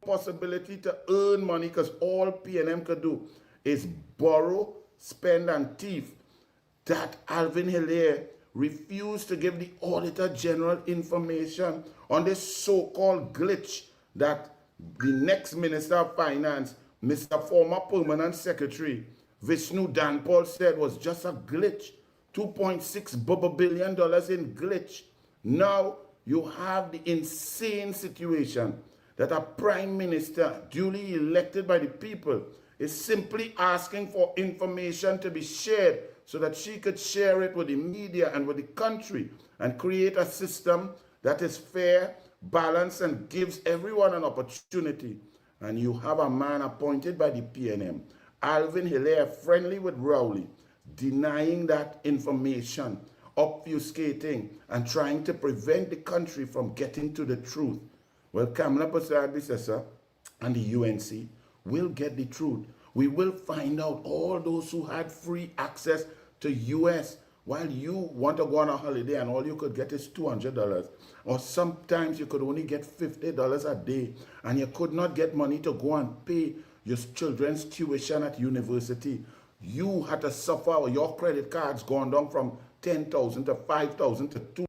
possibility to earn money because all PNM could do is borrow, spend, and thief, that Alvin Hilaire refused to give the Auditor General information on this so-called glitch that the next Minister of Finance, Mr. Former Permanent Secretary, Vishnu Danpal, said was just a glitch. $2.6 billion in glitch. Now you have the insane situation that a prime minister duly elected by the people is simply asking for information to be shared so that she could share it with the media and with the country and create a system that is fair, balanced, and gives everyone an opportunity. And you have a man appointed by the PNM, Alvin Hilaire, friendly with Rowley, denying that information, obfuscating, and trying to prevent the country from getting to the truth. Well, Kamala Prasad and the UNC will get the truth. We will find out all those who had free access to US while you want to go on a holiday and all you could get is $200. Or sometimes you could only get $50 a day and you could not get money to go and pay your children's tuition at university. You had to suffer, your credit cards gone down from 10,000 to 5,000 to 2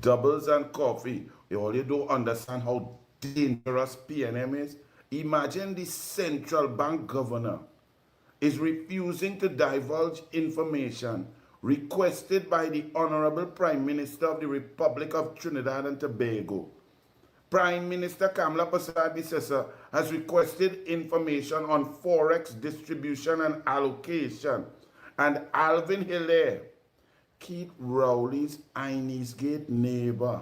doubles and coffee. All you don't understand how dangerous PNM is. Imagine the central bank governor is refusing to divulge information requested by the Honorable Prime Minister of the Republic of Trinidad and Tobago. Prime Minister Kamala Prasad has requested information on Forex distribution and allocation. And Alvin Hilaire, Keith Rowley's Gate neighbor,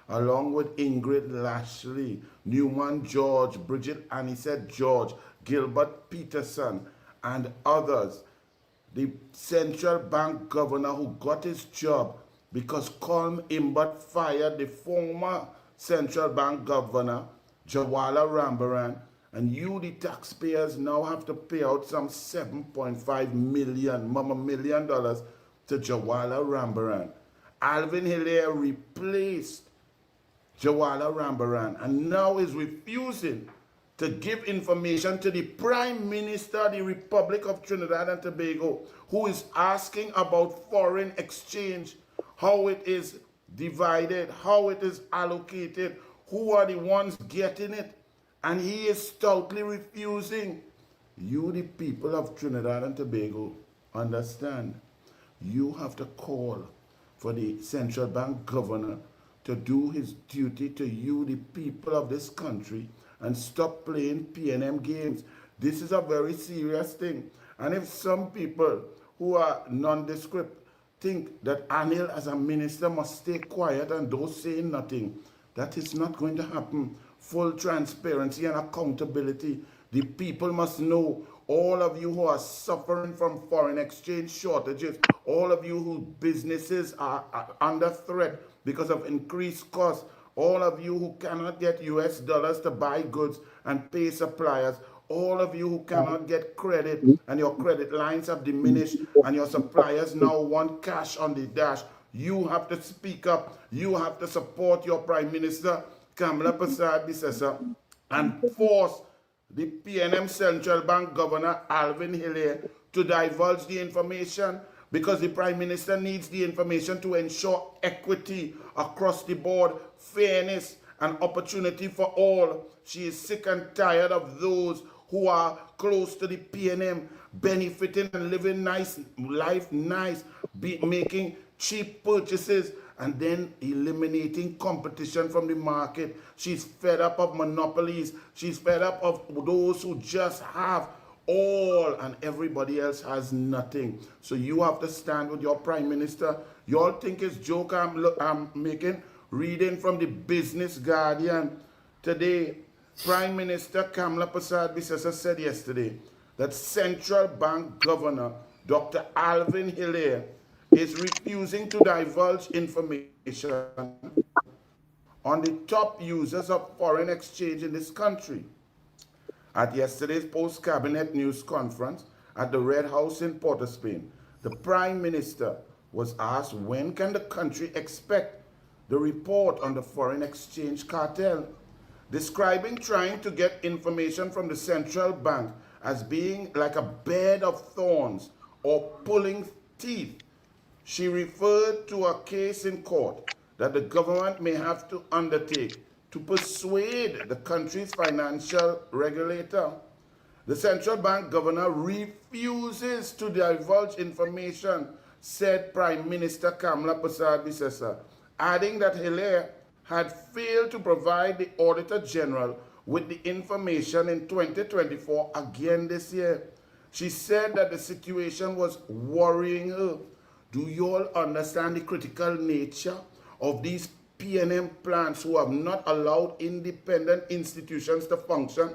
along with Ingrid Lashley, Newman George, Bridget Anisette George, Gilbert Peterson, and others, the central bank governor who got his job because Colm Imbert fired the former central bank governor, Jawala Rambaran, and you, the taxpayers, now have to pay out some $7.5 million to Jawala Rambaran. Alvin Hilaire replaced Jawala Rambaran and now is refusing to give information to the Prime Minister of the Republic of Trinidad and Tobago, who is asking about foreign exchange, how it is divided, how it is allocated, who are the ones getting it, and he is stoutly refusing. You, the people of Trinidad and Tobago, understand. You have to call for the central bank governor to do his duty to you, the people of this country, and stop playing PNM games. This is a very serious thing. And if some people who are nondescript think that Anil as a minister must stay quiet and don't say nothing, that is not going to happen. Full transparency and accountability. The people must know. All of you who are suffering from foreign exchange shortages, all of you whose businesses are under threat because of increased costs, all of you who cannot get US dollars to buy goods and pay suppliers, all of you who cannot get credit and your credit lines have diminished and your suppliers now want cash on the dash, you have to speak up. You have to support your Prime Minister, Kamala Prasad Bisesa, and force the PNM Central Bank Governor, Alvin Hilaire, to divulge the information because the Prime Minister needs the information to ensure equity across the board, fairness, and opportunity for all. She is sick and tired of those who are close to the PNM, benefiting and living life nice, making cheap purchases, and then eliminating competition from the market. She's fed up of monopolies. She's fed up of those who just have all and everybody else has nothing. So you have to stand with your Prime Minister. You all think it's joke I'm making? Reading from the Business Guardian today, Prime Minister Kamala Prasad Bisesa said yesterday that Central Bank Governor Dr. Alvin Hilaire is refusing to divulge information on the top users of foreign exchange in this country. At yesterday's post-cabinet news conference at the Red House in Port of Spain, the Prime Minister was asked when can the country expect the report on the foreign exchange cartel, describing trying to get information from the central bank as being like a bed of thorns or pulling teeth. She referred to a case in court that the government may have to undertake to persuade the country's financial regulator. The central bank governor refuses to divulge information, said Prime Minister Kamla Persad-Bissessar, adding that Hilaire had failed to provide the Auditor General with the information in 2024 again this year. She said that the situation was worrying her. Do you all understand the critical nature of these PNM plants who have not allowed independent institutions to function?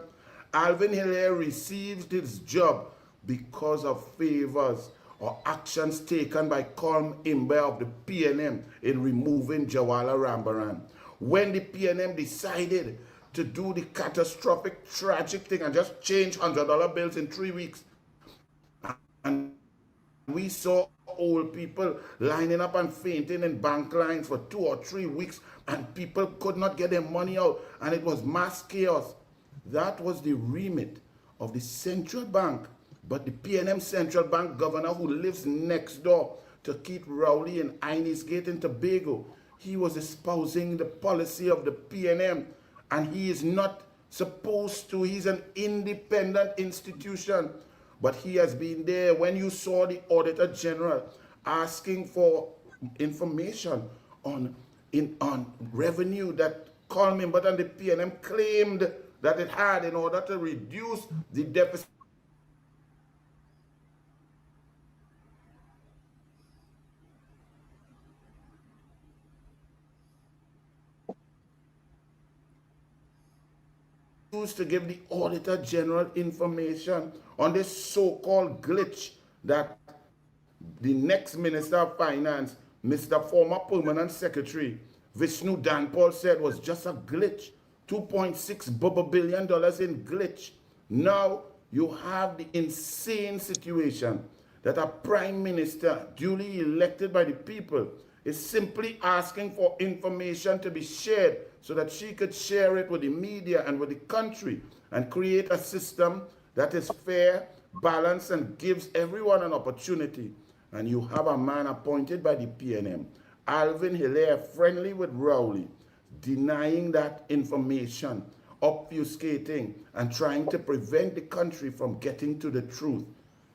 Alvin Hilaire received his job because of favors or actions taken by Colm Imbe of the PNM in removing Jawala Rambaran. When the PNM decided to do the catastrophic, tragic thing and just change $100 bills in 3 weeks, and we saw old people lining up and fainting in bank lines for 2 or 3 weeks, and people could not get their money out, and it was mass chaos. That was the remit of the central bank. But the PNM central bank governor, who lives next door to Keith Rowley in Innisgate in Tobago, he was espousing the policy of the PNM, and he is not supposed to. He's an independent institution, but he has been there. When you saw the Auditor General asking for information on revenue that Colm Imbe and the PNM claimed that it had in order to reduce the deficit to give the Auditor General information on this so-called glitch that the next Minister of Finance, Mr. Former Permanent Secretary, Vishnu Danpal, said was just a glitch. $2.6 billion in glitch. Now you have the insane situation that a prime minister duly elected by the people is simply asking for information to be shared so that she could share it with the media and with the country and create a system that is fair, balanced, and gives everyone an opportunity. And you have a man appointed by the PNM, Alvin Hilaire, friendly with Rowley, denying that information, obfuscating, and trying to prevent the country from getting to the truth.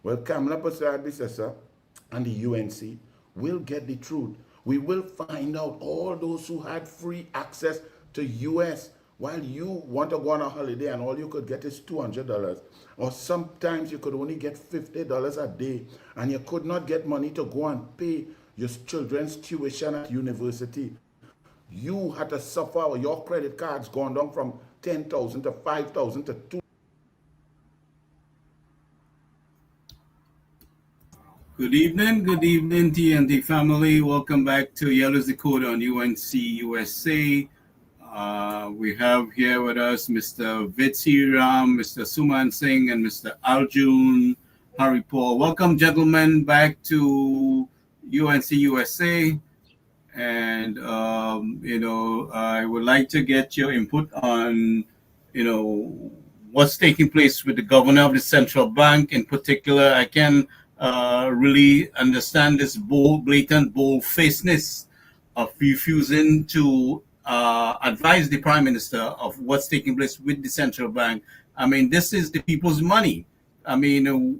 Well, Kamla Persad-Bissessar and the UNC will get the truth. We will find out all those who had free access to US while you want to go on a holiday and all you could get is $200. Or sometimes you could only get $50 a day and you could not get money to go and pay your children's tuition at university. You had to suffer, or your credit cards gone down from 10,000 to 5,000 to 2. Good evening, TNT family. Welcome back to Yellow's Dakota on UNC USA. We have here with us Mr. Vitsi Ram, Mr. Suman Singh, and Mr. Arjun Haripur. Welcome, gentlemen, back to UNC USA. And, I would like to get your input on, what's taking place with the governor of the central bank in particular. I can really understand this blatant bold-facedness of refusing to advise the prime minister of what's taking place with the central bank. I mean, this is the people's money. I mean,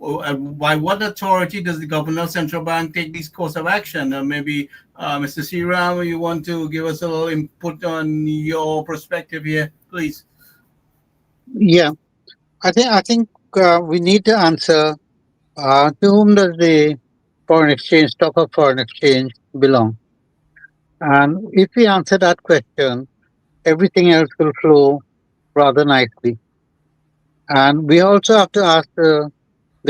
by what authority does the governor of central bank take this course of action? Maybe Mr. Siram, you want to give us a little input on your perspective here, please? Yeah, I think we need to answer to whom does the stock of foreign exchange belong? And if we answer that question, everything else will flow rather nicely. And we also have to ask the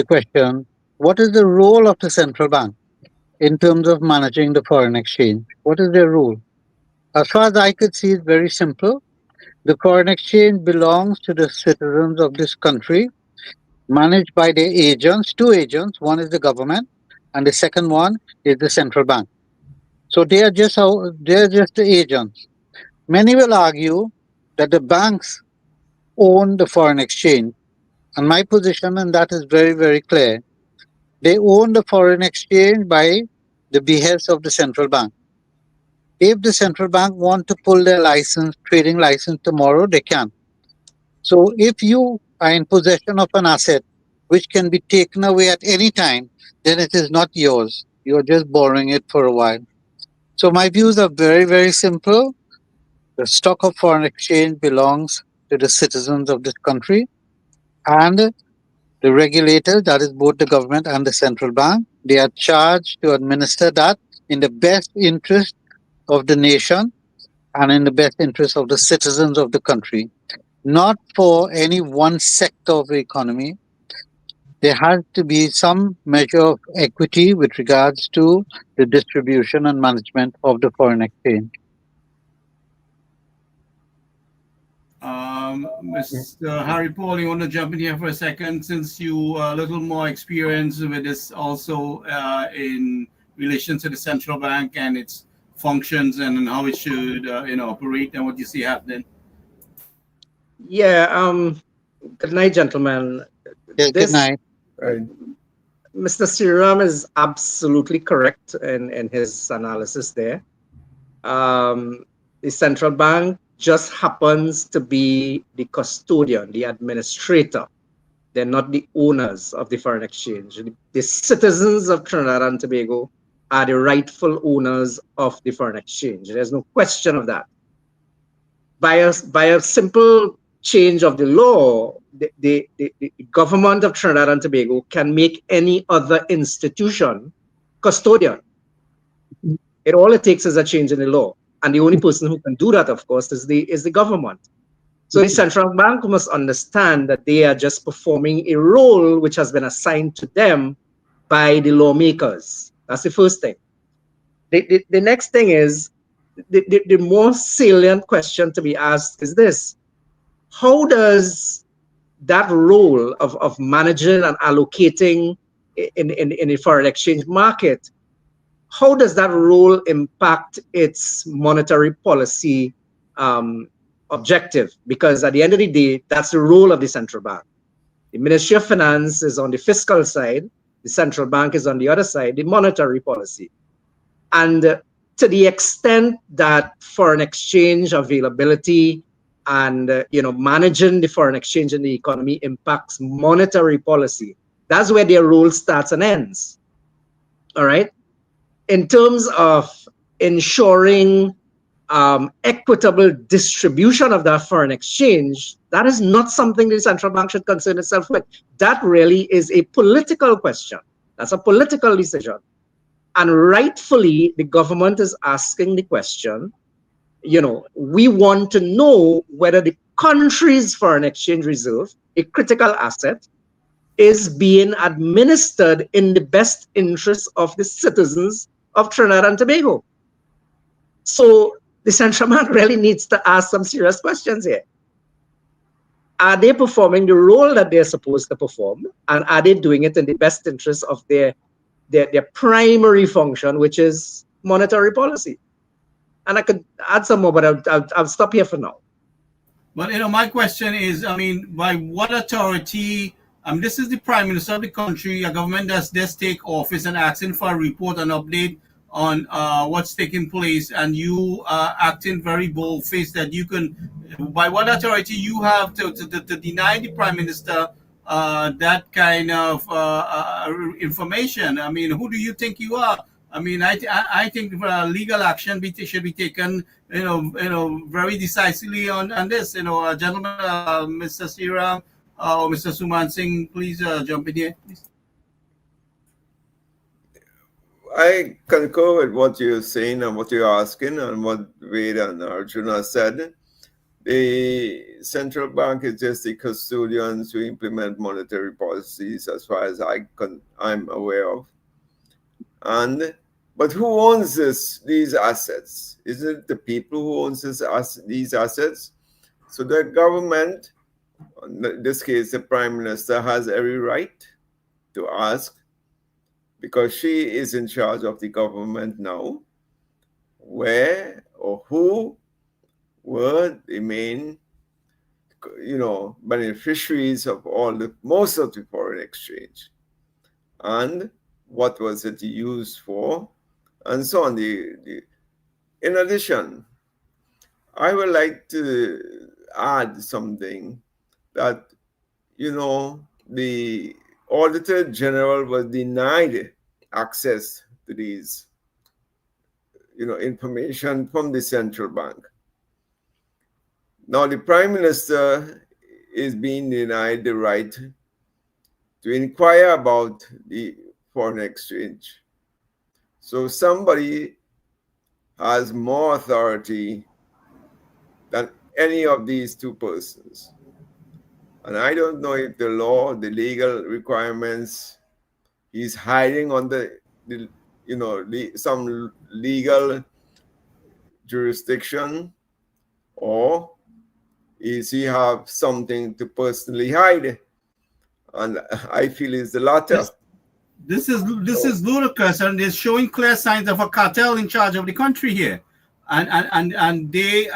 question, what is the role of the central bank in terms of managing the foreign exchange? What is their role? As far as I could see, it's very simple. The foreign exchange belongs to the citizens of this country, managed by their agents, two agents. One is the government, and the second one is the central bank. So they are just the agents. Many will argue that the banks own the foreign exchange, and my position on that is very, very clear. They own the foreign exchange by the behest of the central bank. If the central bank want to pull their license, trading license tomorrow, they can. So if you are in possession of an asset which can be taken away at any time, then it is not yours. You're just borrowing it for a while. So my views are very, very simple. The stock of foreign exchange belongs to the citizens of this country, and the regulators, that is both the government and the central bank, they are charged to administer that in the best interest of the nation and in the best interest of the citizens of the country, not for any one sector of the economy. There has to be some measure of equity with regards to the distribution and management of the foreign exchange. Mr. Harry Paul, you want to jump in here for a second, since you are a little more experienced with this also in relation to the central bank and its functions and how it should operate and what you see happening. Yeah, good night, gentlemen. Yes, good This night. Right. Mr. Siram is absolutely correct in his analysis there. The central bank just happens to be the custodian, the administrator. They're not the owners of the foreign exchange. The citizens of Trinidad and Tobago are the rightful owners of the foreign exchange. There's no question of that. By a simple change of the law, the government of Trinidad and Tobago can make any other institution custodian. All it takes is a change in the law. And the only person who can do that, of course, is the government. So the central bank must understand that they are just performing a role which has been assigned to them by the lawmakers. That's the first thing. The next thing is, the more salient question to be asked is this: how does that role of managing and allocating in a foreign exchange market, how does that role impact its monetary policy objective? Because at the end of the day, that's the role of the central bank. The Ministry of Finance is on the fiscal side, the central bank is on the other side, the monetary policy. And to the extent that foreign exchange availability and managing the foreign exchange in the economy impacts monetary policy, that's where their role starts and ends. All right. In terms of ensuring equitable distribution of that foreign exchange, that is not something the central bank should concern itself with. That really is a political question. That's a political decision. And rightfully, the government is asking the question, we want to know whether the country's foreign exchange reserve, a critical asset, is being administered in the best interest of the citizens of Trinidad and Tobago. So the central bank really needs to ask some serious questions here. Are they performing the role that they're supposed to perform? And are they doing it in the best interest of their primary function, which is monetary policy? And I could add some more, but I'll stop here for now. Well, my question is, by what authority? This is the Prime Minister of the country. A government does this take office and asking for a report and update on what's taking place, and you are acting very bold-faced that you can. By what authority you have to deny the Prime Minister that kind of information? Who do you think you are? I think legal action should be taken, very decisively on this. Gentlemen, Mr. Siram or Mr. Suman Singh, please jump in here. Please. I concur with what you're saying and what you're asking and what Ved and Arjuna said. The central bank is just the custodian to implement monetary policies, as far as I'm aware of. But who owns these assets? Is it the people who owns these assets? So the government, in this case the Prime Minister, has every right to ask, because she is in charge of the government now, where or who were the main, beneficiaries of most of the foreign exchange, and what was it used for, and so on. In addition, I would like to add something that, the Auditor General was denied access to these, information from the central bank. Now, the Prime Minister is being denied the right to inquire about the foreign exchange. So somebody has more authority than any of these two persons. And I don't know if the law, the legal requirements, he's hiding under some legal jurisdiction, or is he have something to personally hide? And I feel it's the latter. This is ludicrous, and they're showing clear signs of a cartel in charge of the country here, and they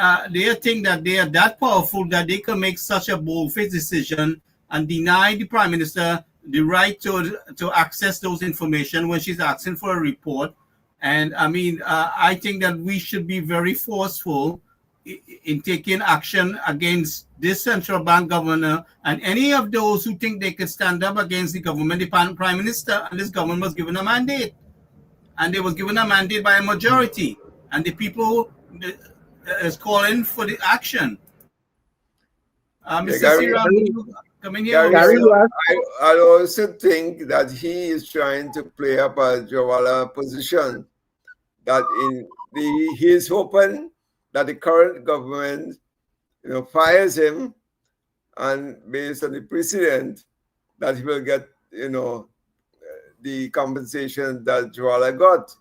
think that they are that powerful that they can make such a bold-faced decision and deny the Prime Minister the right to access those information when she's asking for a report. And I mean, I think that we should be very forceful in taking action against this central bank governor and any of those who think they can stand up against the government. The Prime Minister and this government was given a mandate, and they was given a mandate by a majority, and the people is calling for the action. Mr. Siram, come in here. Gary, I also think that he is trying to play up a Jawala position, that he is hoping that the current government, fires him, and based on the precedent, that he will get, the compensation that Jawala got.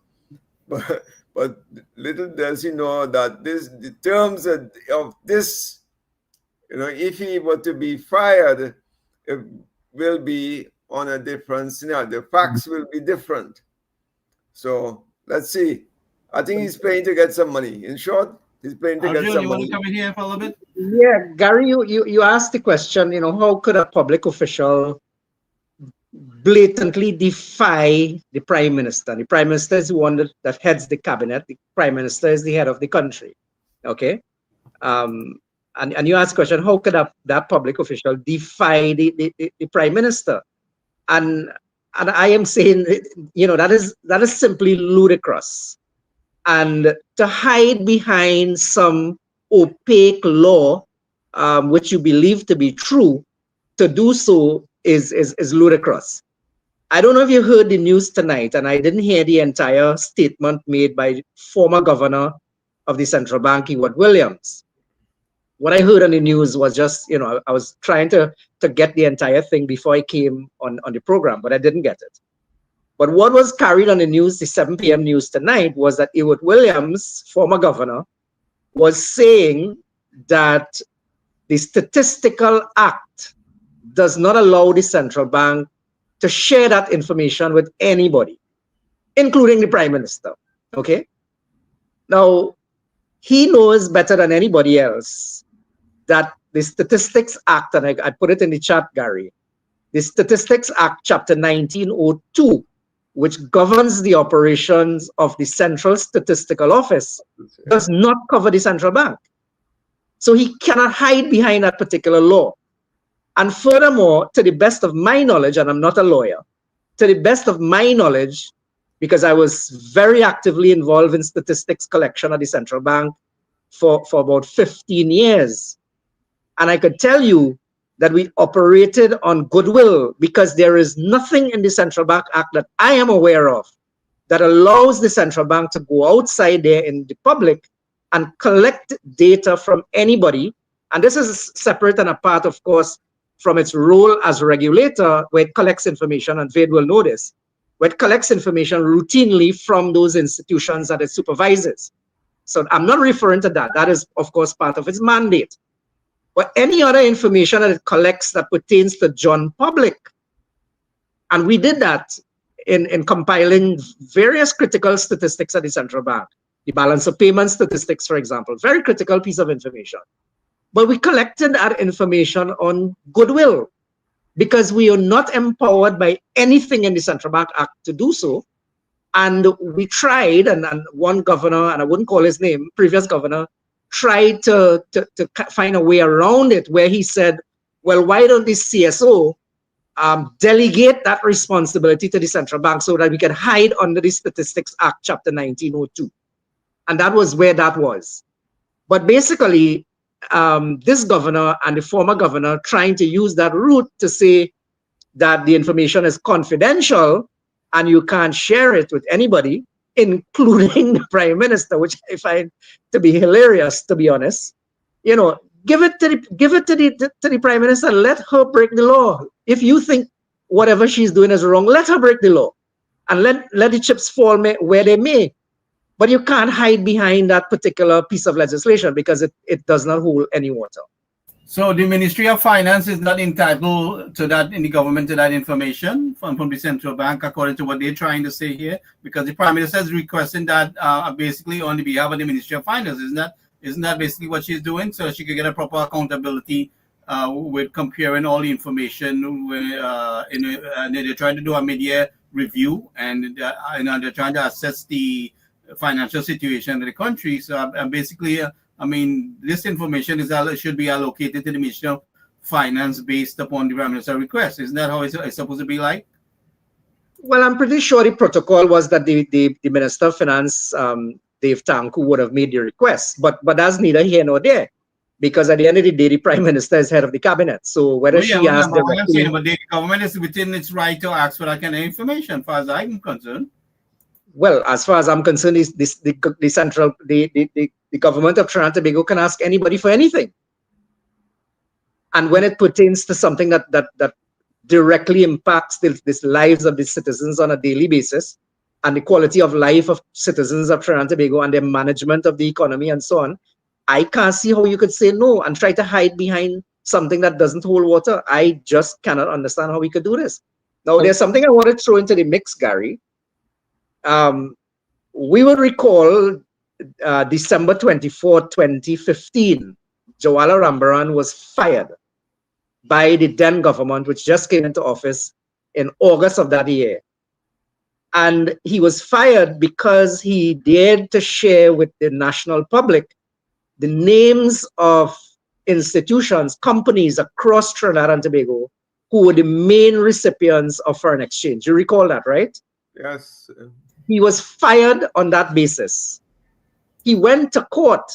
But little does he know that the terms of this, if he were to be fired, it will be on a different scenario. The facts will be different. So let's see. I think he's playing to get some money. In short, he's playing to get some you money. want to come in here for a little bit? Yeah, Gary, you asked the question, how could a public official blatantly defy the Prime Minister? The Prime Minister is the one that heads the cabinet. The Prime Minister is the head of the country. Okay? And you asked the question, how could that public official defy the Prime Minister? And I am saying, that is simply ludicrous. And to hide behind some opaque law, which you believe to be true, to do so is ludicrous. I don't know if you heard the news tonight, and I didn't hear the entire statement made by former governor of the central bank, Edward Williams. What I heard on the news was just, I was trying to get the entire thing before I came on the program, but I didn't get it. But what was carried on the news, the 7 p.m. news tonight, was that Edward Williams, former governor, was saying that the Statistical Act does not allow the central bank to share that information with anybody, including the Prime Minister. Okay? Now, he knows better than anybody else that the Statistics Act, and I put it in the chat, Gary, the Statistics Act, Chapter 1902, which governs the operations of the Central Statistical Office, does not cover the central bank. So he cannot hide behind that particular law. And furthermore, to the best of my knowledge, and I'm not a lawyer, to the best of my knowledge, because I was very actively involved in statistics collection at the central bank for about 15 years. And I could tell you that we operated on goodwill, because there is nothing in the Central Bank Act that I am aware of that allows the central bank to go outside there in the public and collect data from anybody. And this is separate and apart, of course, from its role as a regulator, where it collects information, and Vade will know this, where it collects information routinely from those institutions that it supervises. So I'm not referring to that. That is, of course, part of its mandate. But any other information that it collects that pertains to John public. And we did that in compiling various critical statistics at the central bank. the balance of payment statistics, for example. Very critical piece of information. But we collected that information on goodwill because we are not empowered by anything in the Central Bank Act to do so. And we tried, and one governor, and I wouldn't call his name, previous governor, tried to find a way around it where he said, well, why don't the CSO delegate that responsibility to the central bank so that we can hide under the Statistics Act, Chapter 1902. And that was where that was. But basically, this governor and the former governor trying to use that route to say that the information is confidential and you can't share it with anybody, including the prime minister, which I find to be hilarious, to be honest. You know, give it to the prime minister. Let her break the law. If you think whatever she's doing is wrong, let her break the law, and let the chips fall where they may. But you can't hide behind that particular piece of legislation because it does not hold any water. So the Ministry of Finance is not entitled to that in the government, to that information from the central bank, according to what they're trying to say here, because the Prime Minister is requesting that basically on the behalf of the Ministry of Finance. Isn't that basically what she's doing? So she can get a proper accountability with comparing all the information and they're trying to do a mid-year review and they're trying to assess the financial situation of the country. So basically, I mean, this information should be allocated to the Ministry of Finance based upon the Prime Minister's request. Isn't that how it's supposed to be like? Well, I'm pretty sure the protocol was that the Minister of Finance, Dave Tanku, would have made the request. But that's neither here nor there. Because at the end of the day, the Prime Minister is head of the cabinet. So whether she asked directly... But the government is within its right to ask for that kind of information, as far as I'm concerned. Well, as far as I'm concerned, the government of Trinidad and Tobago can ask anybody for anything. And when it pertains to something that directly impacts the lives of the citizens on a daily basis and the quality of life of citizens of Trinidad and Tobago and their management of the economy and so on, I can't see how you could say no and try to hide behind something that doesn't hold water. I just cannot understand how we could do this. Now, there's something I want to throw into the mix, Gary. We would recall December 24, 2015, Jawala Rambaran was fired by the then government, which just came into office in August of that year. And he was fired because he dared to share with the national public the names of institutions, companies across Trinidad and Tobago who were the main recipients of foreign exchange. You recall that, right? Yes. He was fired on that basis. He went to court,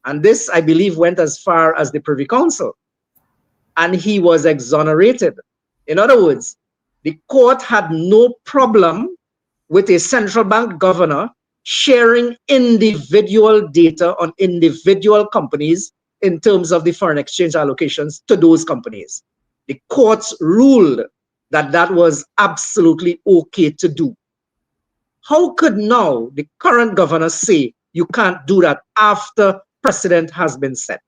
and this, I believe, went as far as the Privy Council, and he was exonerated. In other words, the court had no problem with a central bank governor sharing individual data on individual companies in terms of the foreign exchange allocations to those companies. The courts ruled that that was absolutely okay to do. How could now the current governor say you can't do that after precedent has been set?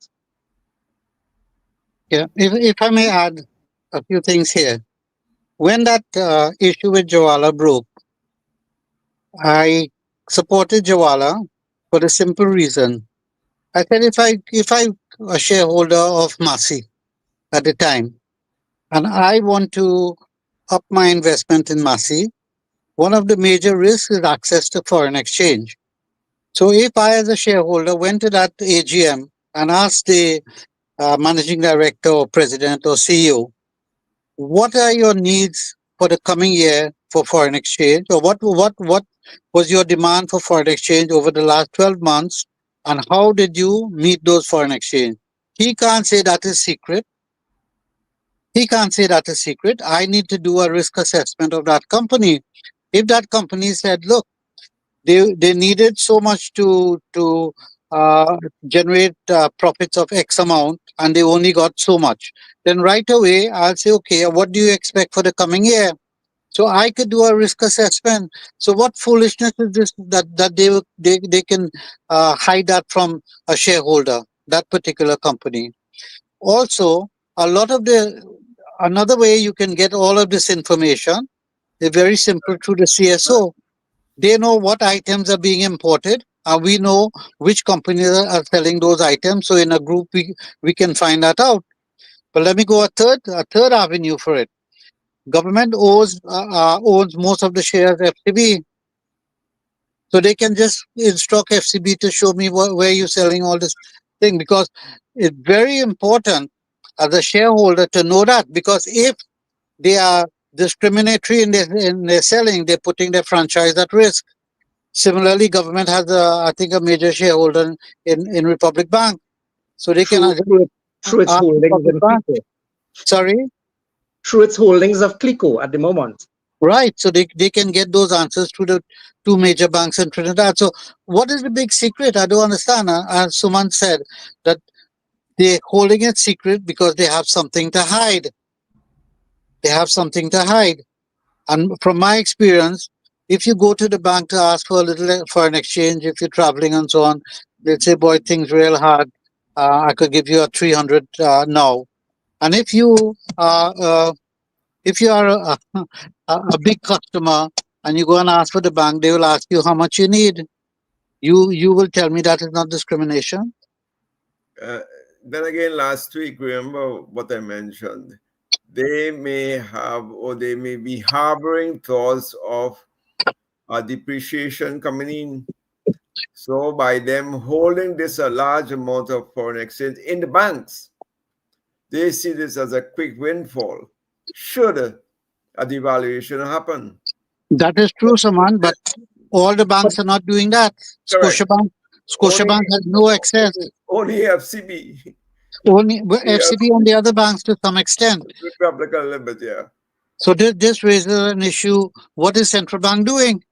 Yeah, if I may add a few things here. When that issue with Jawala broke, I supported Jawala for the simple reason. I said if I a shareholder of Massey at the time, and I want to up my investment in Massey, one of the major risks is access to foreign exchange. So if I, as a shareholder, went to that AGM and asked the managing director or president or CEO, what are your needs for the coming year for foreign exchange, or what was your demand for foreign exchange over the last 12 months, and how did you meet those foreign exchange? He can't say that is secret. He can't say that is secret. I need to do a risk assessment of that company. If that company said, look, they needed so much to generate profits of X amount, and they only got so much, then right away I'll say, okay, what do you expect for the coming year? So I could do a risk assessment. So what foolishness is this that they can hide that from a shareholder, that particular company? Also, another way you can get all of this information is very simple through the CSO. They know what items are being imported we know which companies are selling those items. So in a group, we can find that out. But let me go a third avenue for it. Government owns most of the shares FCB. So they can just instruct FCB to show me where you're selling all this thing, because it's very important as a shareholder to know that, because if they are discriminatory in their selling, they're putting their franchise at risk. Similarly, government has I think a major shareholder in Republic Bank, so they can through its ask holdings Republic in Bank. Clico. Sorry. Through its holdings of Clico at the moment. Right, so they can get those answers through the two major banks in Trinidad. So what is the big secret? I don't understand. As Suman said, that they're holding it secret because they have something to hide. They have something to hide. And from my experience, if you go to the bank to ask for a little foreign exchange, if you're traveling and so on, they'll say, boy, things real hard. I could give you a 300 now. And if you are a big customer and you go and ask for the bank, they will ask you how much you need. You will tell me that is not discrimination. Then again, last week, remember what I mentioned? They may have, or they may be harboring thoughts of a depreciation coming in. So by them holding this a large amount of foreign exchange in the banks, they see this as a quick windfall should a devaluation happen. That is true, Saman, but all the banks are not doing that. Correct. Scotiabank has no access. Only FCB. Only FCB and the other banks to some extent. Republic a little bit, yeah. So this raises an issue. What is central bank doing?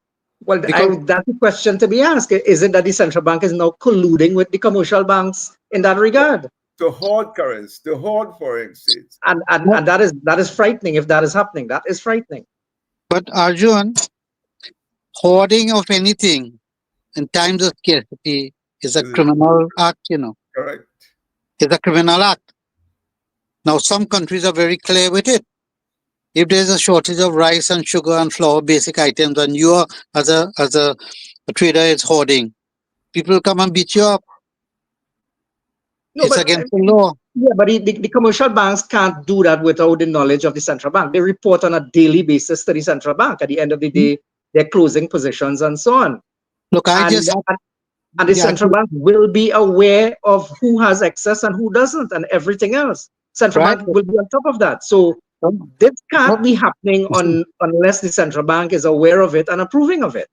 Well, that's the question to be asked. Is it that the central bank is now colluding with the commercial banks in that regard? To hoard currency, to hoard foreign exchange. And that is frightening if that is happening. That is frightening. But Arjun, hoarding of anything in times of scarcity is a criminal act, Correct. It's a criminal act. Now, some countries are very clear with it. If there's a shortage of rice and sugar and flour, basic items, and you are, as a trader, is hoarding, people will come and beat you up. No, it's against the law. Yeah, but the commercial banks can't do that without the knowledge of the central bank. They report on a daily basis to the central bank. At the end of the day, they're closing positions and so on. Look, and the central bank will be aware of who has excess and who doesn't, and everything else. Central bank will be on top of that. So this can't be happening unless the central bank is aware of it and approving of it.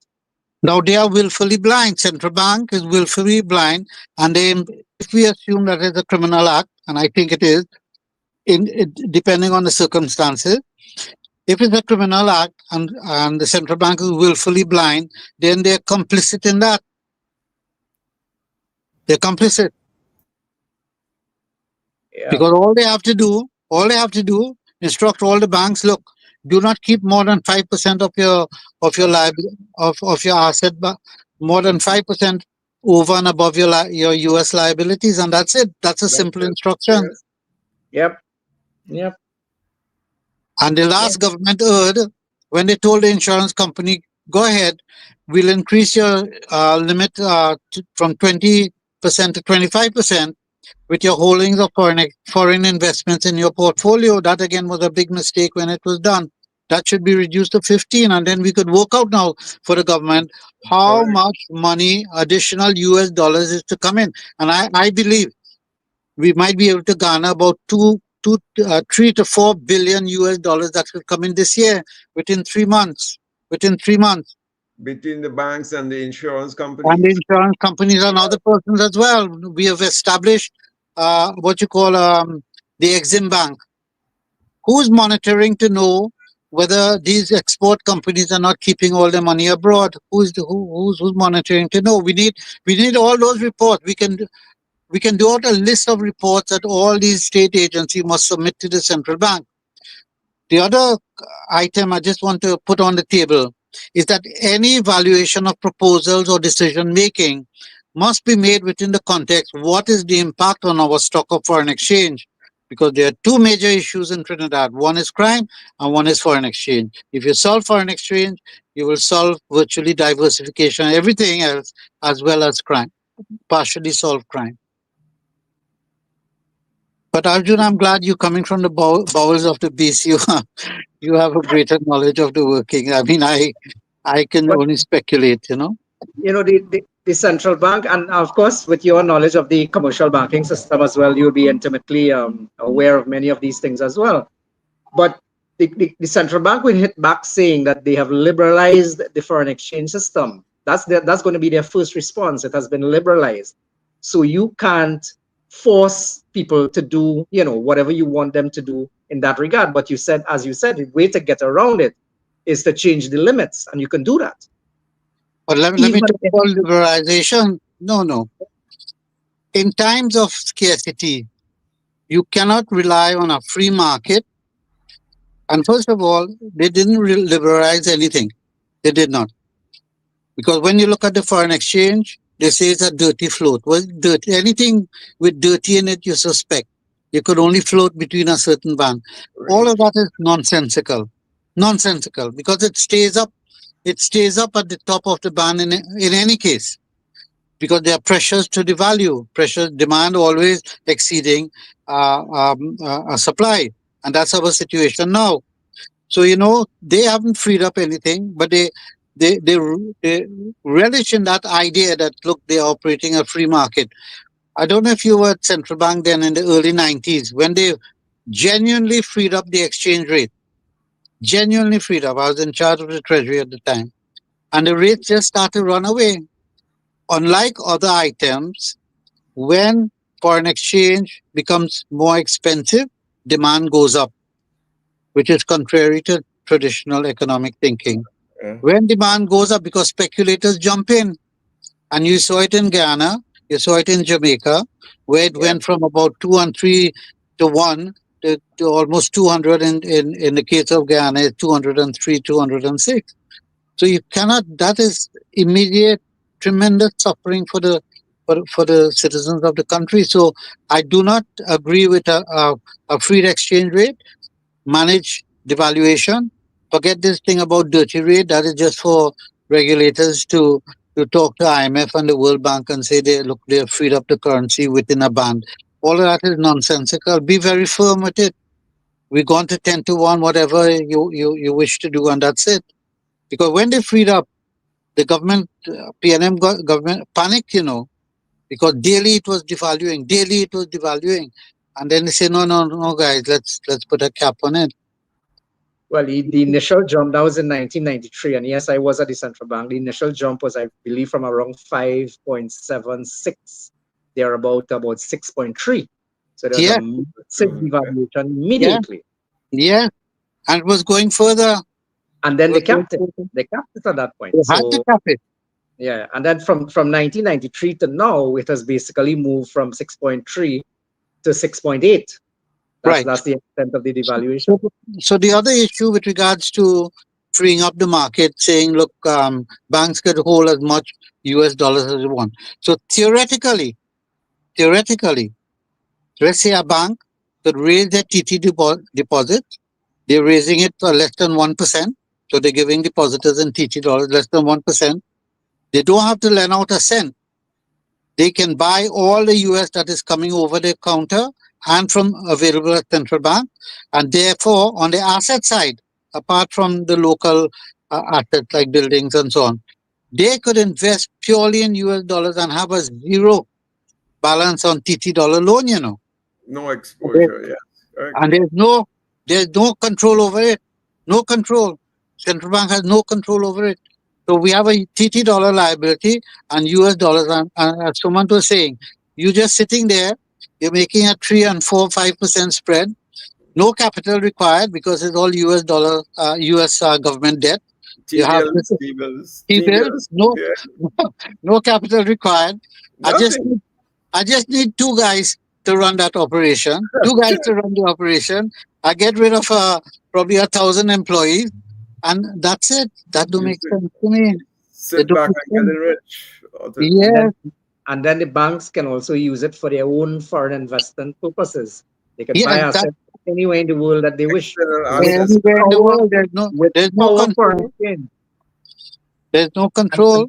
Now they are willfully blind. Central bank is willfully blind, and if we assume that it's a criminal act, and I think it is, depending on the circumstances, if it's a criminal act and the central bank is willfully blind, then they're complicit in that. They're complicit. Yeah. Because all they have to do, instruct all the banks, look, do not keep more than 5% of your asset, more than 5% over and above your US liabilities, and that's it. That's a simple instruction. Yep. And the last government heard when they told the insurance company, go ahead, we'll increase your limit from 20% to 25% with your holdings of foreign investments in your portfolio. That again was a big mistake when it was done. That should be reduced to 15, and then we could work out now for the government how much money, additional US dollars, is to come in. And I believe we might be able to garner about 3 to 4 billion US dollars that will come in this year within 3 months. Between the banks and the insurance companies. And the insurance companies and other persons as well. We have established what you call the Exim Bank. Who's monitoring to know whether these export companies are not keeping all their money abroad? Who's monitoring to know? We need all those reports. We can do out a list of reports that all these state agencies must submit to the central bank. The other item I just want to put on the table is that any evaluation of proposals or decision making must be made within the context, what is the impact on our stock of foreign exchange? because there are two major issues in Trinidad. One is crime and one is foreign exchange. If you solve foreign exchange, you will solve virtually diversification, everything else, as well as crime, partially solve crime. But Arjun, I'm glad you're coming from the bowels of the beast. You have a greater knowledge of the working. I mean, I can But only speculate, the central bank, and of course, with your knowledge of the commercial banking system as well, you'll be intimately aware of many of these things as well. But the central bank will hit back saying that they have liberalized the foreign exchange system. That's going to be their first response. It has been liberalized. So you can't force people to do, whatever you want them to do in that regard. But as you said, the way to get around it is to change the limits, and you can do that. But let me talk about liberalization. No. In times of scarcity, you cannot rely on a free market. And first of all, they didn't liberalize anything. They did not. Because when you look at the foreign exchange, they say it's a dirty float. Well, dirty, anything with dirty in it, you suspect. You could only float between a certain band. All of that is nonsensical. Nonsensical, because it stays up. It stays up at the top of the band in any case, because there are pressures to the value, pressure demand always exceeding supply, and that's our situation now. So they haven't freed up anything, but they relish in that idea that look, they're operating a free market. I don't know if you were at central bank then in the early 90s when they genuinely freed up the exchange rate. Genuinely freed up. I was in charge of the treasury at the time, and the rates just started to run away. Unlike other items, when foreign exchange becomes more expensive, demand goes up, which is contrary to traditional economic thinking. When demand goes up, because speculators jump in, and you saw it in Guyana, you saw it in Jamaica, where it went from about 2 and 3 to 1 to almost 200 in the case of Guyana, 203, 206. So you cannot, that is immediate, tremendous suffering for the citizens of the country. So I do not agree with a free exchange rate. Manage devaluation. Forget this thing about dirty rate. That is just for regulators to talk to IMF and the World Bank and say they've freed up the currency within a band. All of that is nonsensical. Be very firm with it. We're going to 10 to 1, whatever you wish to do, and that's it. Because when they freed up, the government, PNM government panicked, because daily it was devaluing. And then they say, no, guys, let's put a cap on it. Well, the initial jump, that was in 1993. And yes, I was at the central bank. The initial jump was, I believe, from around 5.76. They're about 6.3. So there was a massive devaluation immediately. Yeah. And it was going further. And then they capped it. They capped it at that point. They had to cap it. Yeah. And then from 1993 to now, it has basically moved from 6.3 to 6.8. That's the extent of the devaluation. So the other issue with regards to freeing up the market, saying, look, banks could hold as much US dollars as they want. So theoretically, let's say a bank could raise their TT deposit. They're raising it for less than 1%. So they're giving depositors in TT dollars less than 1%. They don't have to lend out a cent. They can buy all the US that is coming over the counter and from available at central bank. And therefore, on the asset side, apart from the local assets like buildings and so on, they could invest purely in US dollars and have a zero balance on TT dollar loan, No exposure, yes. And there's no control over it. No control. Central bank has no control over it. So we have a TT dollar liability and US dollars. And as someone was saying, you're just sitting there, you're making a 3 and 4, 5% spread. No capital required because it's all US dollar, US government debt. T-bills. No capital required. Nothing. I just need 2 guys to run that operation. 2 guys to run the operation. I get rid of probably 1,000 employees, and that's it. That don't make sense to me. Sit back and get rich. Yeah. And then the banks can also use it for their own foreign investment purposes. They can Yeah, buy that assets anywhere in the world that they wish. External With access. anywhere in the power, world, with there's no power foreign control. exchange. There's no And, control.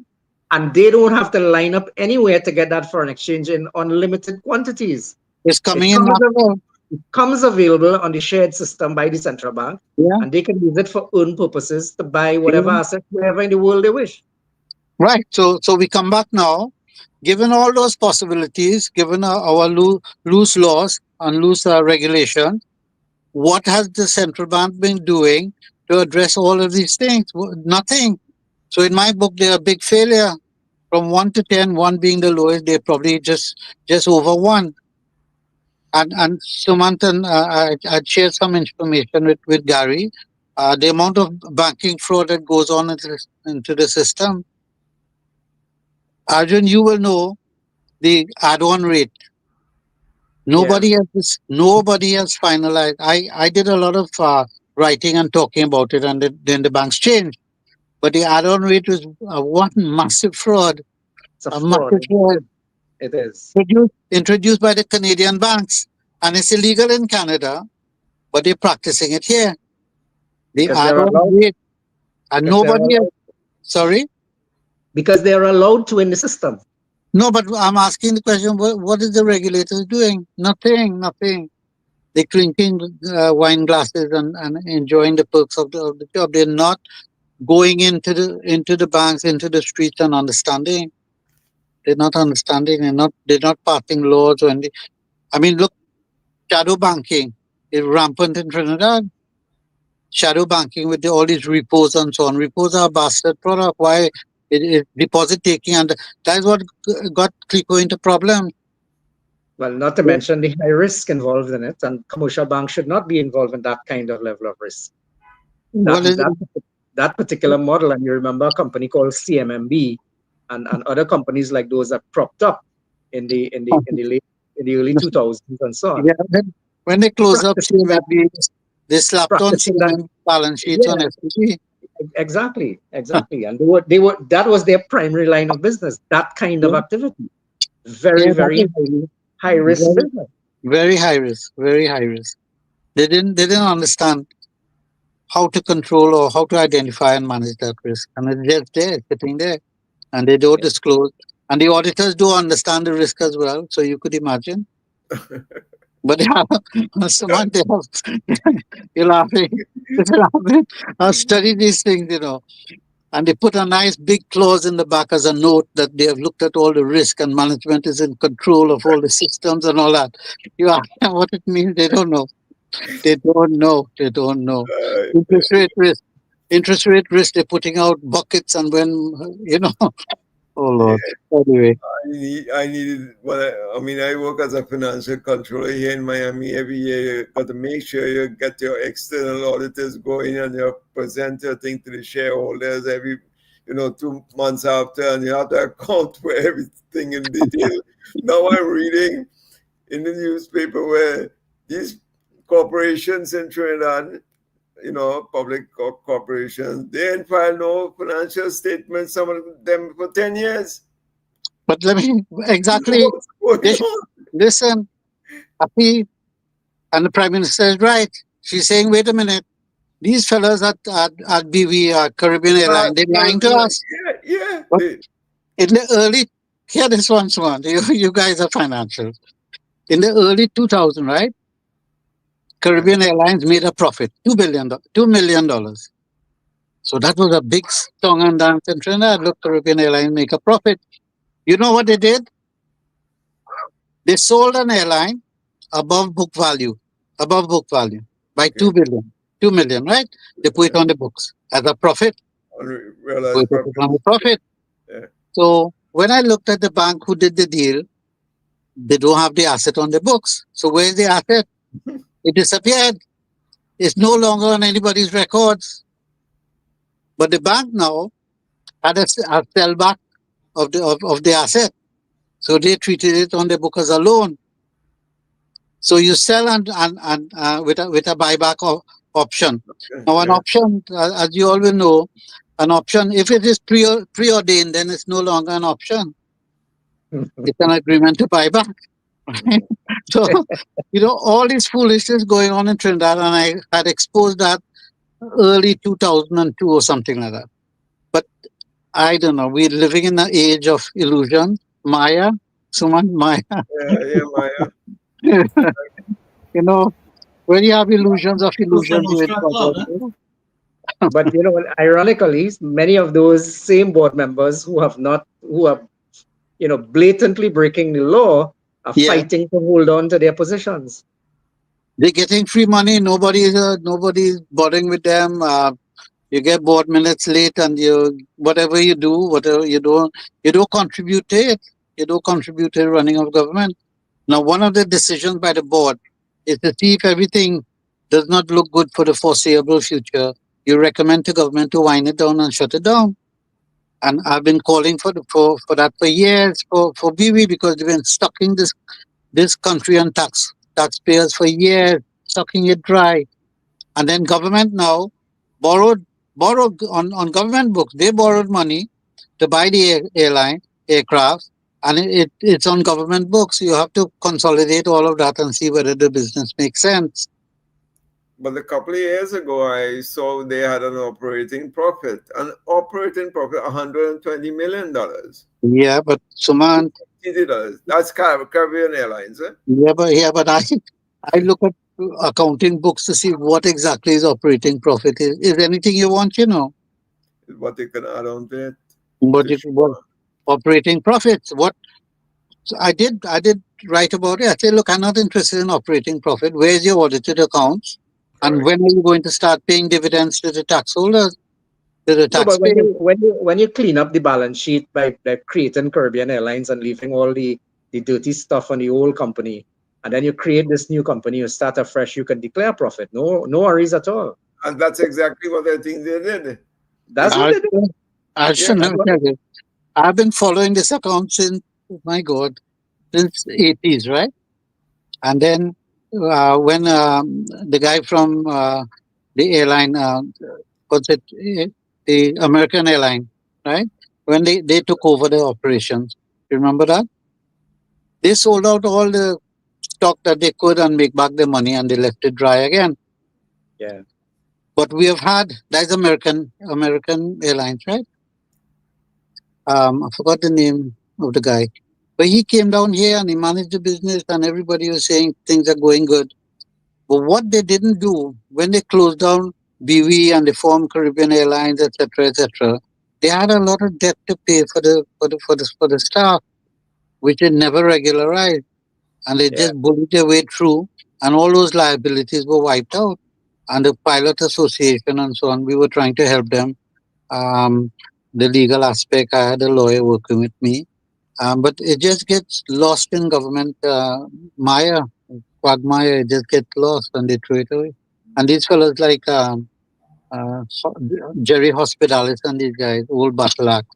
and they don't have to line up anywhere to get that foreign exchange in unlimited quantities. It's It coming in comes, natural. it comes available on the shared system by the central bank, Yeah. and they can use it for own purposes to buy whatever Yeah. asset wherever in the world they wish. Right. So we come back now. Given all those possibilities, given our loose laws and loose regulation, what has the central bank been doing to address all of these things? Nothing. So in my book, they're a big failure. From 1 to 10, 1 being the lowest, they're probably just over 1. And Sumantan, I'd share some information with Gary. The amount of banking fraud that goes on into the system. Arjun, you will know the add-on rate. Nobody has finalized. I did a lot of writing and talking about it, and then the banks changed. But the add-on rate was one massive fraud. It's a A fraud. massive fraud It is. introduced by the Canadian banks, and it's illegal in Canada, but they're practicing it here. The Because they're add-on allowed, rate, and because they're nobody has. allowed, Sorry. because they're allowed to in the system. No, but I'm asking the question: what is the regulators doing? Nothing. They're drinking wine glasses and enjoying the perks of the job. They're not going into the banks, into the streets, and understanding. They're not understanding. They're not passing laws or anything. I mean, look, shadow banking is rampant in Trinidad. Shadow banking with all these repos and so on. Repos are a bastard product. Why it is deposit taking, and that is what got Clico into problems. Well, not to mention the high risk involved in it, and commercial banks should not be involved in that kind of level of risk. That particular model, and you remember a company called CMMB, and other companies like those that propped up in the early 2000s and so on. Yeah, when they close up CMMB, they slapped on CMMB balance sheets on FTT. Exactly, and that was their primary line of business. That kind of activity, very high risk business. Very high risk. They didn't understand how to control or how to identify and manage that risk, and it's just there, sitting there, and they don't disclose. And the auditors do understand the risk as well. So you could imagine. But you're laughing. I've studied these things, and they put a nice big clause in the back as a note that they have looked at all the risk and management is in control of all the systems and all that. You ask them what it means, they don't know. They don't know. Interest rate risk, they're putting out buckets, and when, oh Lord. Anyway. I needed, I work as a financial controller here in Miami every year. You got to make sure you get your external auditors going and you present your thing to the shareholders every, 2 months after, and you have to account for everything in detail. Now I'm reading in the newspaper where these corporations in Trinidad, public corporations, they didn't file no financial statements, some of them for 10 years. But let me, exactly, listen, Happy, and the Prime Minister is right. She's saying, wait a minute, these fellows at BV, Caribbean Airlines, they're lying to us. Yeah. In the early, here this one, you guys are financial. In the early 2000s, right? Caribbean Airlines made a profit, $2 million. So that was a big song and dance in Trinidad. Look, Caribbean Airlines make a profit. You know what they did? They sold an airline above book value by 2 million, right? They put it on the books as a profit. Profit. Yeah. So when I looked at the bank who did the deal, they don't have the asset on the books. So where's the asset? It disappeared. It's no longer on anybody's records. But the bank now had a sellback of the asset. So they treated it on the book as a loan. So you sell and with a buyback option. Now an option, as you all will know, an option, if it is preordained, then it's no longer an option. It's an agreement to buy back. So, all this foolishness going on in Trinidad, and I had exposed that early 2002 or something like that. But I don't know. We're living in an age of illusion. Maya, Suman, Maya. Yeah, Maya. When you have illusions of Who's the illusions, you most will cut forget. out, huh? But ironically, many of those same board members who are blatantly breaking the law are Yeah, fighting to hold on to their positions. they're getting free money. Nobody's bothering with them. You get board minutes late, and whatever you do, whatever you don't contribute to it. You don't contribute to the running of government. Now, one of the decisions by the board is to see if everything does not look good for the foreseeable future. You recommend to government to wind it down and shut it down. And I've been calling for that for years for BV, because they've been sucking this country on taxpayers for years, sucking it dry. And then government now borrowed on government books. They borrowed money to buy the airline aircraft, and it's on government books. You have to consolidate all of that and see whether the business makes sense. But a couple of years ago, I saw they had an operating profit, $120 million. Yeah, but Suman, $80. That's Caribbean Airlines, eh? but I look at accounting books to see what exactly is operating profit. Is anything you want, What you can add on to it. What To what show. operating profits? What So I did write about it. I said, look, I'm not interested in operating profit. Where's your audited accounts? And Correct. when are you going to start paying dividends to the tax holders, to the No, but when taxpayers? you clean up the balance sheet by creating Caribbean Airlines and leaving all the dirty stuff on the old company, and then you create this new company, you start afresh, you can declare profit. No worries at all. And that's exactly what I think they did. That's Is what I, they do. I yeah, should never tell you. I've been following this account since, oh my God, since 80s, right? And then when the guy from the airline, what's it, the American airline, right? When they took over the operations, remember that? They sold out all the stock that they could and make back their money, and they left it dry again. Yeah. But we have had, that's American Airlines, right? I forgot the name of the guy. But he came down here and he managed the business, and everybody was saying things are going good. But what they didn't do when they closed down BV and they formed Caribbean Airlines, etc., they had a lot of debt to pay for the staff, which they never regularized, and they Yeah. just bullied their way through, and all those liabilities were wiped out. And the pilot association and so on, we were trying to help them. Um, the legal aspect, I had a lawyer working with me, but it just gets lost in government mire, quagmire. It just gets lost and they throw it away. And these fellows like Jerry Hospitalis and these guys, old battle axe,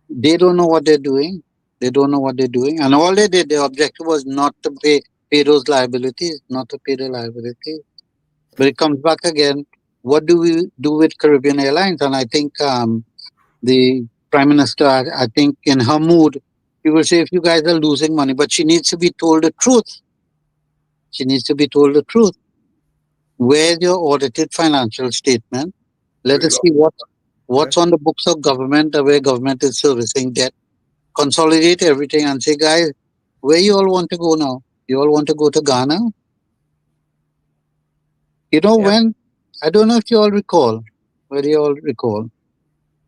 they don't know what they're doing. They don't know what they're doing, and all they did, their objective was not to pay those liabilities, not to pay the liabilities. But it comes back again. What do we do with Caribbean Airlines? And I think the Prime Minister, I think in her mood, she will say, if you guys are losing money, but she needs to be told the truth. She needs to be told the truth. Where's your audited financial statement? Let we us lost. see Yeah. what's on the books of government, where government is servicing debt. Consolidate everything and say, guys, where you all want to go now? You all want to go to Ghana? Yeah. When, I don't know if you all recall, whether you all recall,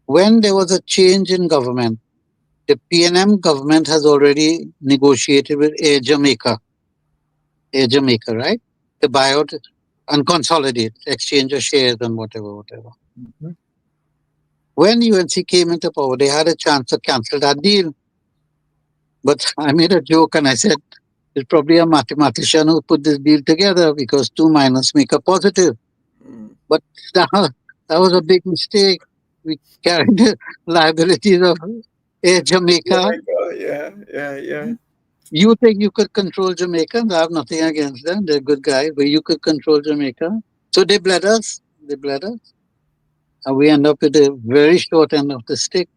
when there was a change in government, the PNM government has already negotiated with Air Jamaica, right? To buy out and consolidate, exchange of shares and whatever. Mhm. When UNC came into power, they had a chance to cancel that deal. But I made a joke and I said, it's probably a mathematician who put this deal together, because 2 minus make a positive. Mm. But that, that was a big mistake. We carried the liabilities of Air Jamaica. Yeah. You think you could control Jamaicans? I have nothing against them. They're good guys, but you could control Jamaica. So they bled us. They bled us. And we end up with a very short end of the stick.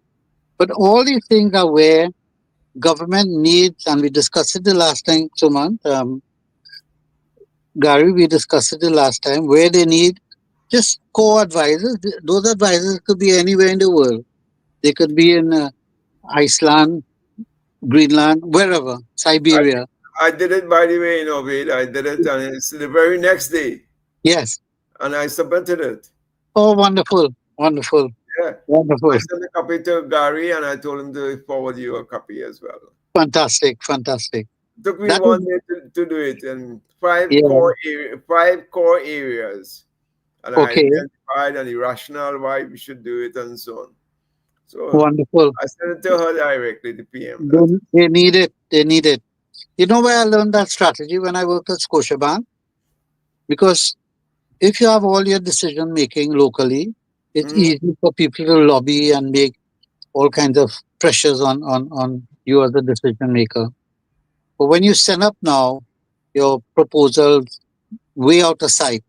But all these things are where government needs, and we discussed it the last time, Sumant, Gary, we discussed it the last time, where they need just core advisors. Those advisors could be anywhere in the world. They could be in Iceland, Greenland, wherever, Siberia. I did it, by the way, Wade. I did it, and it's the very next day, Yes. and I submitted it. Oh, wonderful, wonderful, Yeah. wonderful. I sent a copy to Gary, and I told him to forward you a copy as well. Fantastic, fantastic. It took me That one is- day to do it, and five Yeah. core areas, and I Okay. identified and the rationale why we should do it, and so on. So Wonderful. I sent it to her directly, the PM. They need it. They need it. You know where I learned that strategy? When I worked at Scotiabank. Because if you have all your decision making locally, it's Mhm. easy for people to lobby and make all kinds of pressures on you as a decision maker. But when you send up now your proposals way out of sight,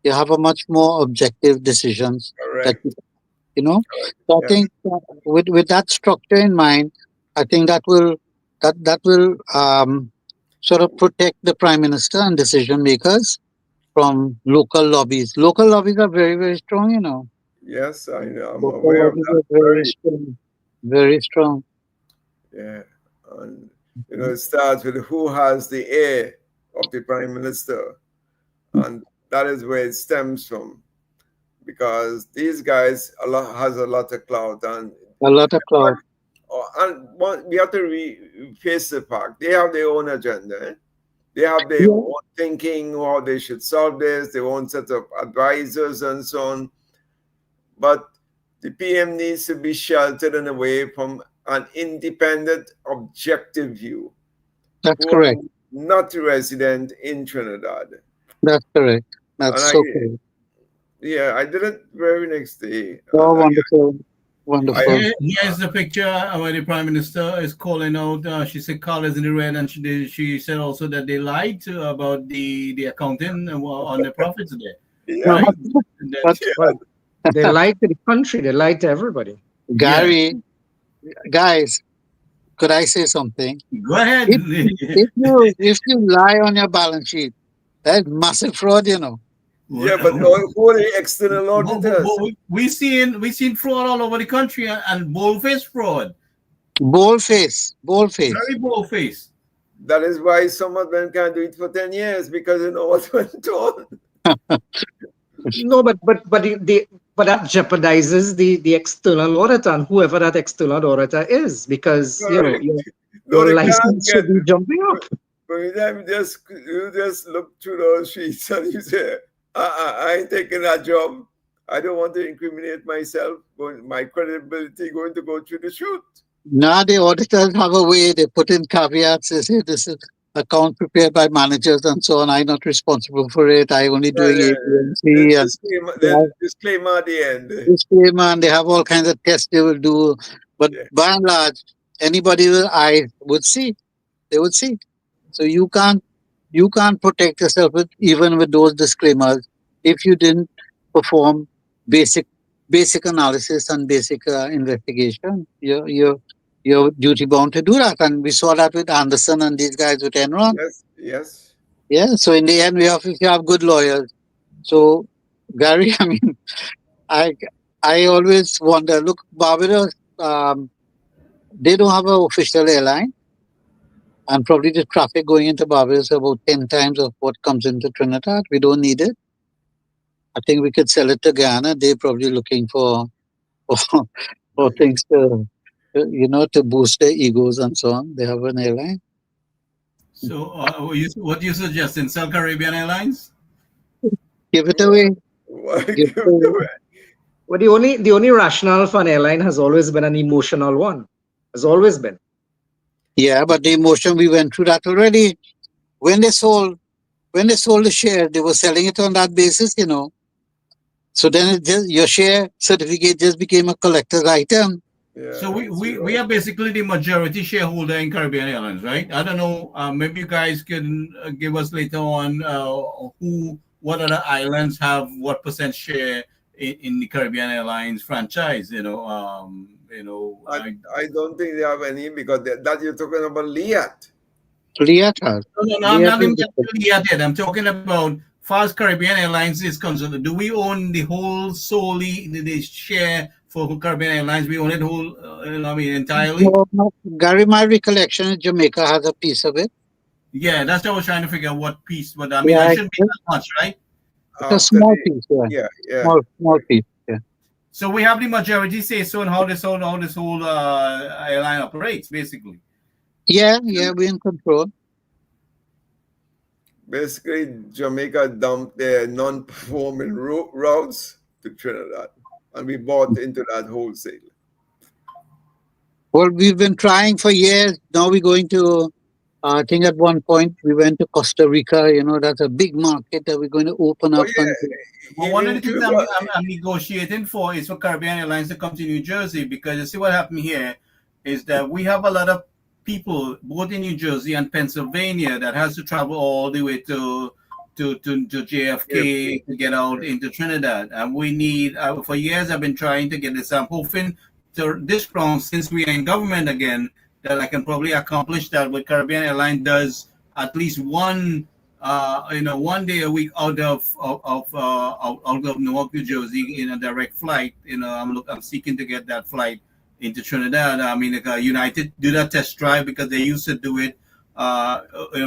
you have a much more objective decisions that Correct. you know. So I Yeah. think with that structure in mind, I think that will sort of protect the prime minister and decision makers from local lobbies. Local lobbies are very, very strong, you know. Yes, I know. I'm Local aware of lobbies that. are very strong. Very strong. Yeah, and it starts with who has the ear of the prime minister, and that is where it stems from, because these guys has a lot of clout, and A lot of cloud. we have to face the fact they have their own agenda. They have their Yeah. own thinking how they should solve this, their own set of advisors and so on. But the PM needs to be sheltered and away from an independent, objective view. That's Who correct. are not resident in Trinidad. That's correct. That's And so correct. I did it very next day. Oh, And wonderful. Wonderful. Here's the picture where the prime minister is calling out. She said colors in the red, and she said also that they lied about the accounting on the profits there. yeah, Right? But Well, they lied to the country. They lied to everybody. Gary, guys, could I say something? Go ahead. If you lie on your balance sheet, that's massive fraud, you know. yeah, but who are the external auditors? We seen fraud all over the country, and bold-faced fraud. Bold face. Bold face. Very bold-faced. That is why some of them can't do it for 10 years, because they know what went on. No, but that jeopardizes the external auditor and whoever that external auditor is, because Correct. your No, they can't license get should be jumping up. By the time you just look through those sheets and you say, I ain't taking that job. I don't want to incriminate myself, but my credibility going to go through the chute. Now the auditors have a way, they put in caveats, they say this is account prepared by managers and so on. I'm not responsible for it. I only doing A, B, and C, and Disclaimer at the end. disclaimer, and they have all kinds of tests they will do. But Yeah. by and large, anybody with eyes would see. They would see. So you can't protect yourself even with those disclaimers if you didn't perform basic analysis and basic investigation. You're duty bound to do that, and we saw that with Anderson and these guys with Enron. Yes. Yeah. So in the end, if you have good lawyers. So Gary, I mean, I always wonder. Look, Barbados, they don't have an official airline. And probably the traffic going into Barbados is about 10 times of what comes into Trinidad. We don't need it. I think we could sell it to Guyana. They're probably looking for things to, to boost their egos and so on. They have an airline. So, what do you suggest? In Sell Caribbean Airlines? Give it away. Give it away. Well, the only rationale for an airline has always been an emotional one. Has always been. Yeah, but the emotion, we went through that already. When they sold the share, they were selling it on that basis, you know. So then your share certificate just became a collector's item. Yeah, so we are basically the majority shareholder in Caribbean Airlines, right? I don't know. Maybe you guys can give us later on what other islands have what percent share in the Caribbean Airlines franchise. I don't think they have any, because that you're talking about Liat. Liat has. No, I'm not even yet. I'm talking about far as Caribbean Airlines is concerned. Do we own the whole solely the share for Caribbean Airlines? We own it whole, entirely. No, Gary, my recollection is Jamaica has a piece of it. Yeah, that's what I was trying to figure out what piece. But I mean, it shouldn't be that much, right? It's a small piece, yeah. Small piece, yeah. So we have the majority say so on how this whole airline operates, basically. Yeah, we're in control. Basically, Jamaica dumped their non-performing routes to Trinidad, and we bought into that wholesale. Well, we've been trying for years. Now we're going to, I think at one point we went to Costa Rica. That's a big market that we're going to open up. Well, one of the things I'm negotiating for is for Caribbean Airlines to come to New Jersey, because you see what happened here is that we have a lot of people both in New Jersey and Pennsylvania that has to travel all the way to JFK to get out into Trinidad, and we need for years I've been trying to get this. I'm hoping to this round, since we are in government again, that I can probably accomplish that with Caribbean Airlines does at least one 1 day a week out of Newark, New Jersey in a direct flight. I'm seeking to get that flight into Trinidad. I mean, United do that test drive because they used to do it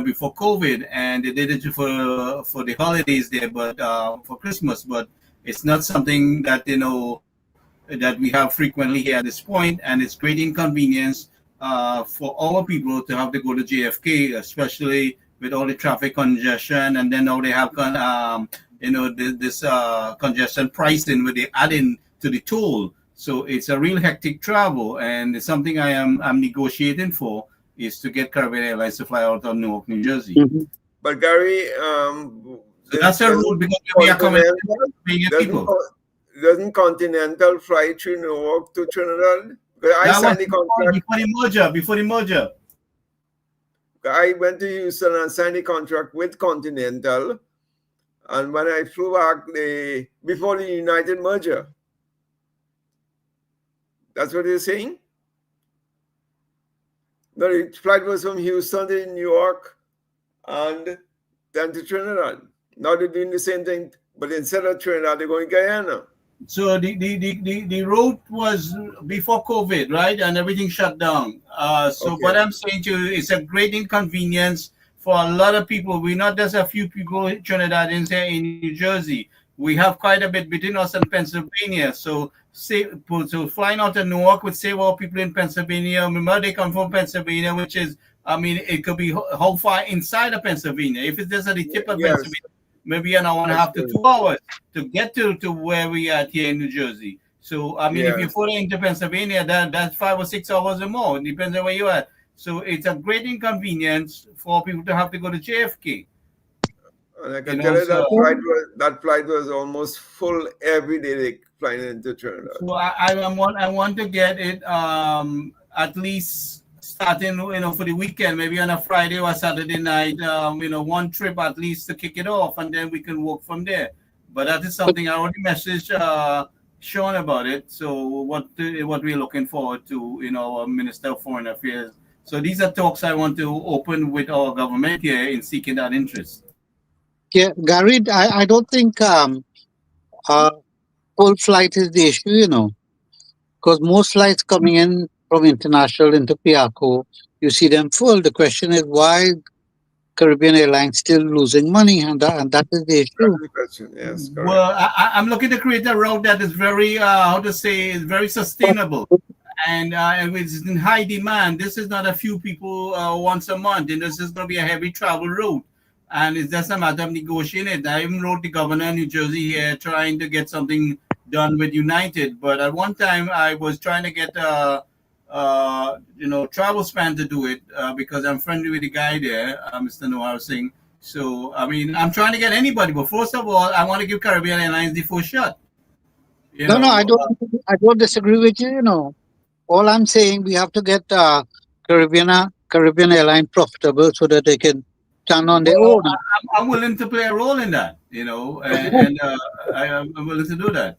before COVID, and they did it for the holidays there, but for Christmas. But it's not something that that we have frequently here at this point, and it's great inconvenience for our people to have to go to JFK, especially with all the traffic congestion, and then now they have this congestion pricing where they add in to the toll. So it's a real hectic travel, and it's something I'm negotiating for, is to get Caribbean Airlines to fly out of Newark, New Jersey. Mm-hmm. But Gary, so that's a rule, because we are coming people. Doesn't Continental fly through Newark to Trinidad? I signed the contract before the merger. I went to Houston and signed a contract with Continental, and when I flew back before the United merger. That's what you're saying? No, the flight was from Houston to New York and then to Trinidad. Now they're doing the same thing, but instead of Trinidad, they're going to Guyana. So the route was before COVID, right? And everything shut down. So what I'm saying to you, it's a great inconvenience for a lot of people. We're not just a few people Trinidadians here in New Jersey. We have quite a bit between us and Pennsylvania. So flying out to Newark would save all people in Pennsylvania. Remember, they come from Pennsylvania, which is, I mean, it could be how far inside of Pennsylvania. If it's just at the tip of Pennsylvania, maybe an hour and a half to 2 hours to get to where we are here in New Jersey. So, I mean, if you're flying into Pennsylvania, that's 5 or 6 hours or more. It depends on where you are. So it's a great inconvenience for people to have to go to JFK. And I can tell you that flight was almost full every day they flying into Trinidad. So I want to get it at least starting for the weekend, maybe on a Friday or Saturday night, one trip at least to kick it off, and then we can work from there. But that is something I already messaged Sean about it. So what we're looking forward to, our Minister of Foreign Affairs. So these are talks I want to open with our government here in seeking that interest. Yeah, Gary, I don't think full flight is the issue, because most flights coming in from international into Piaco, you see them full. The question is why Caribbean Airlines still losing money, and that is the issue. That's the question. Yes, correct. Well, I'm looking to create a route that is very, very sustainable. And it's in high demand. This is not a few people once a month. And this is going to be a heavy travel route. And it's just a matter of negotiating it. I even wrote the governor of New Jersey here trying to get something done with United. But at one time, I was trying to get travel span to do it because I'm friendly with the guy there, Mr. Noah Singh. So, I mean, I'm trying to get anybody. But first of all, I want to give Caribbean Airlines the first shot. No, I don't disagree with you, All I'm saying, we have to get Caribbean Airline profitable so that they can stand on their own. I'm willing to play a role in that, and I'm willing to do that.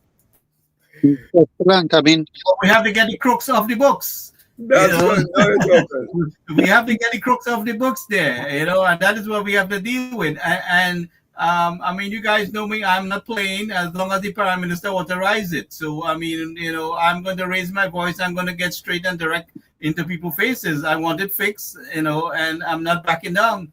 Excellent. I mean, We have to get the crooks off the books. That's good. No, it's open. We have to get the crooks off the books there, and that is what we have to deal with. And I mean, you guys know me. I'm not playing as long as the prime minister authorizes it. So I mean, I'm going to raise my voice. I'm going to get straight and direct into people's faces. I want it fixed, and I'm not backing down.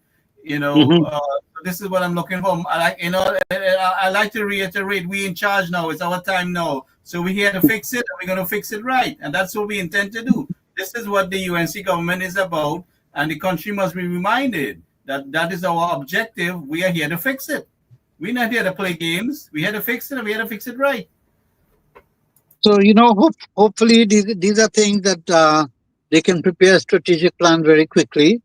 This is what I'm looking for. I like to reiterate: we in charge now. It's our time now. So we're here to fix it, and we're going to fix it right, and that's what we intend to do. This is what the UNC government is about, and the country must be reminded that that is our objective. We are here to fix it. We're not here to play games. We're here to fix it, and we're here to fix it right. So, hopefully these are things that they can prepare a strategic plan very quickly,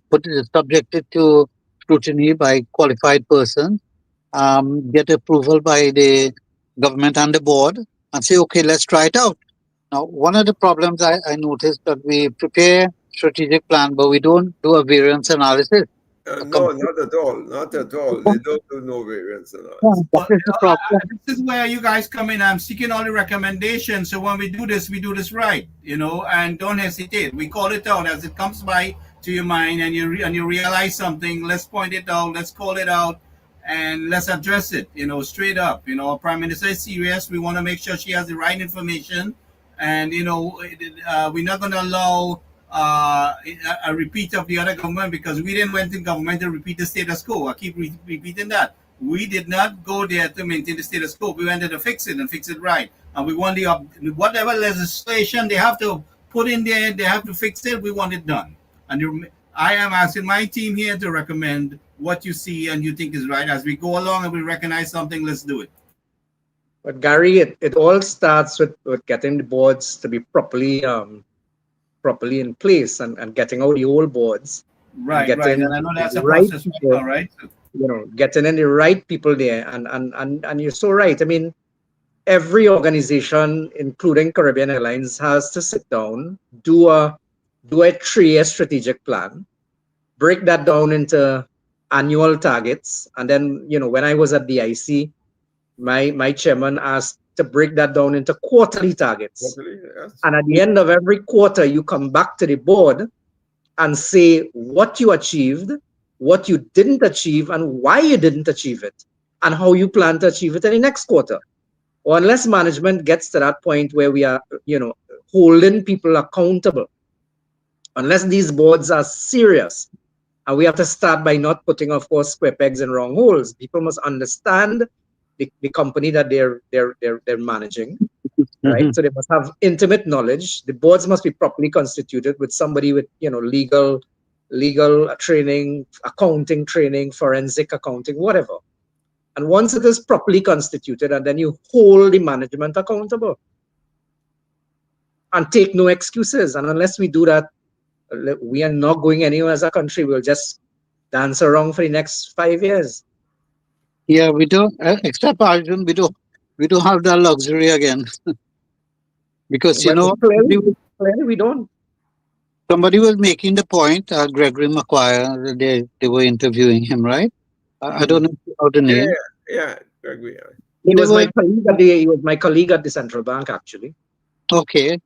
put it subjected to scrutiny by qualified persons, get approval by the government and the board, and say, okay, let's try it out. Now, one of the problems I noticed that we prepare strategic plan, but we don't do a variance analysis. No, not at all. Not at all. They don't do no variance analysis. This is where you guys come in. I'm seeking all the recommendations. So when we do this right, and don't hesitate. We call it out as it comes by to your mind, and you realize something. Let's point it out. Let's call it out, and let's address it. Straight up. Our Prime Minister is serious. We want to make sure she has the right information, and we're not going to allow a repeat of the other government, because we didn't went in government to repeat the status quo. I keep repeating that. We did not go there to maintain the status quo. We went there to fix it and fix it right. And we want whatever legislation they have to put in there, they have to fix it. We want it done. And I am asking my team here to recommend what you see and you think is right. As we go along and we recognize something, let's do it. But Gary, it all starts with getting the boards to be properly in place and getting out the old boards. Right. And I know that's a process, people, right? Getting in the right people there, and you're so right. I mean, every organization, including Caribbean Airlines, has to sit down, do a 3-year strategic plan, break that down into annual targets, and then when I was at the IC, my chairman asked to break that down into quarterly targets. Yes. And at the end of every quarter, you come back to the board and say what you achieved, what you didn't achieve, and why you didn't achieve it, and how you plan to achieve it in the next quarter. Or unless management gets to that point where we are, holding people accountable, unless these boards are serious, and we have to start by not putting, of course, square pegs in round holes. People must understand the company that they're managing, right? So they must have intimate knowledge. The boards must be properly constituted with somebody with legal training, accounting training, forensic accounting, whatever. And once it is properly constituted, and then you hold the management accountable and take no excuses. And unless we do that, we are not going anywhere as a country. We'll just dance around for the next 5 years. Yeah, we don't, except Arjun, we don't have that luxury again. Because, clearly we don't. Somebody was making the point, Gregory McQuire, they were interviewing him, right? I don't know the name. Yeah, Gregory. He was my colleague at the central bank, actually. Okay.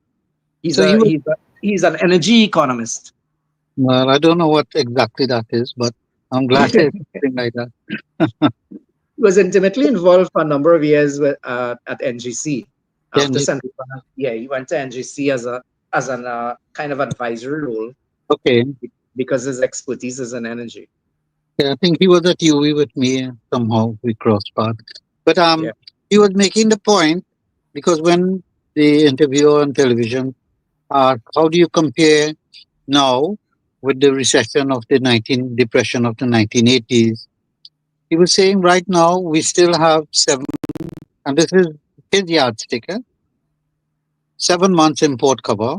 He's an energy economist. Well, I don't know what exactly that is, but I'm glad it's something like that. He was intimately involved for a number of years at NGC. After central bank, he went to NGC as an kind of advisory role. Okay. Because his expertise is in energy. Yeah, I think he was at UE with me. Somehow we crossed paths. But he was making the point, because when the interviewer on television asked, how do you compare now with the recession of the depression of the 1980s? He was saying right now we still have 7, and this is his yardstick, 7 months import cover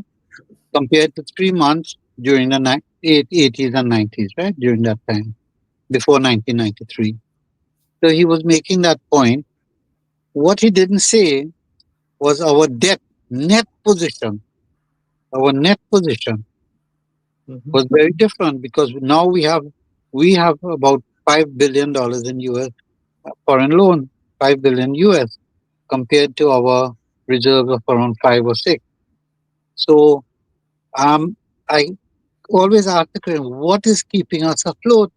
compared to 3 months during the 80s and 90s, right? During that time, before 1993. So he was making that point. What he didn't say was our net position. Our net position was very different, because now we have about $5 billion in US foreign loan, $5 billion US, compared to our reserves of around 5 or 6. So I always ask the question, what is keeping us afloat?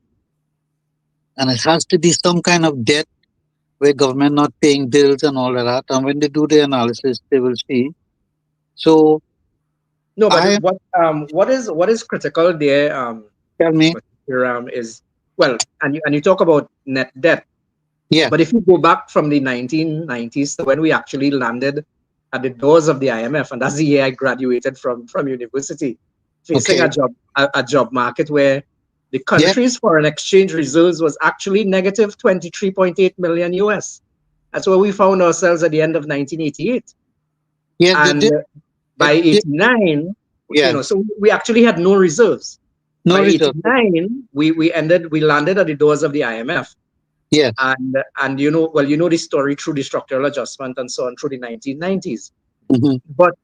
And it has to be some kind of debt where government not paying bills and all of that. And when they do the analysis, they will see. So No, but I what is critical there, tell me, Mr. Hiram, is, well, and you talk about net debt, yeah, but if you go back from the 1990s to when we actually landed at the doors of the IMF, and that's the year I graduated from university, facing okay, a job market where the yeah, country's foreign exchange reserves was actually negative 23.8 million US. That's where we found ourselves at the end of 1988. yeah, And by it did, 89, yeah, so we actually had no reserves. no By result, 89, we landed at the doors of the IMF. yes, And you know, well, you know the story through the structural adjustment and so on through the 1990s. hmm, But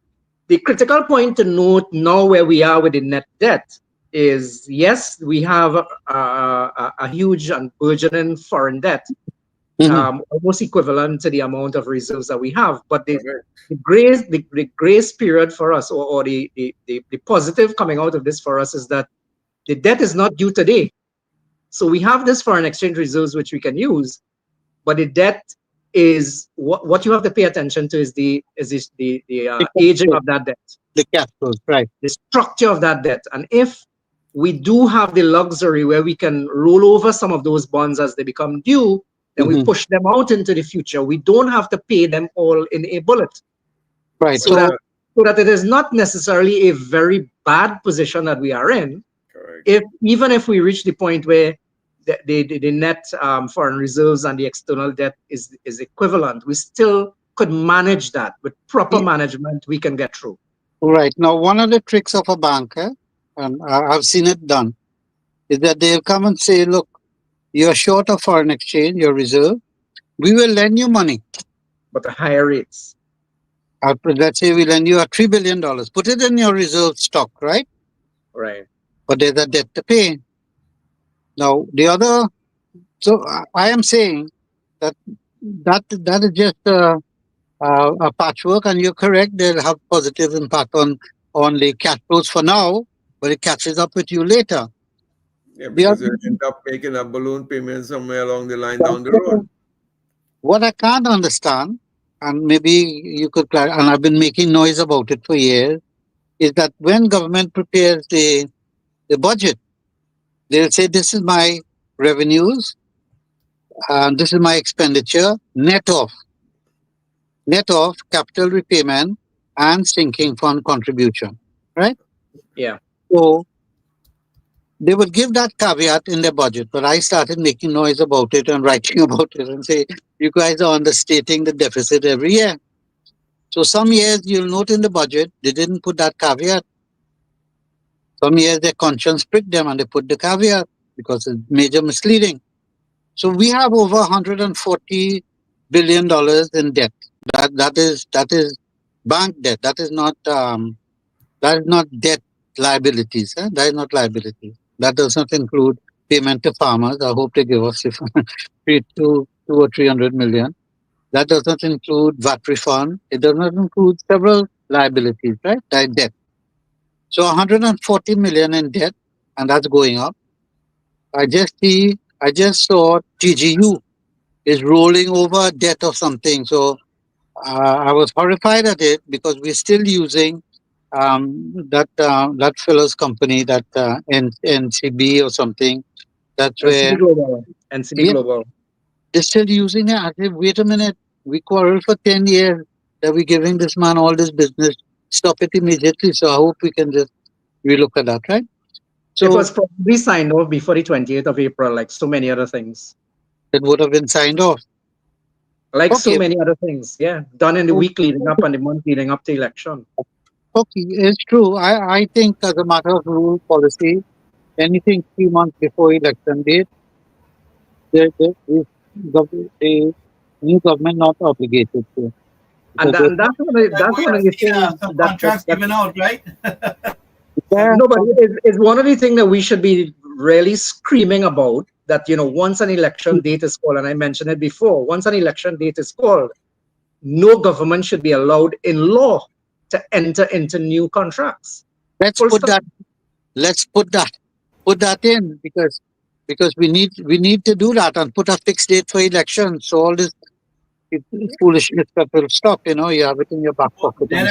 the critical point to note now where we are with the net debt is, yes, we have a huge and burgeoning foreign debt, hmm, almost equivalent to the amount of reserves that we have. But Correct. the grace period for us, or the positive coming out of this for us, is that the debt is not due today. So we have this foreign exchange reserves which we can use, but the debt is what you have to pay attention to is the the cash aging flow, of that debt, the cash flows, right, the structure of that debt. And if we do have the luxury where we can roll over some of those bonds as they become due, then we hmm, push them out into the future. We don't have to pay them all in a bullet. right. So But So that it is not necessarily a very bad position that we are in. correct. Even if we reach the point where the net foreign reserves and the external debt is equivalent, we still could manage that. With proper management, we can get through. right now, one of the tricks of a banker, and I've seen it done, is that they'll come and say, "Look, you're short of foreign exchange, your reserve. We will lend you money. But the higher rates, Let's say we lend you a $3 billion. Put it in your reserve stock, right? right? But there's a debt to pay. Now, the other, so I am saying that that is just a patchwork, and you're correct. They'll have positive impact on the cash flows for now, but it catches up with you later. Yeah, The because other, you end up making a balloon payment somewhere along the line down the road. what I can't understand, and maybe you could clarify, and I've been making noise about it for years, is that when government prepares the budget, they'll say this is my revenues and this is my expenditure net of capital repayment and sinking fund contribution, right? Yeah. So they would give that caveat in their budget, but I started making noise about it and writing about it and say, you guys are understating the deficit every year. So some years you'll note in the budget, they didn't put that caveat. Some years their conscience pricked them and they put the caveat because it's major misleading. So we have over $140 billion in debt. That is bank debt. That is not debt liabilities. That is not liabilities. That does not include payment to farmers. I hope they give us two or 300 million. That does not include VAT refund. It does not include several liabilities, right? That debt. So 140 million in debt, and that's going up. I just saw TGU is rolling over a debt of something. So I was horrified at it because we're still using that fellow's company, that NCB or something. That's NCB where, Global. NCB yeah, Global. they're still using it. I said, wait a minute, we quarreled for 10 years that we're giving this man all this business. Stop it immediately. So I hope we can just relook at that, right? It So was probably signed off before the 28th of April, like so many other things. it would have been signed off. Like so Okay, many other things, yeah. Done in the week leading up and the month leading up to election. okay, it's true. I think as a matter of rule policy, anything 3 months before election date, the new government not obligated to. And, Because they, and That that's way one I of the see things some that, contracts given out, right? yeah, no, but it's one of the things that we should be really screaming about, that, once an election date is called, and I mentioned it before, once an election date is called, no government should be allowed in law to enter into new contracts. Let's Full put stop. that. Let's put that in, because we need to do that and put a fixed date for elections. So all this foolishness that will stop. You have it in your back pocket. Then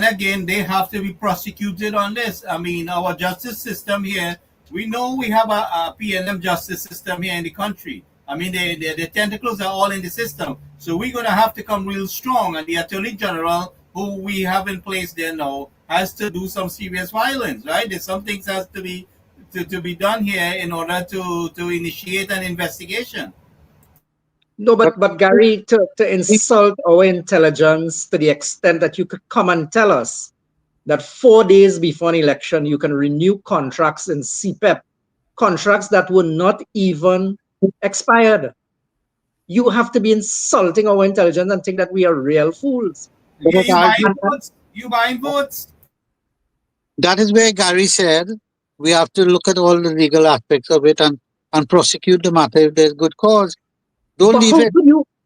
again, they have to be prosecuted on this. I mean, our justice system here, we know we have a PNM justice system here in the country. I mean, the tentacles are all in the system. So we're going to have to come real strong. And the Attorney General, who we have in place there now, has to do some serious violence, right? There's some things has to be done here in order to initiate an investigation. No, but Gary, to insult our intelligence to the extent that you could come and tell us that 4 days before an election, you can renew contracts in CPEP, contracts that were not even expired. You have to be insulting our intelligence and think that we are real fools. You buying votes? You buying votes? That is where Gary said we have to look at all the legal aspects of it and prosecute the matter if there's good cause. Don't leave it.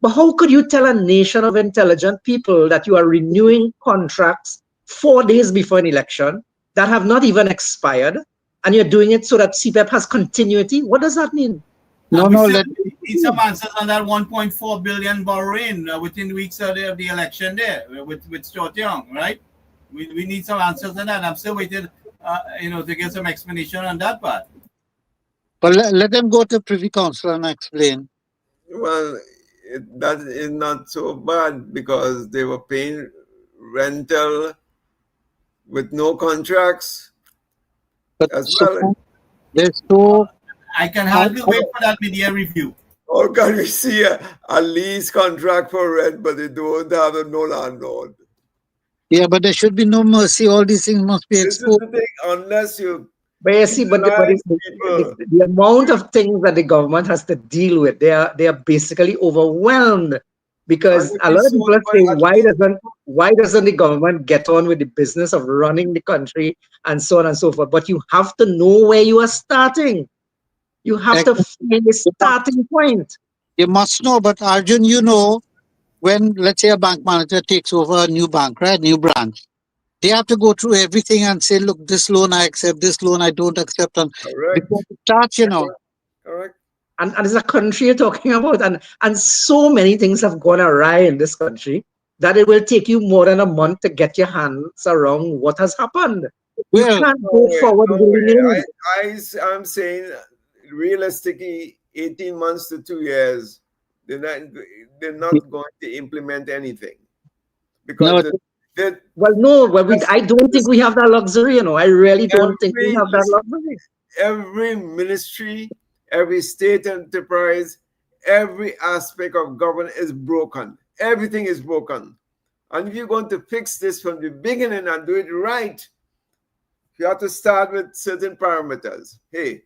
But how could you tell a nation of intelligent people that you are renewing contracts 4 days before an election that have not even expired, and you're doing it so that CPEP has continuity? What does that mean? No, Need some answers on that 1.4 billion borrowing within weeks of the election there with Stuart Young, right? We need some answers on that. I'm still waiting, to get some explanation on that part. But let them go to Privy Council and explain. Well, that is not so bad because they were paying rental with no contracts. But as well. There's so. I can hardly wait for that media review. Or can we see a lease contract for rent, but they don't have no landlord? Yeah, but there should be no mercy. All these things must be exposed. This is the thing, unless you. But you see, the amount of things that the government has to deal with, they are basically overwhelmed, because a lot of people say, why doesn't the government get on with the business of running the country and so on and so forth? But you have to know where you are starting. You have to find a starting point. You must know, but Arjun, when, let's say, a bank manager takes over a new bank, right, new branch, they have to go through everything and say, look, this loan I accept, this loan I don't accept. And before it starts, Correct. And it's a country you're talking about. And so many things have gone awry in this country that it will take you more than a month to get your hands around what has happened. You can't go forward willingly. I'm saying, realistically, 18 months to 2 years, they're not going to implement anything. Because I don't think we have that luxury, I really don't think we have that luxury. Every ministry, every state enterprise, every aspect of government is broken. Everything is broken. And if you're going to fix this from the beginning and do it right, you have to start with certain parameters. Hey,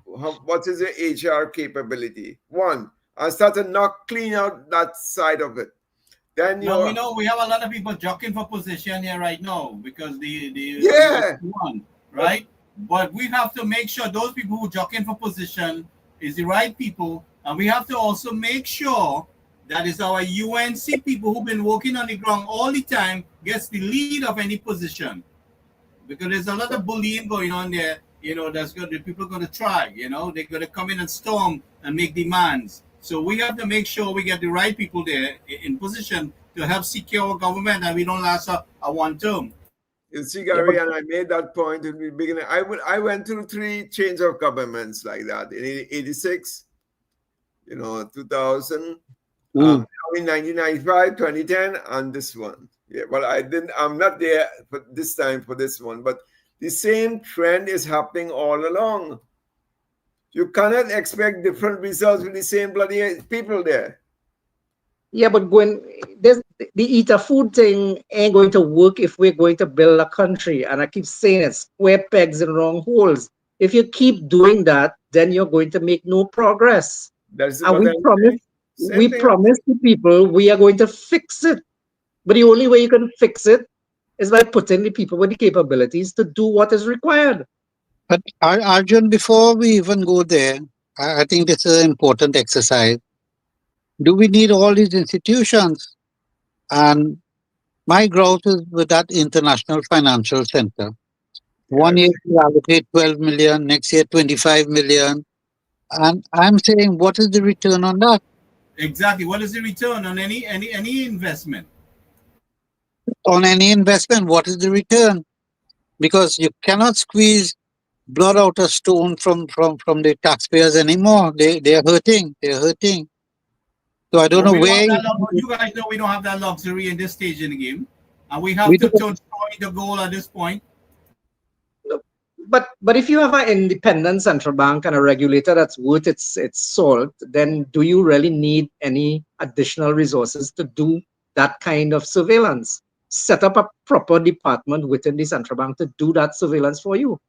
what is your HR capability? One, and start to clean out that side of it. Then we know we have a lot of people jockeying for position here right now because one, right? But we have to make sure those people who jockeying for position is the right people, and we have to also make sure that is our UNC people who've been working on the ground all the time gets the lead of any position, because there's a lot of bullying going on there. That's good. The people are going to try. They're going to come in and storm and make demands. So we have to make sure we get the right people there in position to help secure our government, and we don't last a one term. You see, Gary, and I made that point in the beginning. I went through 3 change of governments like that in 86, 2000, in 1995, 2010, and this one. Yeah, well, I'm not there for this time for this one, but the same trend is happening all along. You cannot expect different results with the same bloody people there. Yeah, but when the eat a food thing ain't going to work if we're going to build a country. And I keep saying it, square pegs in wrong holes. If you keep doing that, then you're going to make no progress. And we promise to people we are going to fix it. But the only way you can fix it is by putting the people with the capabilities to do what is required. But Arjun, before we even go there, I think this is an important exercise. Do we need all these institutions? And my growth is with that international financial center. One Yes. year we allocate 12 million, next year 25 million. And I'm saying, what is the return on that? Exactly. What is the return on any investment? On any investment, what is the return? Because you cannot squeeze blood out of stone from the taxpayers anymore. They're hurting. They're hurting. So I don't But know we don't have where that. You guys know we don't have that luxury in this stage in the game, and we have we to do. turn story to goal at this point. No, but if you have an independent central bank and a regulator that's worth its salt, then do you really need any additional resources to do that kind of surveillance? Set up a proper department within the central bank to do that surveillance for you.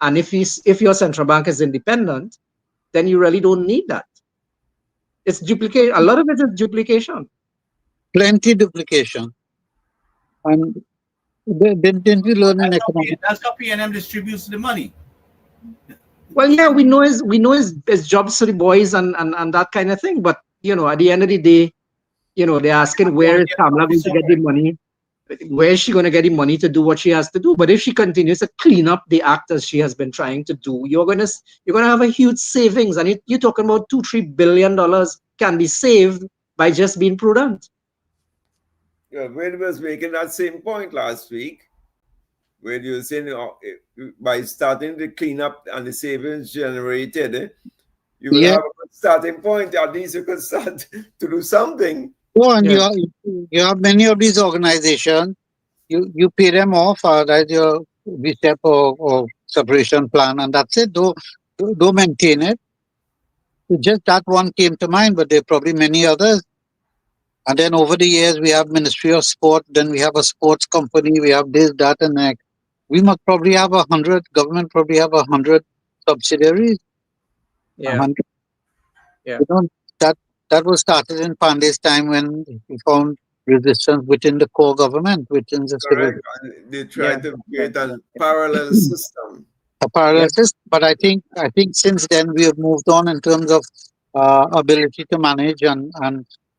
And if your central bank is independent, then you really don't need that. It's duplicate. A lot of it is duplication. Plenty duplication. And didn't we learn in economics? That's how PNM distributes the money. Well, yeah, we know his jobs to the boys and that kind of thing. But at the end of the day, they're asking where is Kamala going to get the money? Where is she going to get the money to do what she has to do? But if she continues to clean up the act as she has been trying to do, you're gonna have a huge savings. And you're talking about $2-3 billion can be saved by just being prudent. Yeah, Wade was making that same point last week, where you were saying by starting the cleanup and the savings generated, you will Yeah. have a starting point. At least you can start to do something. Oh, and Yeah. you have many of these organizations. You pay them off as your VSTEP or separation plan, and that's it. Don't maintain it. Just that one came to mind, but there are probably many others. And then over the years, we have Ministry of Sport. Then we have a sports company. We have this, that, and that. We must probably have 100. Government probably have 100 subsidiaries. Yeah. 100. Yeah. That was started in Pandey's time when he found resistance within the core government, within the civil. Correct. And they try Yeah. to create a parallel system. A parallel Yep. system. But I think since then we have moved on in terms of ability to manage and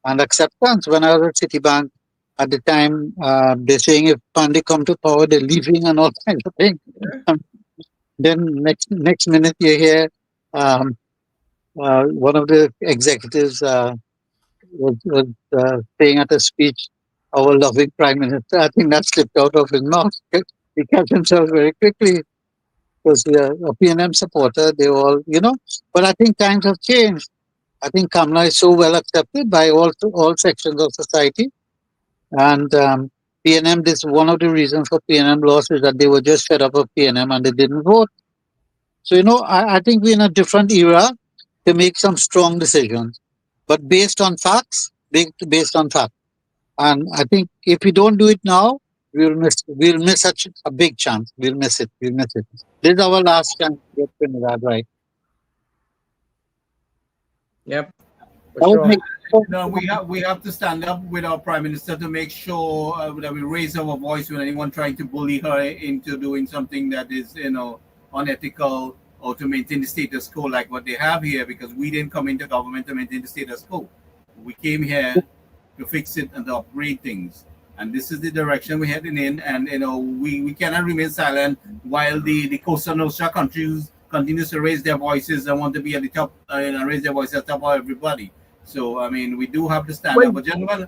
acceptance. When I was at Citibank at the time, they're saying if Pandey come to power, they're leaving and all kinds of things. Then next minute you hear one of the executives was saying at a speech, "Our loving Prime Minister." I think that slipped out of his mouth. He catch himself very quickly. Because a PNM supporter, they all, but I think times have changed. I think Kamala is so well accepted by all sections of society. And PNM, this one of the reasons for PNM loss is that they were just fed up of PNM and they didn't vote. So, I think we're in a different era to make some strong decisions, but based on facts, based on facts. And I think if we don't do it now, we'll miss such a big chance. We'll miss it. This is our last chance to get Trinidad right. Yep. For That would sure. make No, we have to stand up with our prime minister to make sure that we raise our voice when anyone trying to bully her into doing something that is unethical or to maintain the status quo like what they have here, because we didn't come into government to maintain the status quo. We came here to fix it and to upgrade things. And this is the direction we're heading in. And we cannot remain silent while the Costa Nostra countries continues to raise their voices and want to be at the top and raise their voices at the top of everybody. So I mean, we do have to stand Well, up. But gentlemen,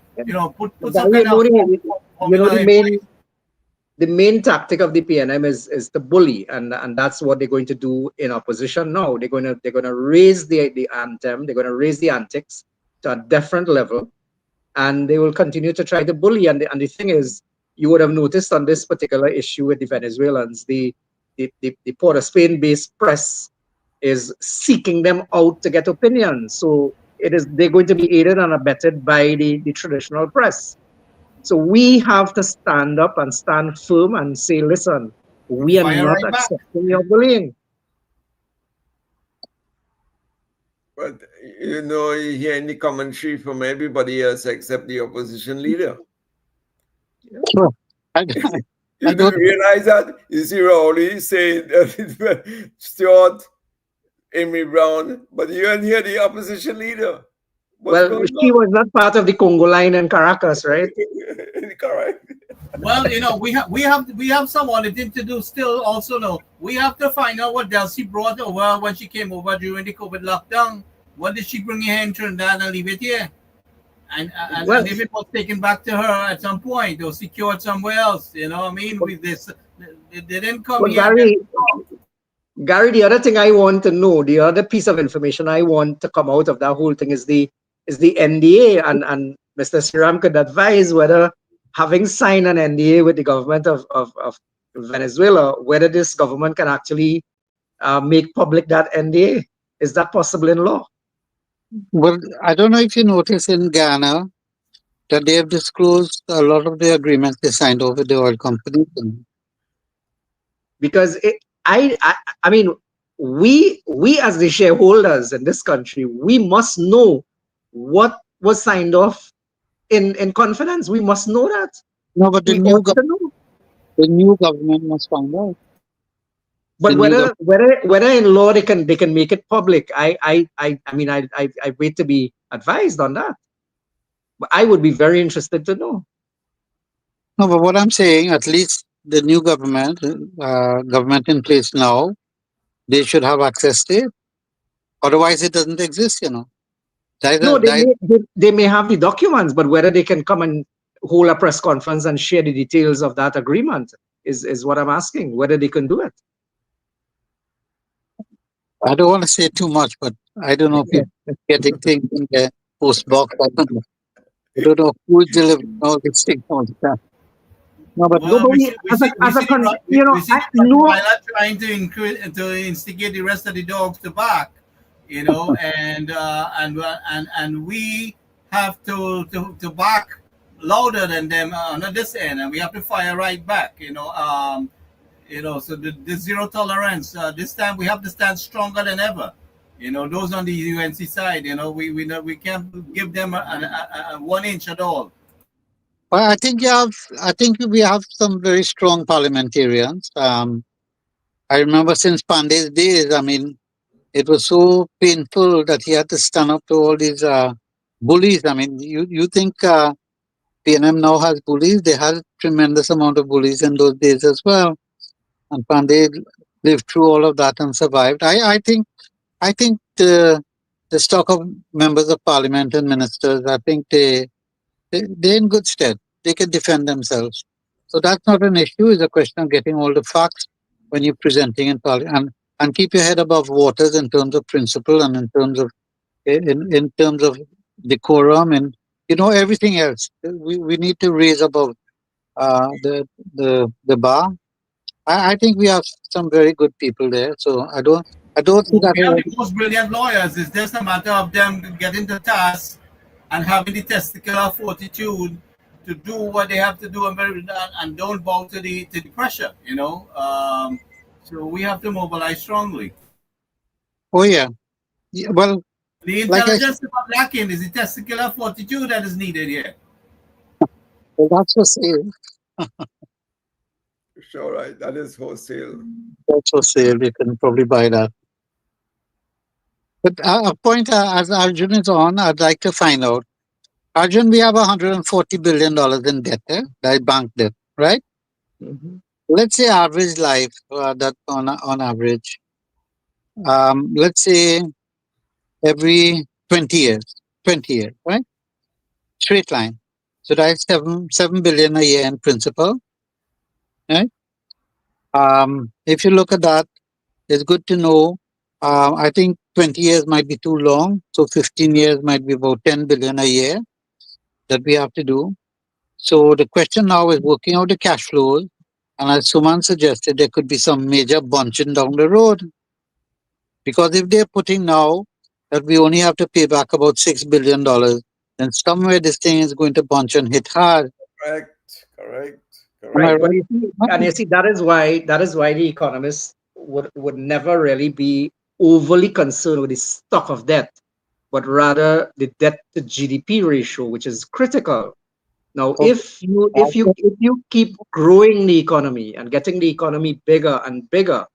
put But some Barry, kind of the main tactic of the PNM is to bully, and that's what they're going to do in opposition now. They're gonna raise the anthem, they're gonna raise the antics to a different level, and they will continue to try to bully. And the thing is, you would have noticed on this particular issue with the Venezuelans, the Port of Spain based press is seeking them out to get opinions. So they're going to be aided and abetted by the traditional press. So we have to stand up and stand firm and say, listen, we are fire not right back. accepting your bullying. But you hear any commentary from everybody else except the opposition leader. sure. You didn't realize that? You see Rowley saying Stuart, Amy Brown, but you didn't hear the opposition leader. What's Well, going she was not part of the Congo line in Caracas, right? on? Correct. Well, we have someone that did to do still also know. We have to find out what else she brought over when she came over during the COVID lockdown. What did she bring here in Trinidad and leave it here? Well, And if it was taken back to her at some point or secured somewhere else, you know what I mean? With this, they didn't come well, here and then. Gary, the other thing I want to know, the other piece of information I want to come out of that whole thing is the NDA, and Mr. Siram could advise whether having signed an NDA with the government of Venezuela, whether this government can actually make public that NDA. Is that possible in law? Well, I don't know if you notice in Ghana that they have disclosed a lot of the agreements they signed over the oil companies. Because I mean, we as the shareholders in this country, we must know what was signed off in confidence. We must know that. No, but We ought to know. the new government must find out. The But new whether in law they can make it public, I mean I wait to be advised on that. But I would be very interested to know. No, but what I'm saying, at least the new government in place now, they should have access to it. Otherwise, it doesn't exist, you know. No, they may have the documents, but whether they can come and hold a press conference and share the details of that agreement is what I'm asking. Whether they can do it. I don't want to say too much, but I don't know if you're getting things in the post box. I don't know who's delivering all these things all the time. No, but Well, we see no. Rottweiler trying to instigate the rest of the dogs to bark, you know, and we have to bark louder than them on this end, and we have to fire right back, you know. So the zero tolerance. This time we have to stand stronger than ever. You know, those on the UNC side, you know, we can't give them a 1 inch at all. Well, I think we have some very strong parliamentarians. I remember since Pandey's days, I mean, it was so painful that he had to stand up to all these bullies. I mean, you think PNM now has bullies? They had a tremendous amount of bullies in those days as well. And Pandey lived through all of that and survived. I think the stock of members of parliament and ministers, I think they're in good stead. They can defend themselves. So that's not an issue. It's a question of getting all the facts when you're presenting in parliament, and keep your head above waters in terms of principle and in terms of decorum and everything else. We need to raise above the bar. I think we have some very good people there. So I don't see that. We have the most brilliant lawyers. It's just a matter of them getting the task and having the testicular fortitude to do what they have to do and don't bow to the pressure, you know. So we have to mobilize strongly. Oh yeah. Well, the intelligence of lacking is the testicular fortitude that is needed here. Well, that's for sale. Sure, right. That is wholesale. That's for sale. You can probably buy that. But a point as Arjun is on, I'd like to find out. Arjun, we have $140 billion in debt, that bank debt, right? Mm-hmm. Let's say average life, that on average, let's say every 20 years, right? Straight line. So that's 7 billion a year in principal, right? If you look at that, it's good to know. I think 20 years might be too long. So 15 years might be about 10 billion a year that we have to do. So the question now is working out the cash flows. And as Suman suggested, there could be some major bunching down the road. Because if they're putting now that we only have to pay back about $6 billion, then somewhere this thing is going to bunch and hit hard. Correct. Right. But you see, that is why the economists would never really be overly concerned with the stock of debt, but rather the debt to GDP ratio, which is critical. Now, if you keep growing the economy and getting the economy bigger and bigger,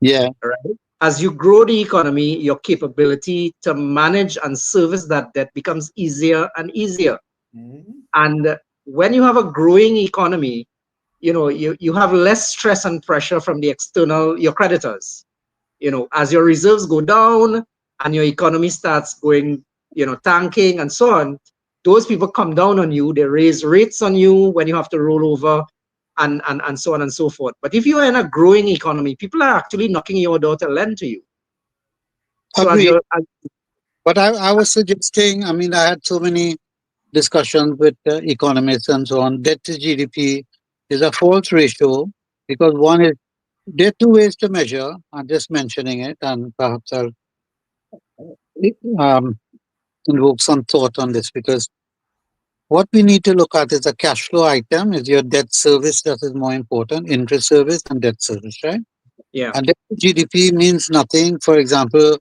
yeah, right, as you grow the economy, your capability to manage and service that debt becomes easier and easier. And when you have a growing economy, you have less stress and pressure from the external, your creditors. As your reserves go down and your economy starts going, tanking and so on, those people come down on you, they raise rates on you when you have to roll over and so on and so forth. But if you are in a growing economy, people are actually knocking your door to lend to you. So Agreed. But I was suggesting, I mean, I had so many discussions with economists and so on. Debt to GDP is a false ratio because one is, there are two ways to measure. I'm just mentioning it, and perhaps I'll um, invoke some thought on this, because what we need to look at is a cash flow item, is your debt service that is more important, interest service and debt service, right? Yeah. And debt to GDP means nothing. For example,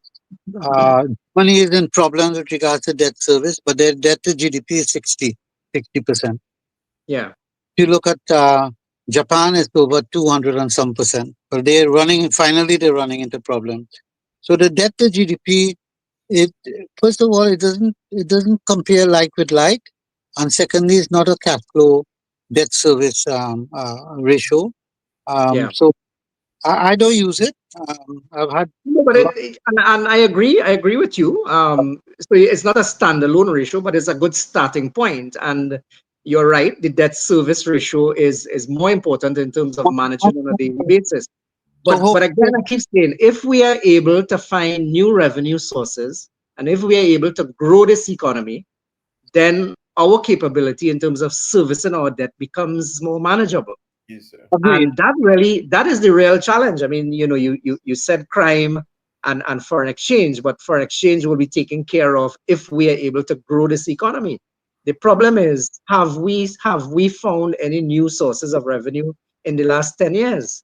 money is in problems with regards to debt service, but their debt to GDP is 60%. Yeah. If you look at Japan, it's over 200 and some percent. But they're running into problems. So the debt to GDP, it first of all, it doesn't compare like with like, and secondly, it's not a cash flow debt service ratio. Yeah. So I don't use it. I've had No, but a lot. and I agree with you. So it's not a standalone ratio, but it's a good starting point. And you're right, the debt service ratio is more important in terms of managing on a daily basis. So But again, I keep saying, if we are able to find new revenue sources, and if we are able to grow this economy, then our capability in terms of servicing our debt becomes more manageable. Yes, sir. agreed. And that is the real challenge. I mean, you said crime and foreign exchange, but foreign exchange will be taken care of if we are able to grow this economy. The problem is, have we found any new sources of revenue in the last 10 years?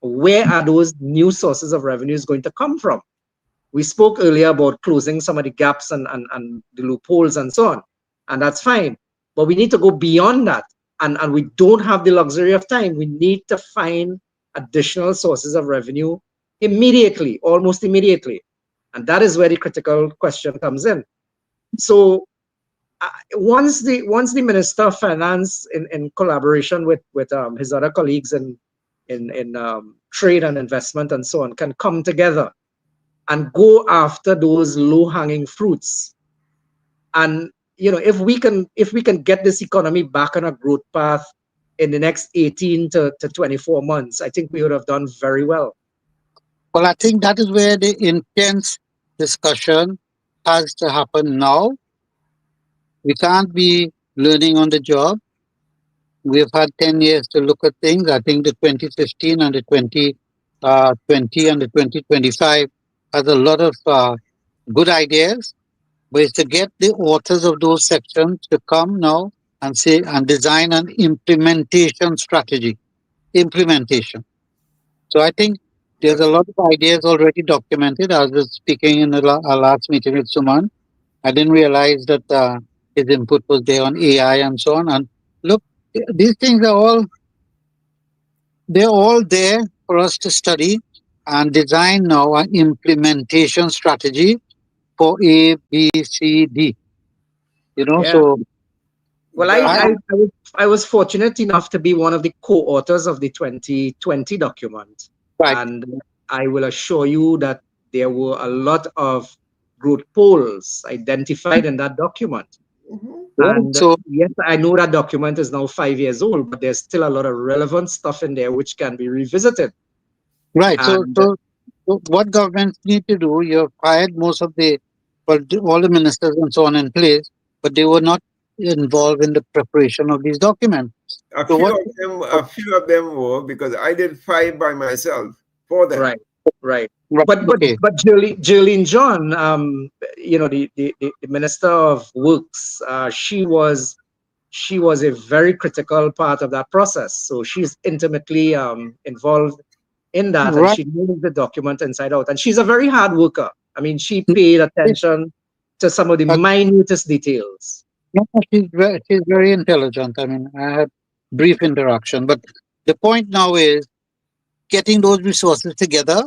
Where are those new sources of revenues going to come from? We spoke earlier about closing some of the gaps and the loopholes and so on, and that's fine. But we need to go beyond that, and we don't have the luxury of time. We need to find additional sources of revenue immediately, almost immediately, and that is where the critical question comes in. So once the Minister of Finance, in collaboration with his other colleagues in trade and investment and so on, can come together and go after those low-hanging fruits, and if we can get this economy back on a growth path in the next 18 to 24 months, I think we would have done very well. Well, I think that is where the intense discussion has to happen now. We can't be learning on the job. We've had 10 years to look at things. I think the 2015 and the 2020 and the 2025 has a lot of good ideas, but it's to get the authors of those sections to come now and say and design an implementation strategy. Implementation. So I think there's a lot of ideas already documented. I was speaking in our last meeting with Suman. I didn't realize that his input was there on AI and so on. And look, these things they're all there for us to study and design now an implementation strategy for A, B, C, D. Yeah. So Well, I was fortunate enough to be one of the co-authors of the 2020 document, right. and I will assure you that there were a lot of growth poles identified in that document. And So yes, I know that document is now 5 years old, but there's still a lot of relevant stuff in there which can be revisited. right. And So what governments need to do, you've hired most of all the ministers and so on in place, but they were not involved in the preparation of these documents. A So what? few of them were, because I did 5 by myself for them. right. Right, But okay. Jolene John, the Minister of Works, she was a very critical part of that process. So she's intimately involved in that, and Right. she knows the document inside out. And she's a very hard worker. I mean, she paid attention to some of the minutest details. No, she's very intelligent. I mean, I had brief interaction, but the point now is getting those resources together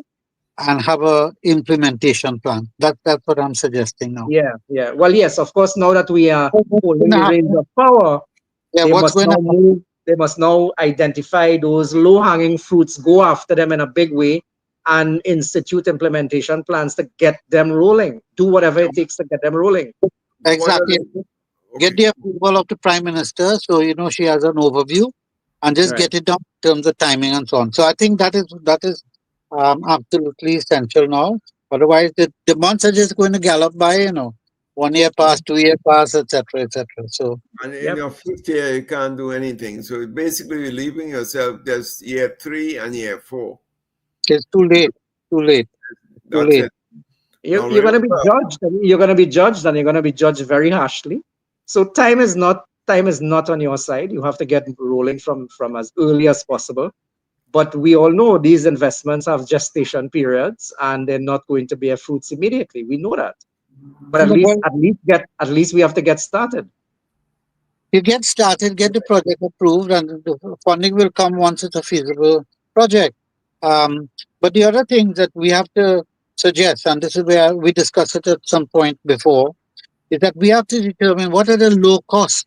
and have a implementation plan. That's what I'm suggesting now. Yeah, yeah. Well, yes, of course, now that we are What's holding going to the reins happen? of power, Yeah, they what's must going to now move, they must now identify those low-hanging fruits, go after them in a big way, and institute implementation plans to get them rolling. Do whatever it takes to get them rolling. One of exactly the, get okay. the approval of the Prime Minister, so she has an overview, and just Right. get it down in terms of timing and so on. So I think that is absolutely essential now. Otherwise, the months are just going to gallop by. 1 year pass, 2 year pass, etc., etc. So And in Yep. your fifth year, you can't do anything. So basically, you're leaving yourself just year 3 and year 4. it's too late. Too late. Too That's late. it. You're, Now you're going to be remember, judged. And you're going to be judged, and you're going to be judged very harshly. So time is not on your side. You have to get rolling from as early as possible. But we all know these investments have gestation periods, and they're not going to bear fruits immediately. We know that. But at No, least but we have to get started. you get started, get the project approved, and the funding will come once it's a feasible project. Um, but the other thing that we have to suggest, and this is where we discussed it at some point before, is that we have to determine what are the low cost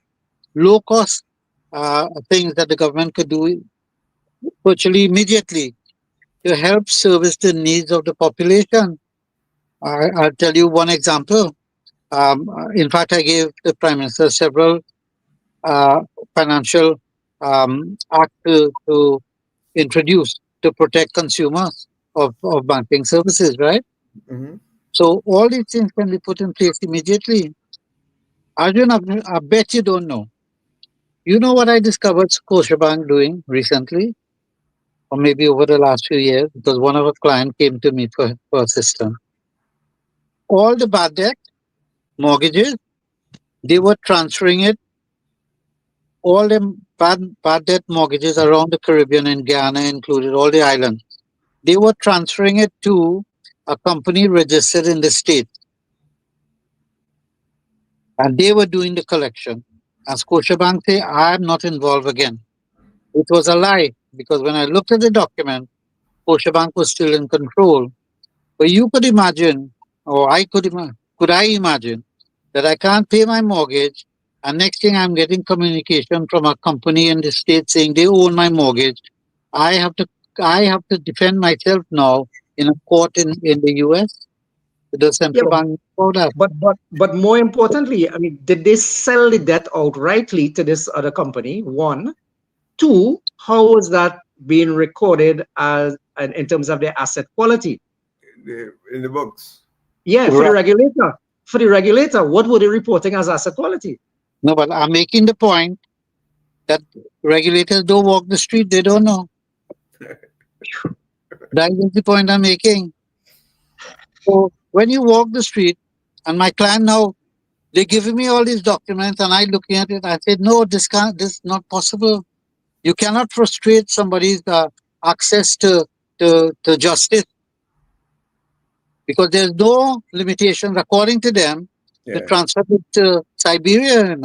things that the government could do virtually immediately to help service the needs of the population. I'll tell you one example. In fact, I gave the Prime Minister several uh, financial acts to introduce to protect consumers of banking services, right? mhm, So all these things can be put in place immediately. Arjun, I bet you don't know. You know what I discovered Scotiabank doing recently, or maybe over the last few years, because one of our clients came to me for assistance. All the bad debt mortgages, they were transferring it, all the bad debt mortgages around the Caribbean and Guyana included, all the islands. They were transferring it to a company registered in the state, and they were doing the collection. And Scotiabank say, I'm not involved again. It was a lie, because when I looked at the document, Scotiabank was still in control. But you could imagine, or could I imagine that I can't pay my mortgage, and next thing I'm getting communication from a company in the state saying they own my mortgage. I have to I have to defend myself now in a court in the US. The Yeah, central bank for that. but more importantly, I mean, did they sell the debt outrightly to this other company? One. Two, how was that being recorded as in terms of their asset quality? in the books. Yeah, for the Right. regulator. For the regulator, what were they reporting as asset quality? No, but I'm making the point that regulators don't walk the street, they don't know. That is the point I'm making. So when you walk the street, and my client now, they're giving me all these documents, and I looking at it, I said, no, this is not possible. You cannot frustrate somebody's access to justice, because there's no limitations according to them to Yeah. transfer it to Siberia.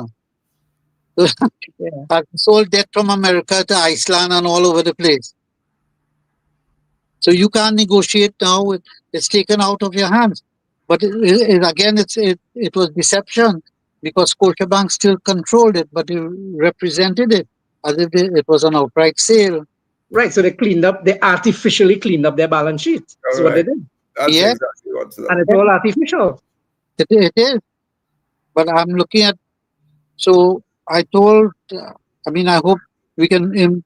Yeah. I've sold debt from America to Iceland and all over the place. So you can't negotiate now. It's taken out of your hands. But again, it was deception, because Scotiabank still controlled it, but it represented it as if it was an outright sale. Right. So they artificially cleaned up their balance sheet. All That's what they right. did. That's Yeah, exactly what's And done. it's all artificial. it is. But I'm looking at, so I told, I hope we can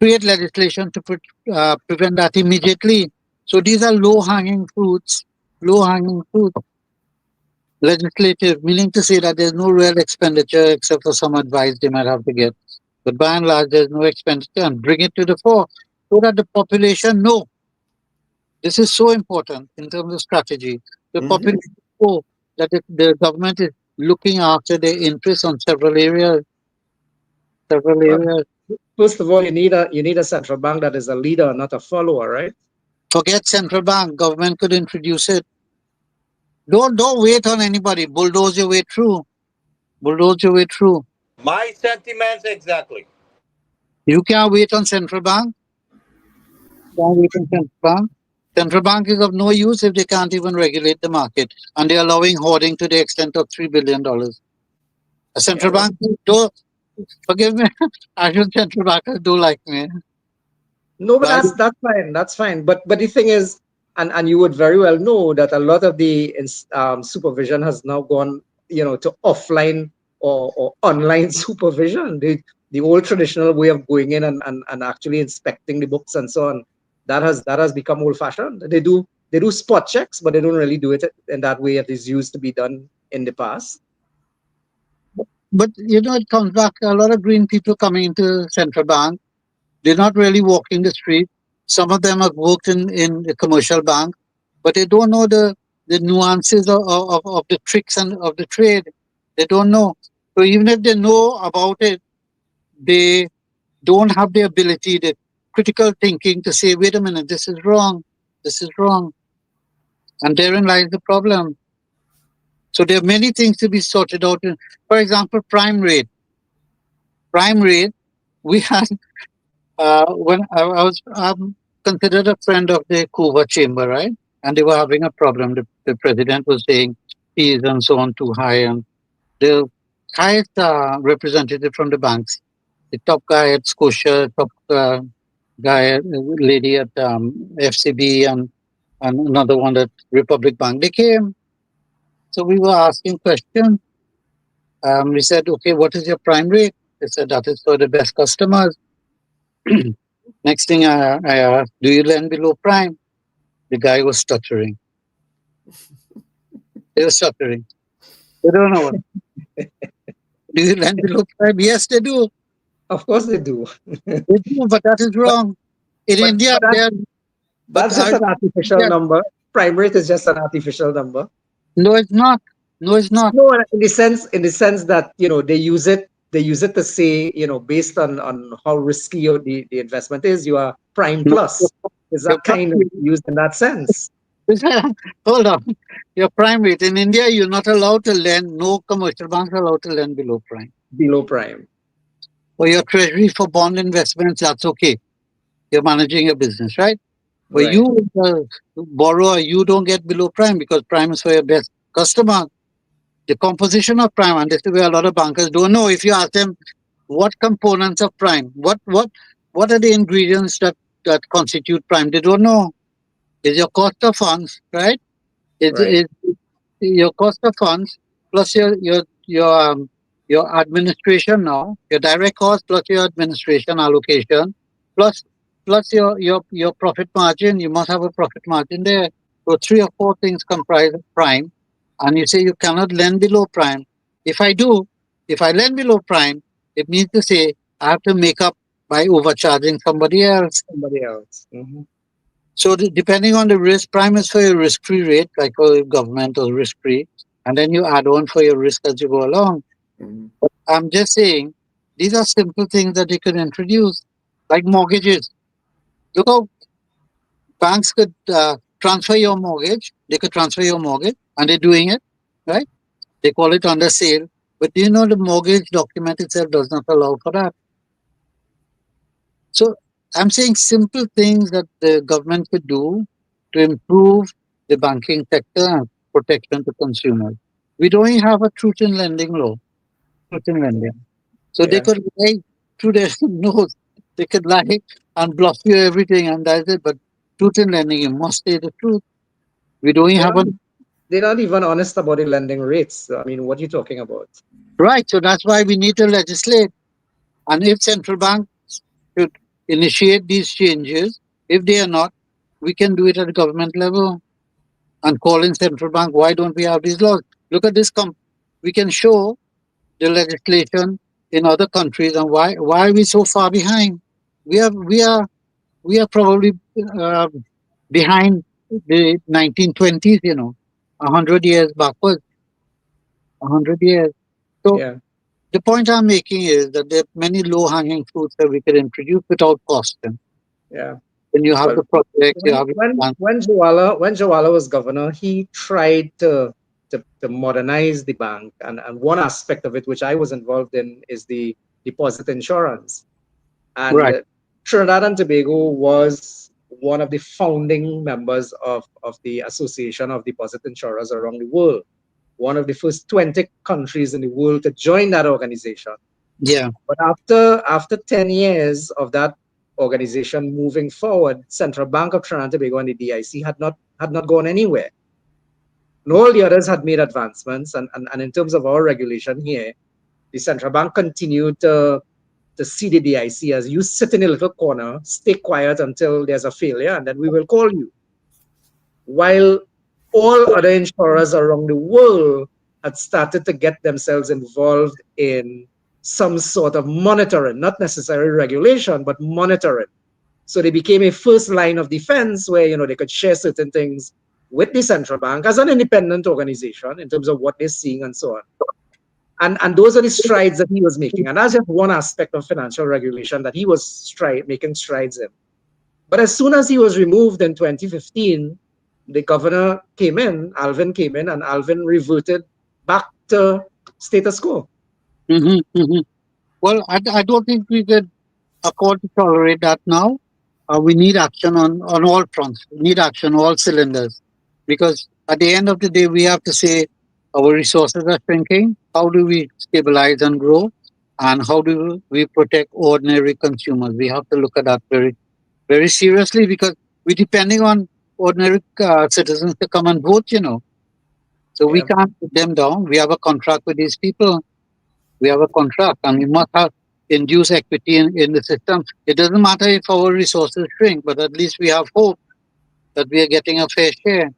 create legislation to prevent that immediately. So these are low hanging fruits. Legislative, meaning to say that there's no real expenditure except for some advice they might have to get. But by and large, there's no expenditure, and bring it to the fore so that the population know. This is so important in terms of strategy. The Mhm. population know that the government is looking after their interests on several areas. Several Well, areas. first of all, you need a central bank that is a leader, not a follower, right? Forget central bank. Government could introduce it. Don't wait on anybody. Bulldoze your way through. Bulldoze your way through. My sentiments exactly. You can't wait on central bank. Can't wait on central bank. Central bank is of no use if they can't even regulate the market, and they're allowing hoarding to the extent of $3 billion. A central bank do forgive me. Actual central bankers do like me. No, but But that's fine. That's fine. But the thing is, and you would very well know that a lot of the supervision has now gone, to offline or online supervision. The old traditional way of going in and actually inspecting the books and so on, that has become old fashioned. They do spot checks, but they don't really do it in that way it is used to be done in the past. but it comes back a lot of green people coming into central bank. They're not really walking the street. Some of them have worked in the commercial bank, but they don't know the nuances of the tricks and of the trade. They don't know. So even if they know about it, they don't have the ability, the critical thinking to say, wait a minute, this is wrong. This is wrong. And therein lies the problem. So there are many things to be sorted out. For example, prime rate. Prime rate, we had when I was considered a friend of the Cuba Chamber, right? And they were having a problem. The president was saying fees and so on too high, and the highest representative from the banks, the top guy at Scotia, top lady at FCB, and another one at Republic Bank, they came. So we were asking questions. We said, okay, what is your prime rate? They said that is for the best customers. Next thing I asked, do you lend below prime? The guy was stuttering. They were stuttering. They don't know what. Do you lend below prime? Yes, they do. Of course they do. They do, but that is wrong. In But India, that's just an artificial number. Prime rate is just an artificial number. no, it's not. No, it's not. No, in the sense that they use it to say, based on how risky the investment is, you are prime No, plus. Is that kind of used in that sense? Hold on. Your prime rate in India, you're not allowed to lend. No commercial banks are allowed to lend below prime. Below prime. For your treasury for bond investments, that's okay. You're managing your business, right? But Right. you, borrower, you don't get below prime because prime is for your best customer. The composition of prime, and this is where a lot of bankers don't know. If you ask them what components of prime, what are the ingredients that constitute prime, they don't know. Is your cost of funds, right? Is your cost of funds plus your administration now, your direct cost plus your administration allocation plus your profit margin. You must have a profit margin there. So 3 or 4 things comprise of prime, and you say you cannot lend below prime. If I lend below prime, it means to say I have to make up by overcharging somebody else. Mm-hmm. So depending on the risk, prime is for your risk-free rate, like for governmental risk-free, and then you add on for your risk as you go along. Mm-hmm. But I'm just saying, these are simple things that they could introduce, like mortgages. Look how banks could transfer your mortgage. They could transfer your mortgage, and they're doing it, right? They call it under sale. But do you know the mortgage document itself does not allow for that? So I'm saying simple things that the government could do to improve the banking sector and protection to consumers. We don't have a truth in lending law, truth in lending. So they could lie through their nose. They could lie and bluff you everything, and that's it. But truth in lending, you must say the truth. We don't have a They're not even honest about the lending rates. I mean, what are you talking about? right. So that's why we need to legislate. And if central banks should initiate these changes, if they are not, we can do it at the government level and call in central bank. Why don't we have these laws? Look at this. We can show the legislation in other countries and why are we so far behind? We are probably behind the 1920s. 100 years backwards. 100 years. So the point I'm making is that there are many low-hanging fruits that we could introduce without costing. Yeah. When you have the project, you have when Jawala was governor, he tried to modernize the bank, and one aspect of it, which I was involved in, is the deposit insurance. And right. Trinidad and Tobago was one of the founding members of the Association of Deposit Insurers around the world, one of the first 20 countries in the world to join that organization. Yeah. But after 10 years of that organization moving forward, Central Bank of Trinidad and Tobago and the DIC had not gone anywhere. And all the others had made advancements, and in terms of our regulation here, the central bank continued to see the DIC as you sit in a little corner, stay quiet until there's a failure, and then we will call you. While all other insurers around the world had started to get themselves involved in some sort of monitoring, not necessarily regulation, but monitoring. So they became a first line of defense where they could share certain things with the central bank as an independent organization in terms of what they're seeing and so on. And those are the strides that he was making. And that's just one aspect of financial regulation that he was making strides in. But as soon as he was removed in 2015, the governor came in, Alvin came in, and Alvin reverted back to status quo. Well, I don't think we could afford to tolerate that now. We need action on all fronts. We need action on all cylinders. Because at the end of the day, we have to say our resources are shrinking. How do we stabilize and grow? And how do we protect ordinary consumers? We have to look at that very, very seriously because we're depending on ordinary citizens to come and vote, So we can't put them down. We have a contract with these people. We have a contract and we must have induced equity in the system. It doesn't matter if our resources shrink, but at least we have hope that we are getting a fair share.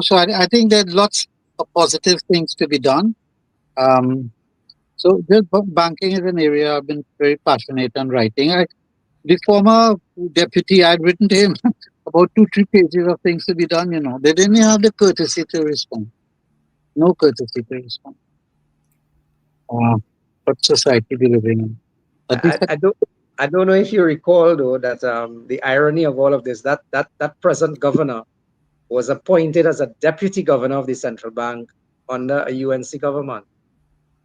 So I think there's lots of positive things to be done. So banking is an area I've been very passionate on writing. The former deputy, I'd written to him about 2-3 pages of things to be done. They didn't have the courtesy to respond. No courtesy to respond. What society we living in? I don't know if you recall though that the irony of all of this that present governor was appointed as a deputy governor of the central bank under a UNC government.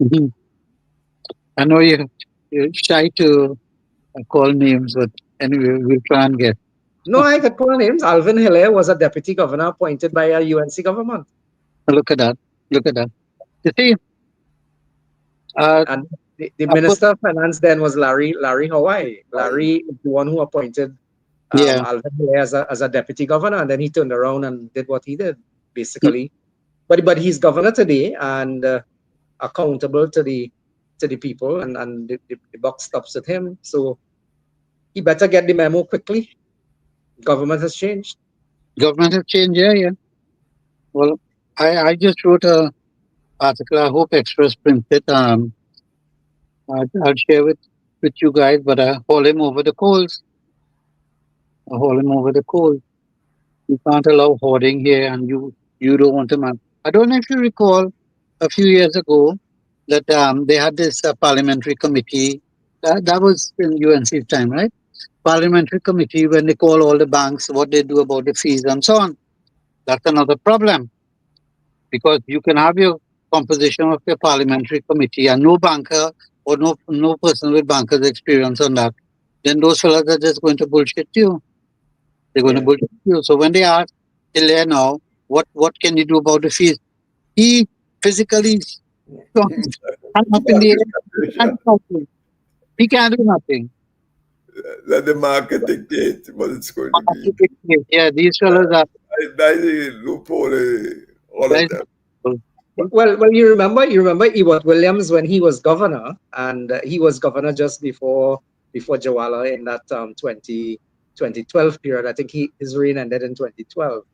Mm-hmm. I know you're shy to call names, but anyway, we'll try and get. No, I could call names. Alvin Hilaire was a deputy governor appointed by a UNC government. Look at that. You see, and the Minister of Finance then was Larry Hawaii. Larry is the one who appointed Alvin Hilaire as a deputy governor, and then he turned around and did what he did, basically. But he's governor today and accountable to the people, and the buck stops with him. So he better get the memo quickly. Government has changed. Yeah. Well, I just wrote a article. I hope Express prints it. I'll share with you guys, but I haul him over the coals. You can't allow hoarding here, and you don't want to man. I don't know if you recall a few years ago that they had this parliamentary committee. That was in UNC's time, right? Parliamentary committee when they call all the banks, what they do about the fees and so on. That's another problem because you can have your composition of your parliamentary committee and no banker or no person with banker's experience on that. Then those fellas are just going to bullshit you. They're going to bullshit you. So when they ask Hilaire now, what can you do about the fees? He physically he can't do nothing. Let the market dictate what it's going to be. Yeah, these fellas are. That's the loophole. All of them. Well, you remember Ewart Williams when he was governor, and he was governor just before Jawala in that 2012 period. I think his reign ended in 2012.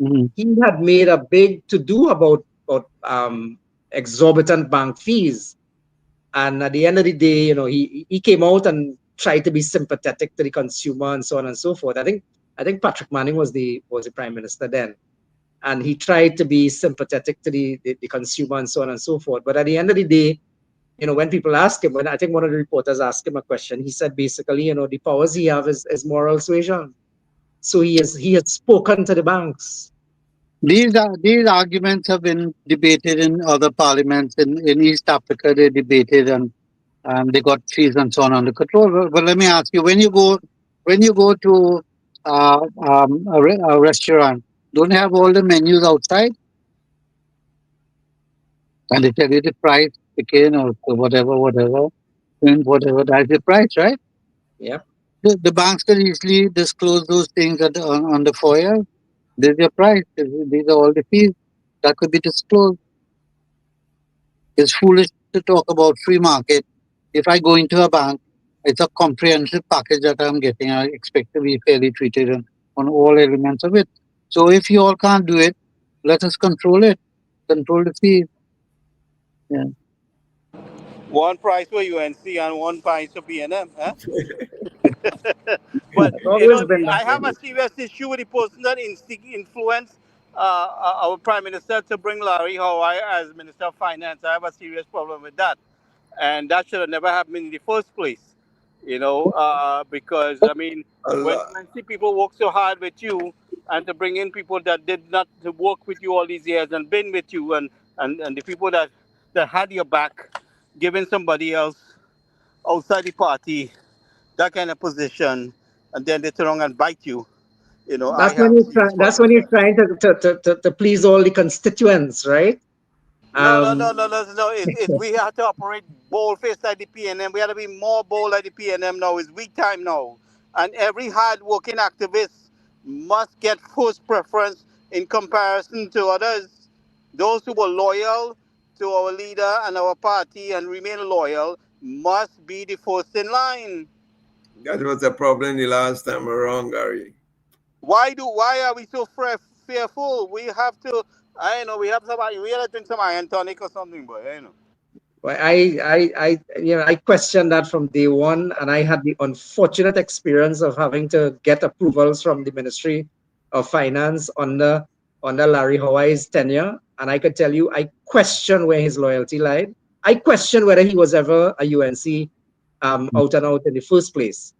Mm-hmm. He had made a big to-do about exorbitant bank fees, and at the end of the day, he came out and tried to be sympathetic to the consumer and so on and so forth. I think Patrick Manning was the prime minister then, and he tried to be sympathetic to the consumer and so on and so forth. But at the end of the day, when people ask him, when I think one of the reporters asked him a question, he said basically, the powers he have is moral suasion. So he has spoken to the banks. These arguments have been debated in other parliaments in East Africa. They debated and they got fees and so on under control. But let me ask you: when you go to a restaurant, don't have all the menus outside, and they tell you the price, chicken or whatever, and whatever, that's the price, right? Yeah. The banks can easily disclose those things on the foyer. There's your price. These are all the fees that could be disclosed. It's foolish to talk about free market. If I go into a bank, it's a comprehensive package that I'm getting. I expect to be fairly treated on all elements of it. So if you all can't do it, let us control it. Control the fees. Yeah. One price for UNC and one price for PNM. Huh? But It's always been that I way. have a serious issue with the person that influenced our prime minister to bring Larry Hawaii as Minister of Finance. I have a serious problem with that, and that should have never happened in the first place. Because I mean, A when lot. I see people work so hard with you, and to bring in people that did not to work with you all these years and been with you, and the people that had your back, giving somebody else outside the party that kind of position, and then they turn around and bite you. I That's when have a you try. serious That's problem when with you're that. trying to please all the constituents, right? No, no, no, Um, no, no, no. We have to operate bold faced like the PNM. We have to be more bold like the PNM now. It's week time now. And every hard working activist must get first preference in comparison to others. Those who were loyal to our leader and our party and remain loyal must be the first in line. That was a problem the last time around, Gary. Why are we so fearful? We have to. I know we have some. We have to drink some iron tonic or something, but I know. well, I questioned that from day one, and I had the unfortunate experience of having to get approvals from the Ministry of Finance under Larry Hawaii's tenure, and I could tell you, I questioned where his loyalty lied. I questioned whether he was ever a UNC out and out in the first place.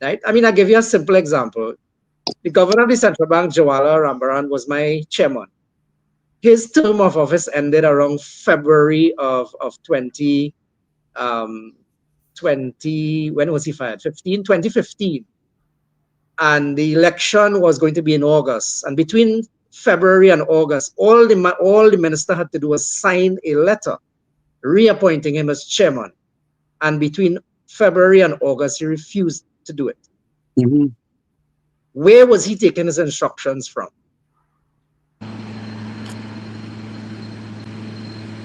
Right? I mean, I'll give you a simple example. The governor of the central bank, Jawala Rambaran, was my chairman. His term of office ended around February of 20, um, 20, when was he fired? 2015. And the election was going to be in August. And between February and August, all the minister had to do was sign a letter reappointing him as chairman. And between February and August, he refused to do it. Mm-hmm. Where was he taking his instructions from?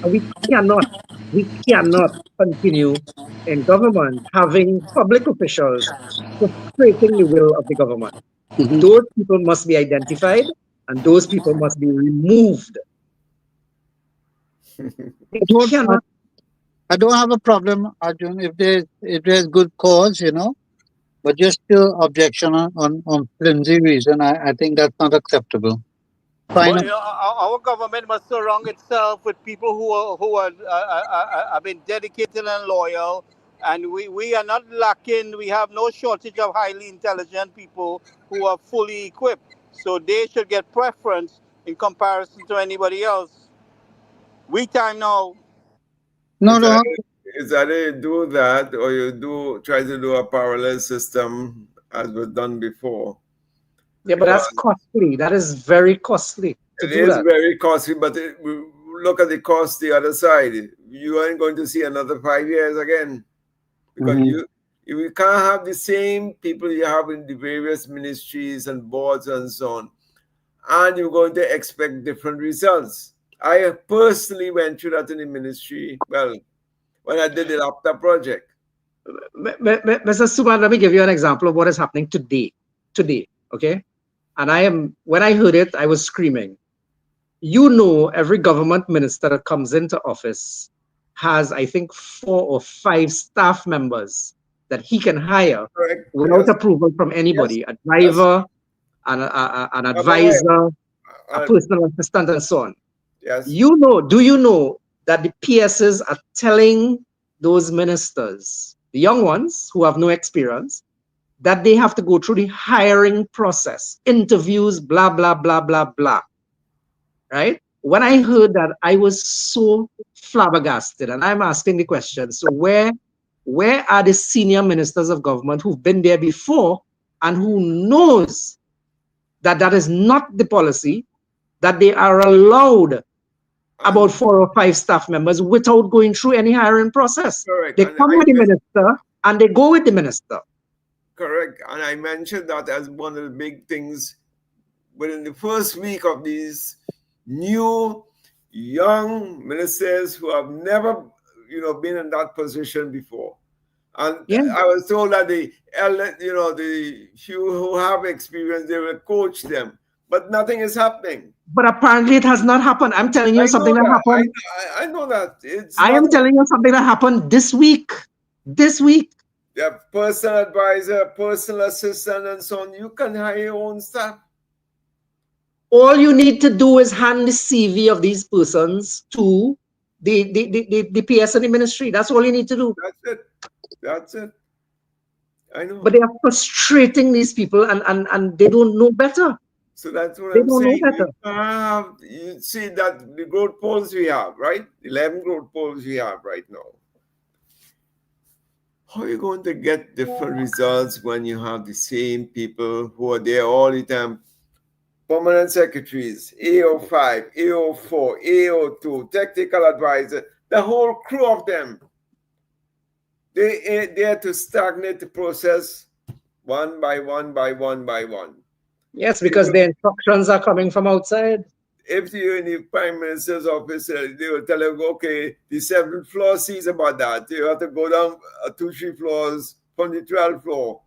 And we cannot continue in government having public officials frustrating the will of the government. Mm-hmm. Those people must be identified and those people must be removed. We cannot. I don't have a problem, Arjun, if there's good cause, but just objection on flimsy reason, I think that's not acceptable. Fine. But our government must surround itself with people who have been dedicated and loyal, and we are not lacking. We have no shortage of highly intelligent people who are fully equipped. So they should get preference in comparison to anybody else. We time now. No, It's no. either, it's either you do that or you try to do a parallel system as was done before. Yeah, but that's Because costly. That is very costly to it do is that. very costly, but look at the cost the other side. You ain't going to see another 5 years again. Because Mhm. you can't have the same people you have in the various ministries and boards and so on, and you're going to expect different results. I personally went through that in the ministry. Well, when I did the laptop project. Mr. Suman, let me give you an example of what is happening today. Today, okay? And when I heard it, I was screaming. Every government minister that comes into office has, I think, 4 or 5 staff members that he can hire Correct. without Yes. approval from Yes. anybody, a Yes. driver, an I'm aware. advisor, a Uh, personal assistant, and so on. yes. Do you know that the PSs are telling those ministers, the young ones who have no experience, that they have to go through the hiring process, interviews, blah, blah, blah, blah, blah, right? When I heard that, I was so flabbergasted, and I'm asking the question, so where are the senior ministers of government who've been there before and who knows that is not the policy, that they are allowed about 4 or 5 staff members without going through any hiring process. Correct. They And come with the minister and they go with the minister. Correct. And I mentioned that as one of the big things within the first week of these new young ministers who have never, been in that position before. And I was told that the few who have experience, they will coach them. But nothing is happening. But apparently it has not happened. I'm telling you something that happened. I know that. I am telling you something that happened this week. This week. Yeah, personal advisor, personal assistant, and so on. You can hire your own staff. All you need to do is hand the CV of these persons to the PS and the ministry. That's all you need to do. That's it. I know. But they are frustrating these people and they don't know better. So that's what they I'm don't saying. Know better. You see that the growth polls we have, right? 11 growth polls we have right now. How are you going to get different results when you have the same people who are there all the time? Permanent secretaries, AO5, AO4, AO2, technical advisor, the whole crew of them. They are there to stagnate the process one by one by one by one. Yes, because the instructions are coming from outside. If you're in the Prime Minister's office, they will tell you, okay, the 7th floor sees about that. You have to go down 2-3 floors from the 12th floor.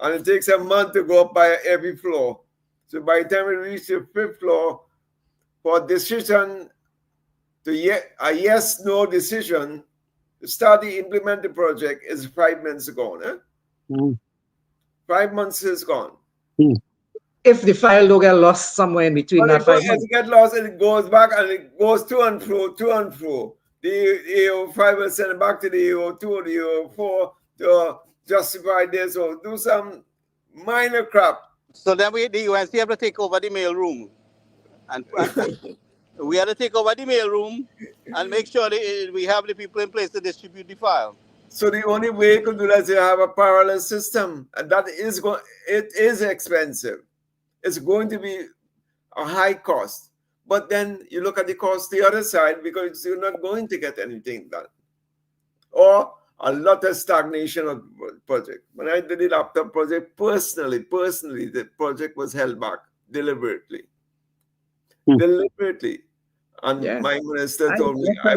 And it takes a month to go up by every floor. So by the time we reach the 5th floor, for a decision to a yes-no decision, to start to implement the project is 5 months gone. Eh? 5 months is gone. If the file don't get lost somewhere in between that 5 months. It gets lost and it goes back and it goes to and fro, to and fro. The AO5 will send it back to the AO2 or the AO4 to justify this or do some minor crap. So then the UNC have to take over the mail room. And we have to take over the mail room and make sure that we have the people in place to distribute the file. So the only way you can do that is to have a parallel system. And that is it is expensive. It's going to be a high cost. But then you look at the cost the other side because you're not going to get anything done. Or a lot of stagnation of the project. When I did the laptop project, personally, the project was held back deliberately. Deliberately. And my minister told me, I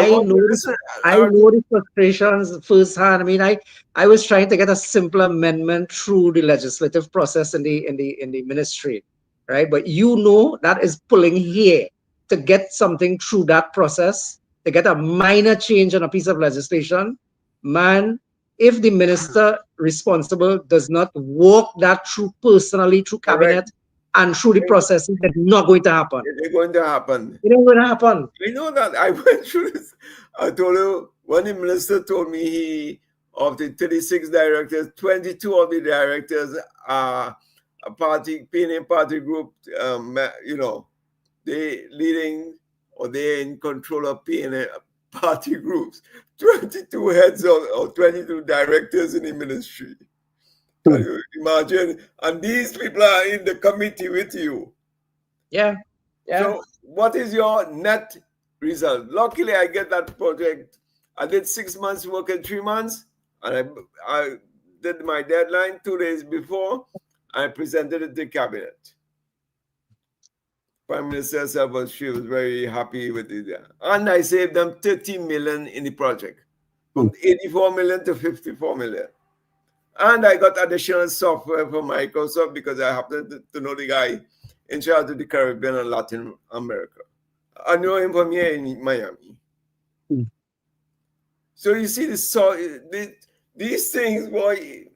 know the frustrations firsthand. I mean, I was trying to get a simple amendment through the legislative process in the ministry, right? But that is pulling here to get something through that process, to get a minor change on a piece of legislation. Man, if the minister responsible does not walk that through personally through cabinet and through the process, it's not going to happen. It's going to happen. It ain't going to happen. I know that. I went through this. I told you, when the minister told me of the 36 directors, 22 of the directors are a party, PNA party group, they leading or they're in control of PNA party groups. 22 heads or 22 directors in the ministry. Can you imagine? And these people are in the committee with you. Yeah. So what is your net result? Luckily, I get that project. I did 6 months work in 3 months. And I did my deadline 2 days before. I presented it to the cabinet. Prime Minister said she was very happy with it. And I saved them 30 million in the project. From 84 million to 54 million. And I got additional software from Microsoft because I happen to know the guy in charge of the Caribbean and Latin America. I know him from here in Miami. So you see, these things, boy,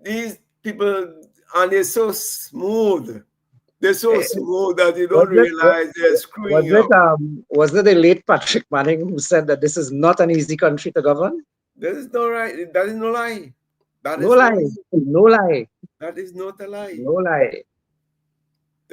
these people, and they're so smooth. They're so smooth that you don't realize they're screwing up. Was it the late Patrick Manning who said that this is not an easy country to govern? That is no right. That is no lie. No lie. That is not a lie. No lie.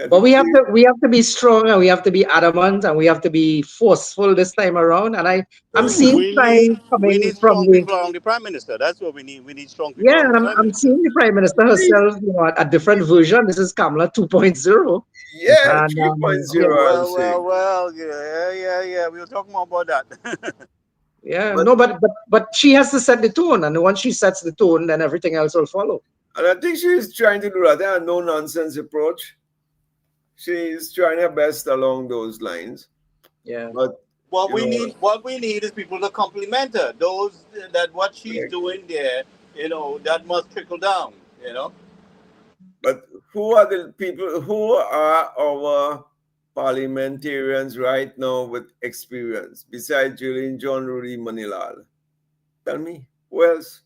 But we have to be strong, and we have to be adamant, and we have to be forceful this time around. And I'm seeing signs We coming need from strong the people around the prime minister. That's what we need. We need strong people yeah, around and the prime I'm minister. seeing the prime minister herself, a different version. This is Kamala 2.0. Yeah, And 3.0, I would say. Well, yeah. We'll talk more about that. yeah, But no, but she has to set the tone, and once she sets the tone, then everything else will follow. and I think she's trying to do that. A no nonsense approach. She's trying her best along those lines. Yeah. But What you we know, need is people to compliment her. Those that what she's Correct. doing there, that must trickle down. but who are the people? Who are our parliamentarians right now with experience besides Julian John Rudy Manilal? Tell me, who else?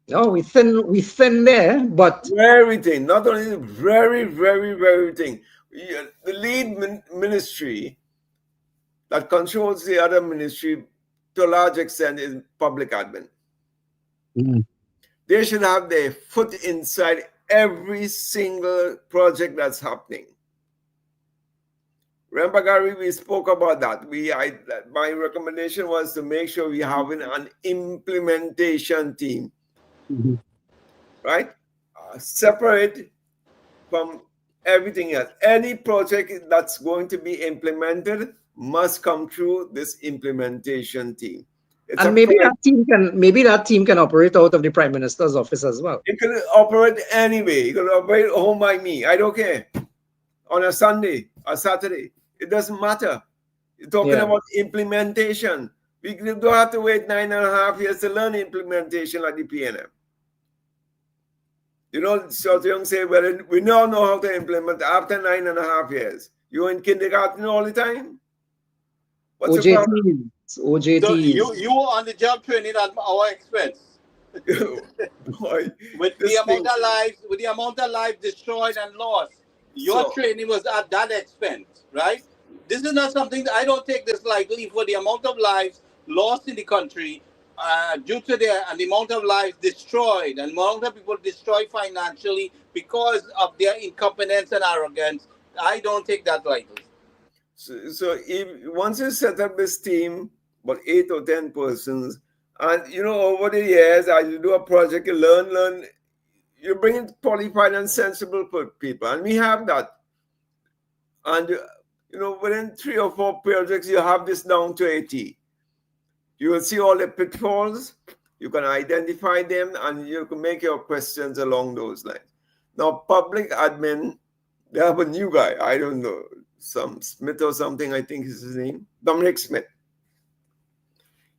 No, we thin there, but Very thing, not only very, very, very thing. The lead ministry that controls the other ministry to a large extent is public admin. Mm. They should have their foot inside every single project that's happening. Remember, Gary, we spoke about that. My recommendation was to make sure we have an implementation team, Mhm. right? Separate from everything else. Any project that's going to be implemented must come through this implementation team. It's and a maybe that team can operate out of the prime minister's office as well. It can operate anyway. It can operate home by me. I don't care. On a Sunday or Saturday. It doesn't matter. You're talking Yeah. about implementation. We don't have to wait 9.5 years to learn implementation like the PNM. You know, South Young say, well, we now know how to implement after 9.5 years. You're in kindergarten all the time? What's the problem? So OJTs. you were on the job training at our expense. Boy, With the this thing. amount of lives destroyed and lost, your So, training was at that expense, right? This is not something that I don't take this lightly. For the amount of lives lost in the country due to the amount of lives destroyed and amount of people destroyed financially because of their incompetence and arrogance, I don't take that lightly. so if once you set up this team, about 8 or 10 persons, and over the years, as you do a project, you learn, you bring in qualified and sensible people, and we have that. And within 3 or 4 projects, you have this down to 80. You will see all the pitfalls. You can identify them, and you can make your questions along those lines. Now, public admin, they have a new guy. I don't know, some Smith or something, I think is his name. Dominic Smith.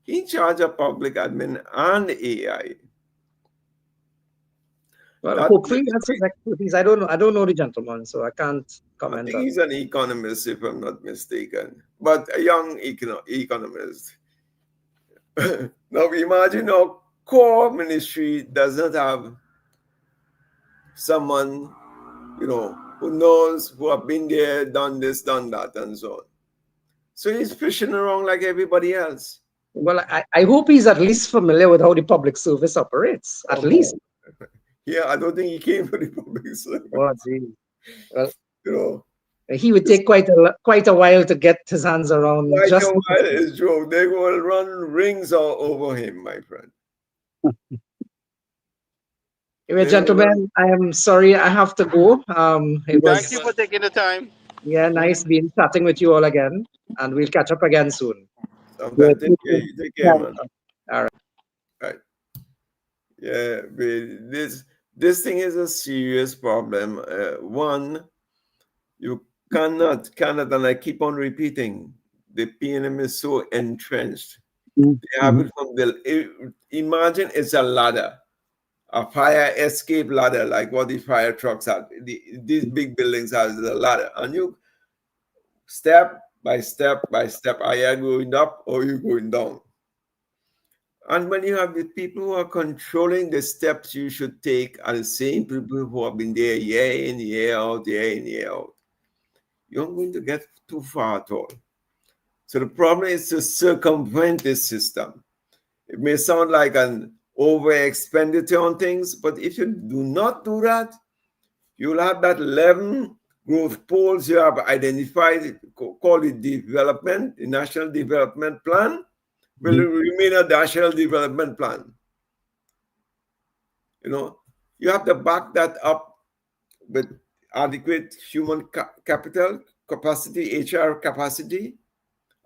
He in charge of public admin and AI. Well, hopefully that's his expertise. I don't know the gentleman, so I can't I comment think on he's an economist, if I'm not mistaken, but a young economist. Now imagine our core ministry does not have someone, who knows, who have been there, done this, done that, and so on. So he's fishing around like everybody else. Well, I hope he's at least familiar with how the public service operates. At least. Yeah, I don't think he came for the public service. Oh, gee. Well, You he would take quite a while to get his hands around. Quite Just a while is Joe. They will run rings all over him, my friend. Anyway, gentlemen, I am sorry I have to go. Thank you for taking the time. Yeah, nice being chatting with you all again, and we'll catch up again soon. Sometime. Take care, man. All right. Yeah, this thing is a serious problem. One, you cannot, and I keep on repeating, the PNM is so entrenched. They have it from imagine it's a ladder, a fire escape ladder, like what the fire trucks have. These big buildings have a ladder, and you step by step by step, are you going up or you going down? And when you have the people who are controlling the steps you should take, are the same people who have been there year in, year out, you're not going to get too far at all. So the problem is to circumvent this system. It may sound like an over expenditure on things, but if you do not do that, you'll have that leaven growth poles you have identified, call it development, the National Development Plan, will remain a National Development Plan. You know, you have to back that up with adequate human capital capacity, HR capacity,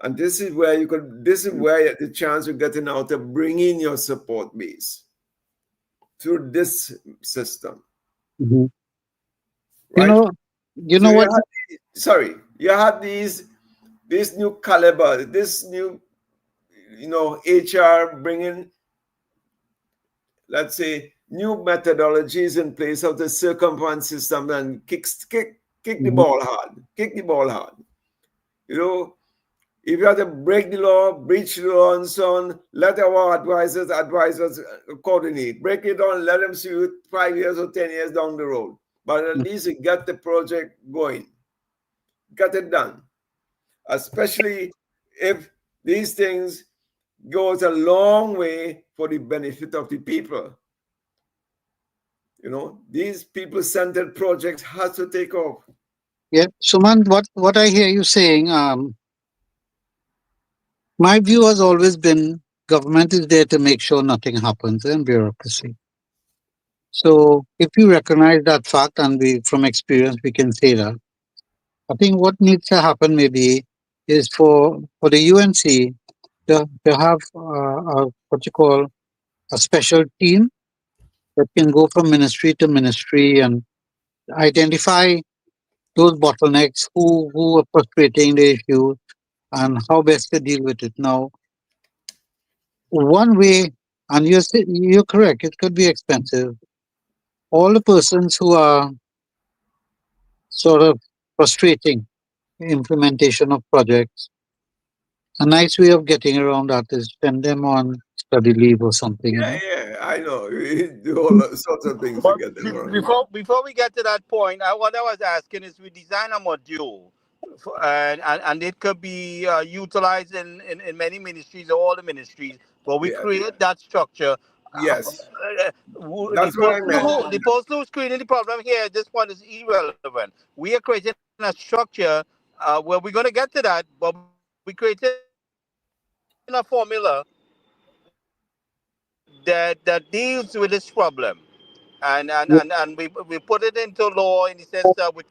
and this is where this is where the chance you're getting out of bringing your support base through this system. Mhm. Right? You So know what? you had this new caliber, this new, HR bringing, let's say, new methodologies in place of the circumvent system and kick the Mhm. ball hard, kick the ball hard. You know, if you have to break the law, breach the law, and so on, let our advisors advise us accordingly. Break it down, let them see you 5 years or 10 years down the road. But at least you get the project going, get it done. Especially if these things goes a long way for the benefit of the people. You know, these people-centered projects has to take off. Yeah, Suman, what I hear you saying, my view has always been government is there to make sure nothing happens in bureaucracy. So if you recognize that fact, and we, from experience, we can say that, I think what needs to happen maybe is for the UNC to have what you call a special team that can go from ministry to ministry and identify those bottlenecks, who are frustrating the issue, and how best to deal with it. Now, one way, and you're correct, it could be expensive. All the persons who are sort of frustrating implementation of projects, a nice way of getting around that is send them on study leave or something, Yeah, I know. We do all sorts of things to But get them around. before we get to that point, what I was asking is we design a module, and it could be utilized in many ministries or all the ministries, but we Yeah, create that structure. yes, The that's what I meant. person who's creating the problem here at this point is irrelevant. We are creating a structure where we're going to get to that, but we creating a formula that deals with this problem. And we put it into law in the sense that we.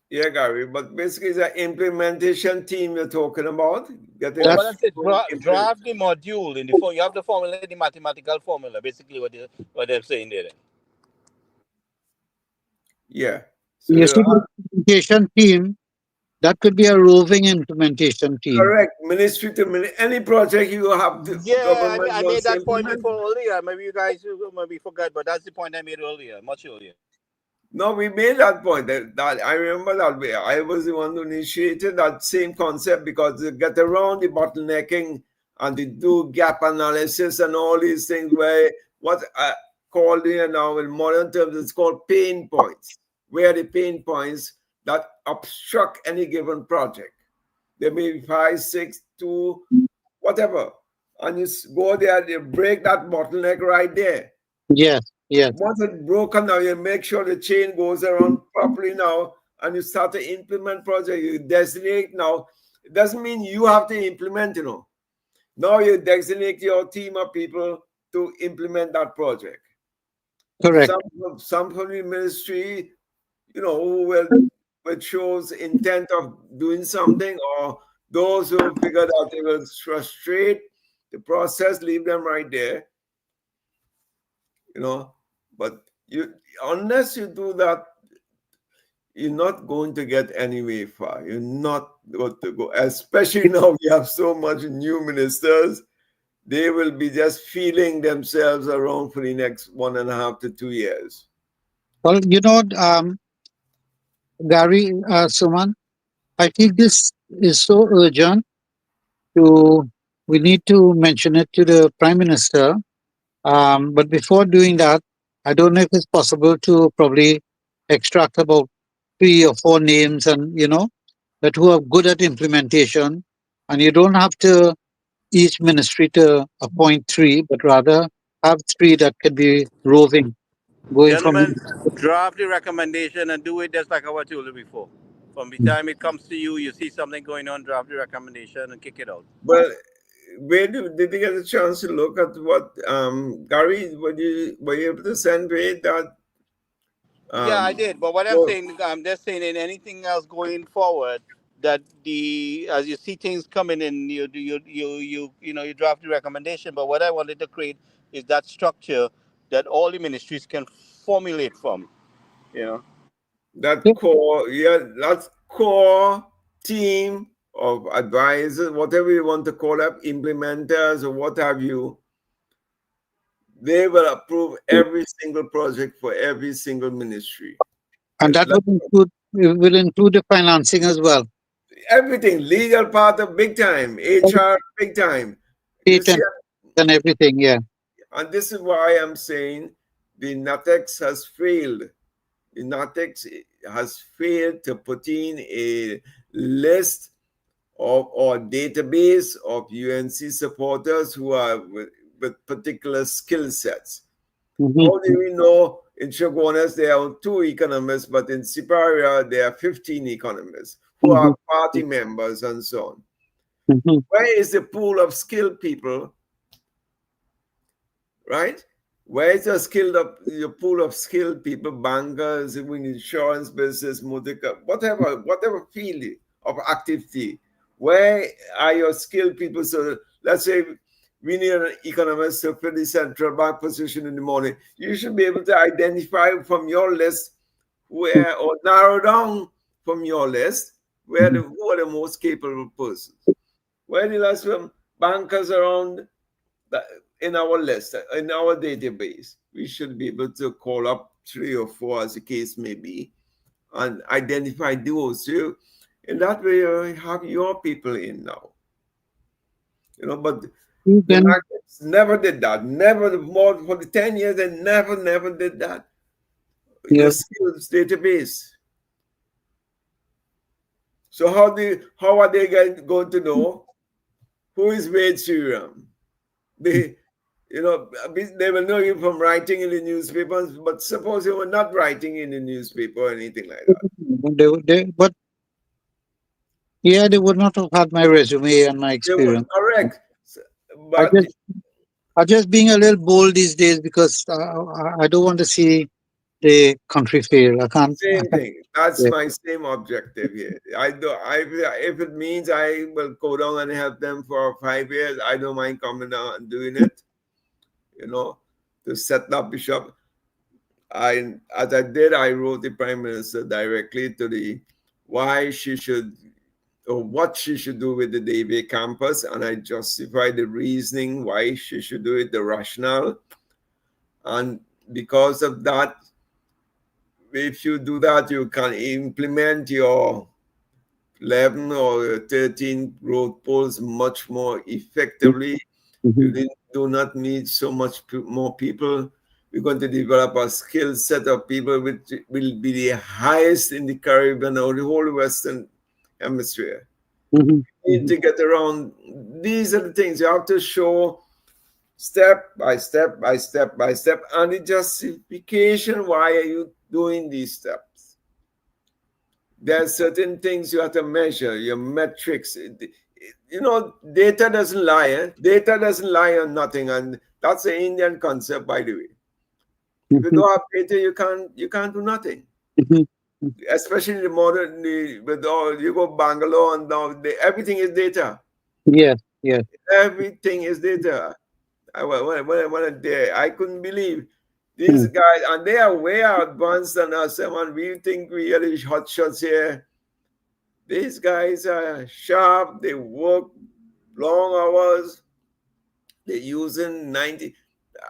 Yeah, Gary, but basically it's an implementation team you're talking about. Getting Yeah, a but I That's said strong implement. draft the module in the you have the formula, the mathematical formula, basically what they're saying there. Yeah. So you you see the implementation team. That could be a roving implementation team. correct, ministry to ministry. Any project you have, the Yeah, government I made wants to that point implement. before earlier. Maybe you guys maybe forgot, but that's the point I made earlier, much earlier. No, we made that point. That I remember that way. I was the one who initiated that same concept because to get around the bottlenecking and to do gap analysis and all these things, where what I called here now in modern terms it's called pain points, where the pain points that obstruct any given project. There may be five, six, two, whatever, and you go there, they break that bottleneck right there. Yes, yes, Once it's broken now, you make sure the chain goes around properly now, and you start to implement project. You designate now. It doesn't mean you have to implement, Now you designate your team of people to implement that project. correct. Some from the ministry, who will which shows intent of doing something, or those who figure out they will frustrate the process, leave them right there, you know. But unless you do that, you're not going to get anywhere far. You're not going to go, especially now we have so much new ministers. They will be just feeling themselves around for the next 1.5 to 2 years. Well, Gary, Suman, I think this is so urgent to we need to mention it to the Prime Minister. But before doing that, I don't know if it's possible to probably extract about 3 or 4 names, and that who are good at implementation. And you don't have to each ministry to appoint 3, but rather have 3 that could be roving. going from Gentlemen, draft the recommendation and do it just like I told you before. From the time it comes to you, you see something going on, draft the recommendation and kick it out. Well, did you get a chance to look at what Gary? Were you able to send Wade that? Yeah, I did. But what Well, I'm just saying, in anything else going forward, that the as you see things coming in, you draft the recommendation. But what I wanted to create is that structure that all the ministries can formulate from. You know. that core, yeah, that core team of advisors, whatever you want to call them, implementers or what have you, they will approve every single project for every single ministry. and that will include the financing as well. Everything, legal part of big time, HR big time. You State see, and everything, yeah. and this is why I'm saying the NATEX has failed. The NATEX has failed to put in a list of or database of UNC supporters who are with particular skill sets. How do we know in Chaguanas there are 2 economists, but in Siparia there are 15 economists who are party members and so on? Where is the pool of skilled people, right? Where is your pool of skilled people, bankers, in insurance business, whatever field of activity? Where are your skilled people? So let's say we need an economist to fill the central bank position in the morning. You should be able to identify from your list where, or narrow down from your list who are the most capable persons. Where the last from bankers around in our list, in our database, we should be able to call up 3 or 4 as the case may be and identify those. So in that way, you have your people in now. But the markets never did that. Never more for the 10 years, they never did that. The skills database. So how are they going to know who is Wade Searam? They will know you from writing in the newspapers, but suppose you were not writing in the newspaper or anything like that. But yeah, they would not have had my resume and my They were experience. correct. But I'm just being a little bold these days because I don't want to see the country fail. I can't. same thing. That's my same objective here. If it means I will go down and help them for 5 years, I don't mind coming down and doing it. To set up Bishop. As I did, I wrote the Prime Minister directly to why she should or what she should do with the Davie campus, and I justified the reasoning why she should do it, the rationale. And because of that, if you do that, you can implement your 11 or 13 road poles much more effectively. You do not need so much more people. We're going to develop a skill set of people which will be the highest in the Caribbean or the whole Western Hemisphere. You need to get around. These are the things you have to show step by step by step by step, and the justification why are you doing these steps. There are certain things you have to measure, your metrics. Data doesn't lie. Data doesn't lie on nothing, and that's the Indian concept, by the way. If you don't have data, you can't do nothing. Especially with all you go Bangalore and now everything is data. Yes. Everything is data. I couldn't believe these guys, and they are way advanced than us. And we think we are the hot shots here. These guys are sharp. They work long hours. They're using 90,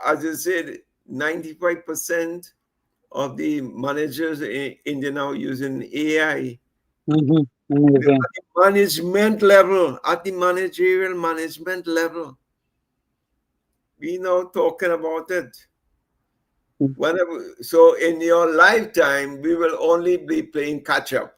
as you said, 95% of the managers in India now using AI. At the management level, at the managerial management level, we now talking about it. So in your lifetime, we will only be playing catch up.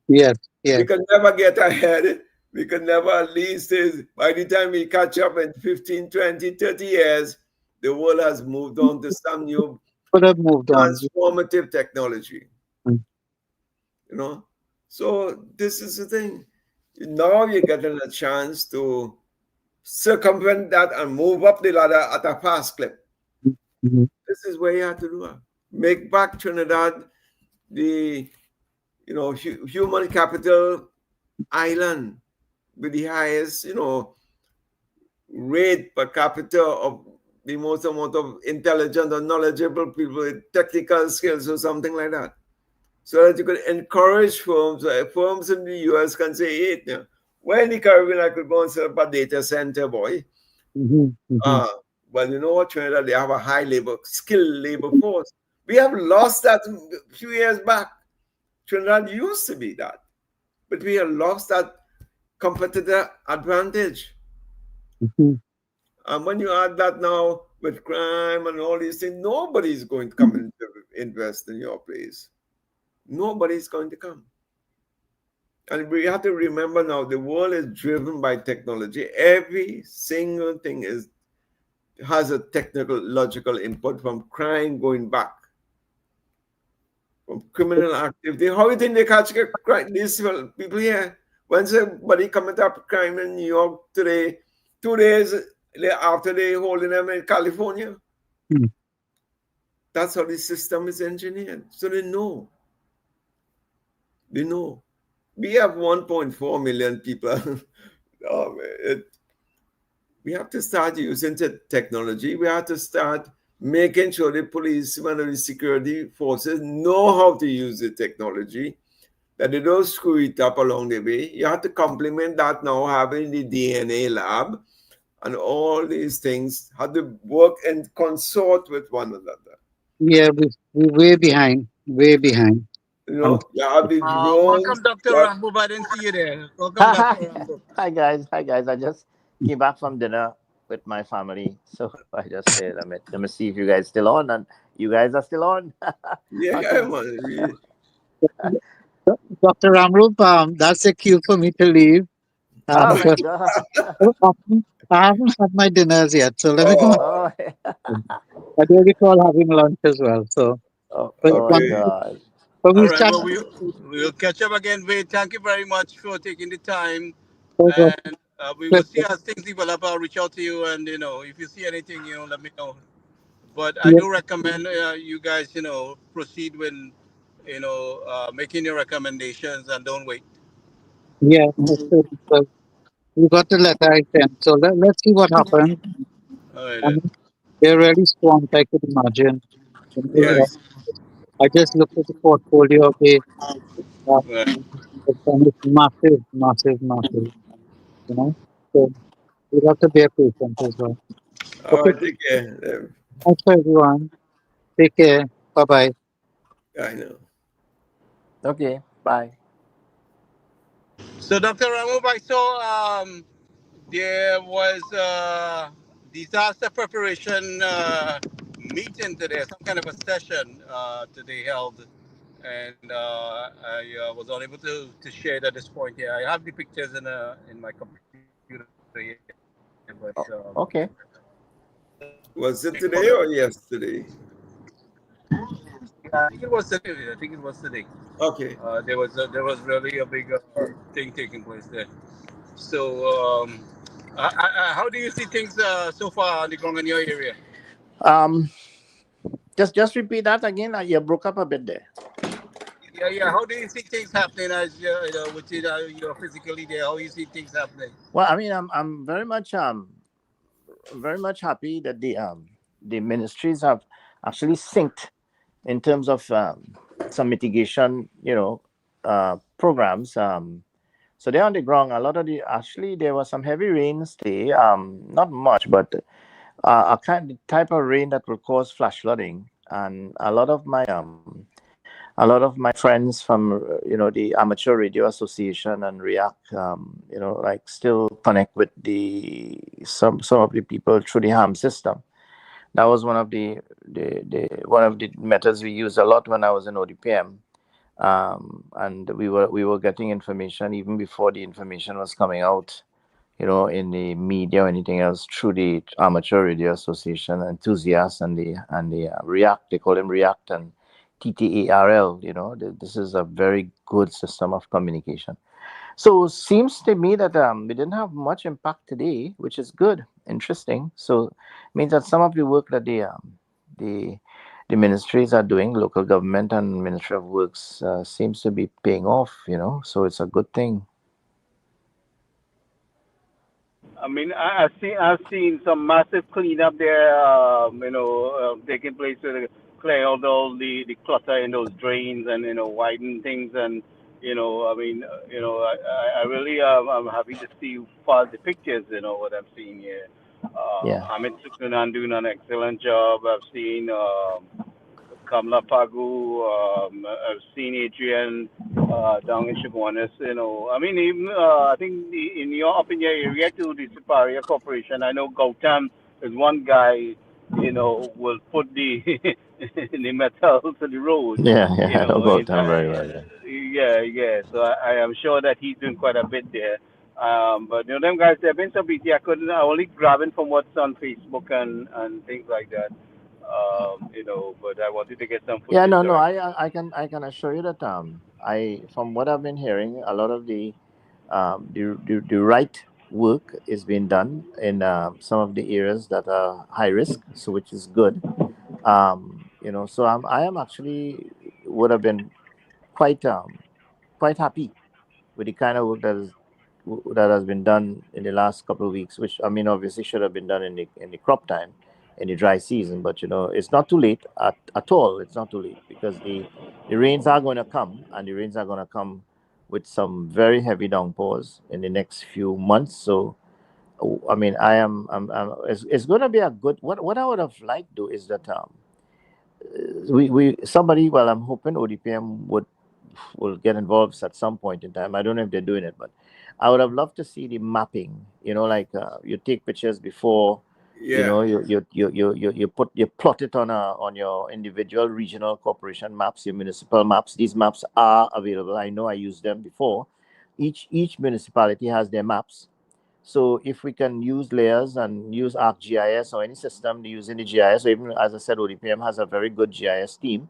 Yes. We can never get ahead. We can never, at least by the time we catch up in 15, 20, 30 years, the world has moved on to some new could have moved on. transformative technology. Mm. You know, so this is the thing. Now you're getting a chance to circumvent that and move up the ladder at a fast clip. Mhm. This is where you have to do it. Make back Trinidad the human capital island with the highest rate per capita of the most amount of intelligent and knowledgeable people with technical skills or something like that. So that you could encourage firms. Firms in the US can say, hey, where in the Caribbean I could go and set up a data center, boy. Mhm. Mhm. Well, you know what, Trinidad, they have a high skilled labor force. We have lost that a few years back. Trinidad used to be that, but we have lost that competitive advantage. Mhm. And when you add that now with crime and all these things, nobody's going to come and invest in your place. Nobody's going to come. And we have to remember now, the world is driven by technology. Every single thing has a technological input, from crime going back, from criminal activity. How do you think they catch these people here? When somebody commit a crime in New York today, 2 days after they holding them in California? Mm. That's how the system is engineered. So they know. They know. We have 1.4 million people. We have to start using technology. We have to start making sure the police and the security forces know how to use the technology, that they don't screw it up along the way. You have to complement that now, having the DNA lab and all these things have to work and consort with one another. Yeah, we're way behind. Way behind. You have the drones. Welcome, Dr. Rambo. I didn't see you there. Welcome, Dr. Rambo. Hi guys. Hi guys. I just came back from dinner with my family, so I just said, let me see if you guys still on, and you guys are still on. Yeah, Okay. man. Dr. Ramrup, that's a cue for me to leave. Oh my Because god. I haven't had my dinners yet, so let me go. Oh, Oh, I do recall having lunch as well. So, but oh my okay. god. All we right. start. Well, we'll catch up again. Wade, thank you very much for taking the time. So, And we will see as things develop. I'll reach out to you. And, if you see anything, let me know. But I yeah, do recommend you guys, proceed with, making your recommendations and don't wait. yeah. So we got the letter I sent. So let's see what happens. All right, I then. mean, they're really swamped, I could imagine. Right. Yes. I just looked at the portfolio of the Right. and it's massive, massive, massive. You know, so we have to be patient as well. All Okay, right, take care. thanks for everyone. Take care. Bye bye. I know. Okay. Bye. So, Dr. Ramov, I saw there was a disaster preparation meeting today, some kind of a session today held. And I was unable to share it at this point here. I have the pictures in my computer here, but Okay. Was it today or yesterday? I think it was today. I think it was today. Okay. There was really a big thing taking place there. So, how do you see things so far on the ground in your area? Um. Just repeat that again. You broke up a bit there. Yeah, yeah. How do you see things happening as which is you're physically there? How you see things happening? Well, I mean, I'm very much happy that the ministries have actually synced in terms of some mitigation, programs. So they're on the ground. A lot of actually there was some heavy rains today. Not much, but a type of rain that will cause flash flooding. And a lot of my friends from the Amateur Radio Association and React, like still connect with the some of the people through the ham system. That was one of the methods we used a lot when I was in ODPM, and we were getting information even before the information was coming out in the media or anything else through the Amateur Radio Association enthusiasts and the React. They call them React and TTARL. This is a very good system of communication. So seems to me that we didn't have much impact today, which is good, interesting. So means that some of the work that the ministries are doing, local government and Ministry of Works, seems to be paying off. So it's a good thing. I mean, I've seen some massive cleanup there, taking place to clear out all the clutter in those drains and widen things and I mean, I really I'm happy to see the pictures. What I'm seeing here. Yeah. Amit Sukhunan doing an excellent job. I've seen Kamla Pagu, I've seen Adrian down in Chaguanas, I mean, even, I think in your up in your area to the Superior Corporation, I know Gautam is one guy, will put the the metal to the road, Yeah, I don't go in down very well. yeah. So I am sure that he's doing quite a bit there. But them guys, they've been so busy. I only grabbing from what's on Facebook and things like that. But I wanted to get some footage. Yeah, no, already. I can assure you that I from what I've been hearing, a lot of the right work is being done in some of the areas that are high risk, so which is good. So I am actually would have been quite happy with the kind of work that has been done in the last couple of weeks, which I mean obviously should have been done in the crop time, in the dry season. But it's not too late at all. It's not too late because the rains are going to come, and the rains are going to come with some very heavy downpours in the next few months. So I mean, it's going to be a good. What I would have liked though is that we somebody. Well, I'm hoping ODPM will get involved at some point in time. I don't know if they're doing it, but I would have loved to see the mapping. Like you take pictures before. Yeah. You plot it on your individual regional corporation maps, your municipal maps. These maps are available. I know I used them before. Each municipality has their maps. So if we can use layers and use ArcGIS or any system using the GIS, or even as I said, ODPM has a very good GIS team,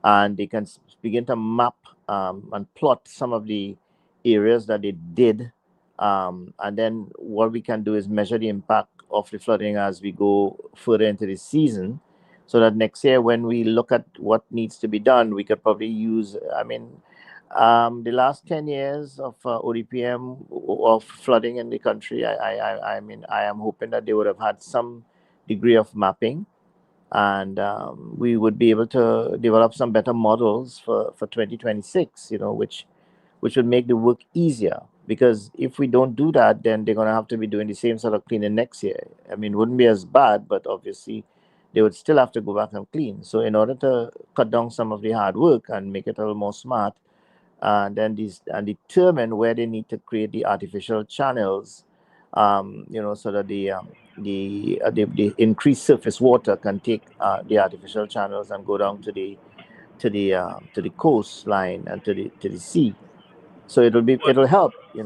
and they can begin to map and plot some of the areas that they did. And then what we can do is measure the impact of the flooding as we go further into the season, so that next year when we look at what needs to be done, we could probably use, the last 10 years of ODPM of flooding in the country, I mean, I am hoping that they would have had some degree of mapping, and we would be able to develop some better models for 2026, which would make the work easier. Because if we don't do that, then they're going to have to be doing the same sort of cleaning next year. I mean, it wouldn't be as bad, but obviously they would still have to go back and clean. So in order to cut down some of the hard work and make it a little more smart, and then determine where they need to create the artificial channels, so that the increased surface water can take the artificial channels and go down to the coastline and to the sea. So it'll help. Yeah.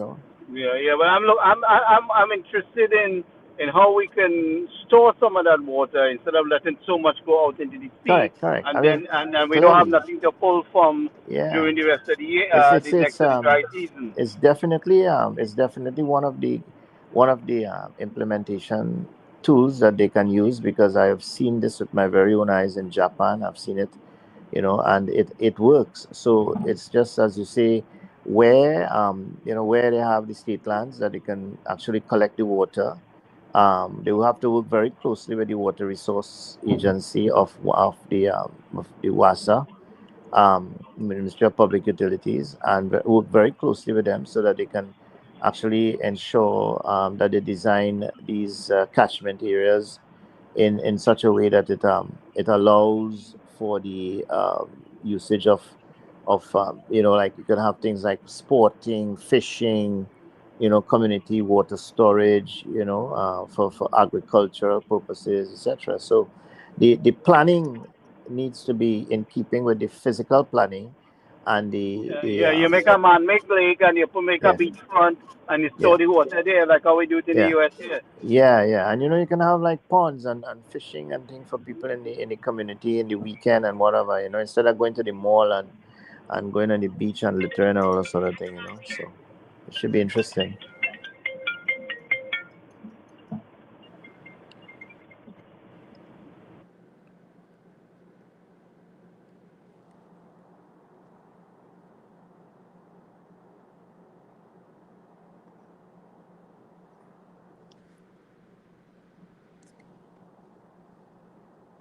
But I'm interested in how we can store some of that water instead of letting so much go out into the sea, Correct. and I then mean, and we don't have clearly, nothing to pull from yeah. during the rest of the year, It's the next of the dry season. it's definitely one of the implementation tools that they can use, because I have seen this with my very own eyes in Japan. I've seen it, and it works. So it's just as you say, where where they have the state lands that they can actually collect the water. They will have to work very closely with the Water Resource Agency of the WASA, Ministry of Public Utilities, and work very closely with them so that they can actually ensure that they design these catchment areas in such a way that it allows for the usage of like you can have things like sporting, fishing, community water storage, for agricultural purposes, etc. So the planning needs to be in keeping with the physical planning, and the You make a man-made lake and you make a yes, beachfront and you yeah, store the water there like how we do it in the yeah, US here. yeah, and you can have like ponds and fishing and things for people in the community in the weekend and whatever, instead of going to the mall and going on the beach and littering and all that sort of thing, so it should be interesting.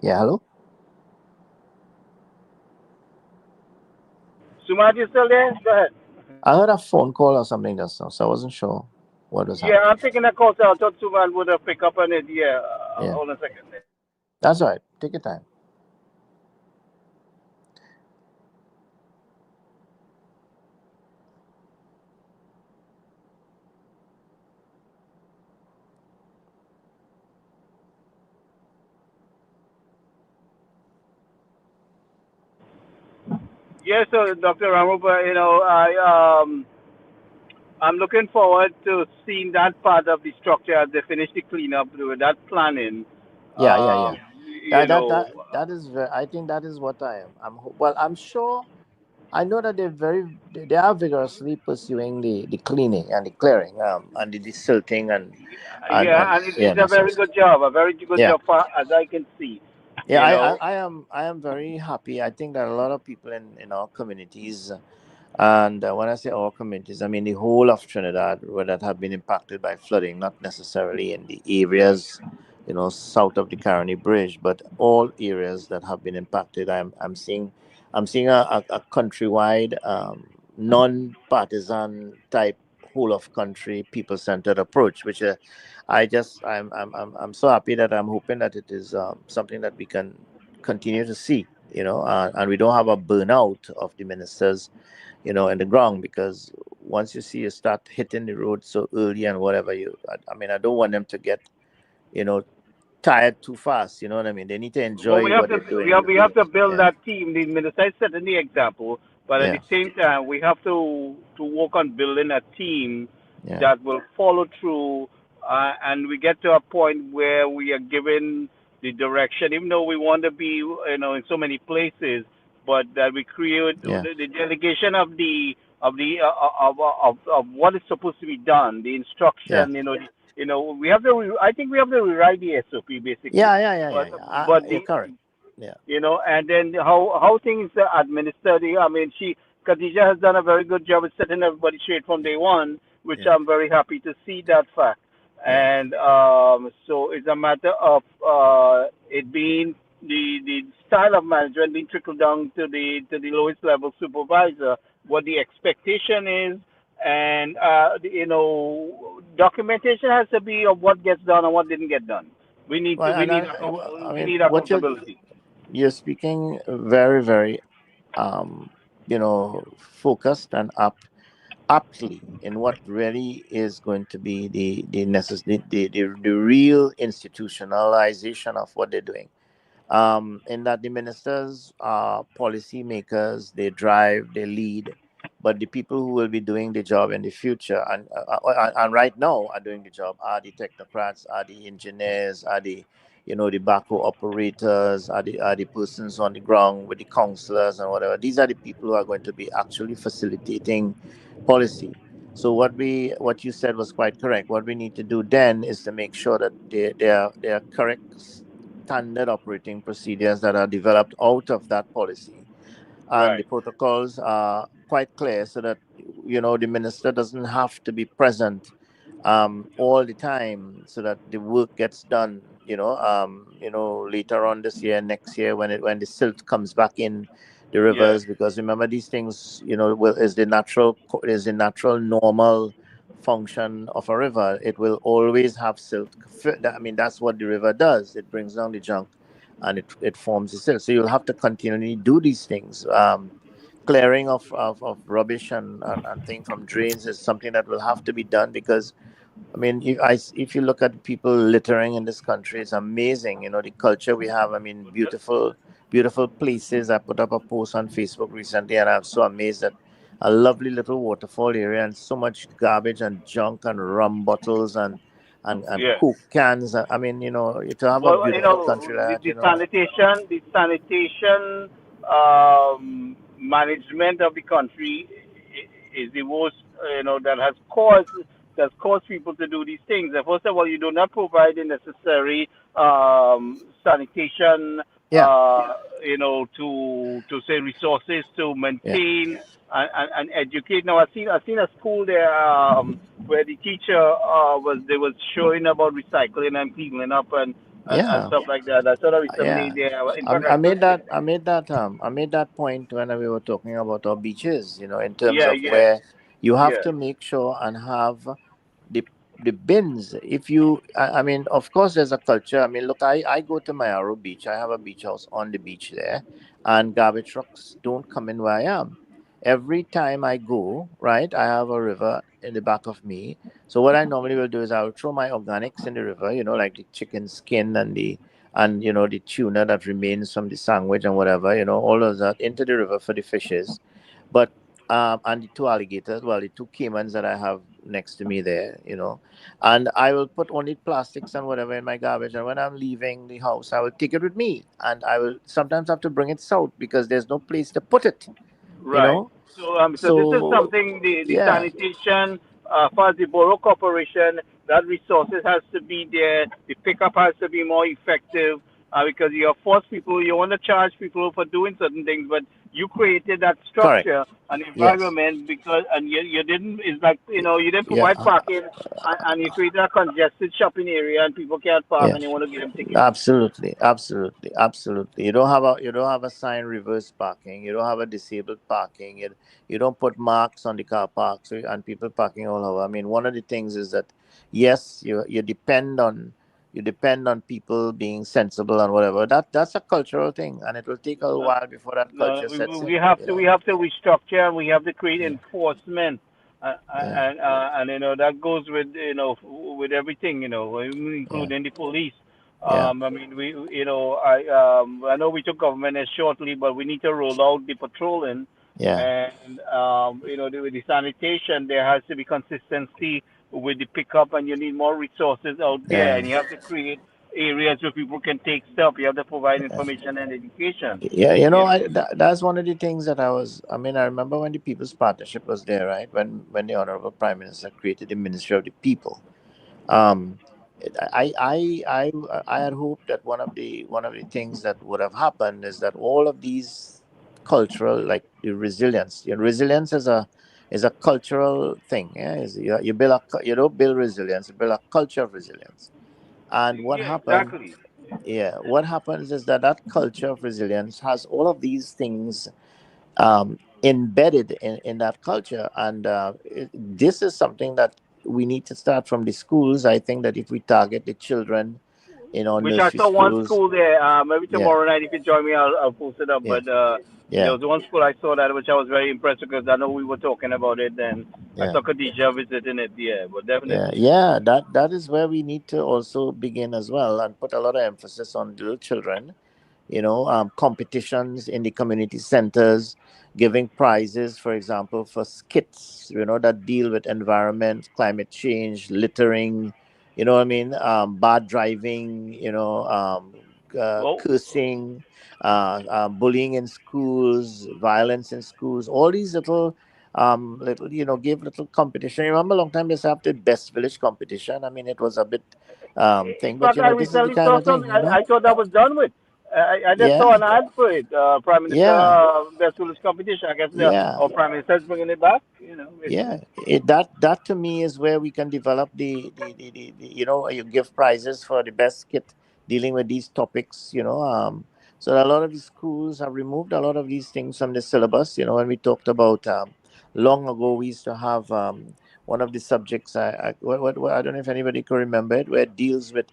Yeah, hello. Sumaj, you still there? Go ahead. I heard a phone call or something just now, so I wasn't sure what was Yeah, happening. I'm taking a call, so I thought Sumaj would have picked up on it. Yeah, Yeah, hold on a second. that's all right. Take your time. Yes, so Dr. Ramuba, I'm looking forward to seeing that part of the structure as they finish the cleanup with that planning. Yeah. Um, you know, That is very, I think that is what I am. Well, I'm sure. I know that they are vigorously pursuing the cleaning and the clearing, and the desilting and yeah, and yeah, it's a that sort very of stuff. good job, a very good Yeah, job far as I can see. yeah. You know, I am very happy. I think that a lot of people in our communities, and when I say our communities, I mean the whole of Trinidad, where that have been impacted by flooding, not necessarily in the areas, south of the Caroni Bridge, but all areas that have been impacted. I'm seeing a countrywide, non-partisan type whole of country people centered approach, which I'm so happy that I'm hoping that it is something that we can continue to see, and we don't have a burnout of the ministers in the ground, because once you start hitting the road so early and whatever I mean, I don't want them to get you know tired too fast. You know what I mean? They need to but enjoy what they're doing. we have to build Yeah, that team. The minister is setting the example, but at yeah, the same time, we have to work on building a team yeah. that will follow through, and we get to a point where we are given the direction, even though we want to be, in so many places, but that we create Yeah, the delegation of what is supposed to be done, the yeah, instruction, we have to. I think we have to rewrite the SOP basically, but but you're the correct. Yeah, and then how things are administered. I mean, Khadija has done a very good job of setting everybody straight from day one, which yeah, I'm very happy to see that fact. yeah. And so it's a matter of it being the style of management being trickled down to the lowest level supervisor, what the expectation is, and documentation has to be of what gets done and what didn't get done. Well, I We mean, need what accountability. you're speaking very, very, focused and aptly in what really is going to be the real institutionalization of what they're doing. In that the ministers are policy makers, they drive, they lead, but the people who will be doing the job in the future and right now are doing the job are the technocrats, are the engineers, are the backhoe operators, are the persons on the ground with the counselors and whatever. These are the people who are going to be actually facilitating policy. So what you said was quite correct. What we need to do then is to make sure that they are correct standard operating procedures that are developed out of that policy, and the Right. protocols are quite clear, so that the minister doesn't have to be present all the time, so that the work gets done later on this year, next year, when the silt comes back in the Yes. rivers, because remember, these things is the natural normal function of a river. It will always have silt. I mean, that's what the river does. It brings down the junk and it forms the silt. So you'll have to continually do these things. Clearing of rubbish and thing from drains is something that will have to be done, because I mean, if you look at people littering in this country, it's amazing. The culture we have. I mean, beautiful beautiful places. I put up a post on Facebook recently, and I'm so amazed at a lovely little waterfall area and so much garbage and junk and rum bottles and Yeah. Coke cans. I mean, to have a Well, beautiful country like that, the sanitation management of the country is the worst, that has caused people to do these things. And first of all, you do not provide the necessary sanitation, yeah, to say resources to yeah, maintain and educate. Now, I've seen a school there where the teacher was showing about recycling and cleaning up and yeah. stuff like that. I saw that recently Yeah, there. In I, fact, I I made searched it. that I made that point when we were talking about our beaches. In terms Yeah, of yeah, where you have yeah. to make sure and have the the bins. If you, I mean, of course, there's a culture. I mean, look, I go to Mayaro Beach. I have a beach house on the beach there, and garbage trucks don't come in where I am. Every time I go, right, I have a river in the back of me. So what I normally will do is I will throw my organics in the river. Like the chicken skin and the tuna that remains from the sandwich and whatever, all of that into the river for the fishes. But and the two alligators, well, the two caimans that I have next to me there, and I will put only plastics and whatever in my garbage, and when I'm leaving the house I will take it with me, and I will sometimes have to bring it south because there's no place to put it you Right. know So this is so something the yeah, sanitation, for the borough corporation, that resources has to be there. The pickup has to be more effective, because you force people. You want to charge people for doing certain things, but you created that correct, structure and yes, environment because and you didn't. It's like you didn't yeah, provide parking, and you created a congested shopping area and people can't park and you yes. want to give them tickets. Absolutely, absolutely, absolutely. You don't have a sign reverse parking. You don't have a disabled parking. You don't put marks on the car park and people parking all over. I mean, one of the things is that yes, you depend on people being sensible and whatever. That's a cultural thing, and it will take a little while before that No, culture sets we in. have to restructure and we have to create Yeah, enforcement, yeah, and that goes with with everything, yeah, including the police. yeah, I mean, I know we took government as shortly, but we need to roll out the patrolling, yeah, and with the sanitation there has to be consistency with the pickup, and you need more resources out there, yeah. and you have to create areas where people can take stuff. You have to provide information and education. Yeah, You know. that's one of the things that I mean, I remember when the People's Partnership was there, right? When the Honorable Prime Minister created the Ministry of the People. Um, I had hoped that one of the things that would have happened is that all of these cultural, like the resilience, resilience is a cultural thing. Yeah, you build you don't build resilience, you build a culture of resilience. And what Yeah, happened exactly. yeah, what happens is that culture of resilience has all of these things embedded in that culture, and this is something that we need to start from the schools. I think that if we target the children in our Which I nursery saw one schools, school there. Maybe yeah, tomorrow night, if you join me, I'll post it up. yeah, But there yeah, was one school I saw that which I was very impressed because I know we were talking about it, and I yeah, saw Khadija visiting it. Yeah, but yeah, definitely. yeah. That is where we need to also begin as well and put a lot of emphasis on little children, competitions in the community centers, giving prizes, for example, for skits, that deal with environment, climate change, littering, what I mean, bad driving, Well, cursing, bullying in schools, violence in schools, all these little, give little competition. You remember a long time they have the best village competition. I mean, it was a bit in thing, but fact, I this is the recently kind saw of thing, something. I thought that was done with. I just yeah. saw an ad for it. Prime Minister Yeah, Best Village Competition. I guess yeah, our Prime Minister is bringing it back. yeah. That to me is where we can develop you give prizes for the best kit dealing with these topics. So a lot of these schools have removed a lot of these things from the syllabus. When we talked about long ago, we used to have one of the subjects. I don't know if anybody can remember it, where it deals with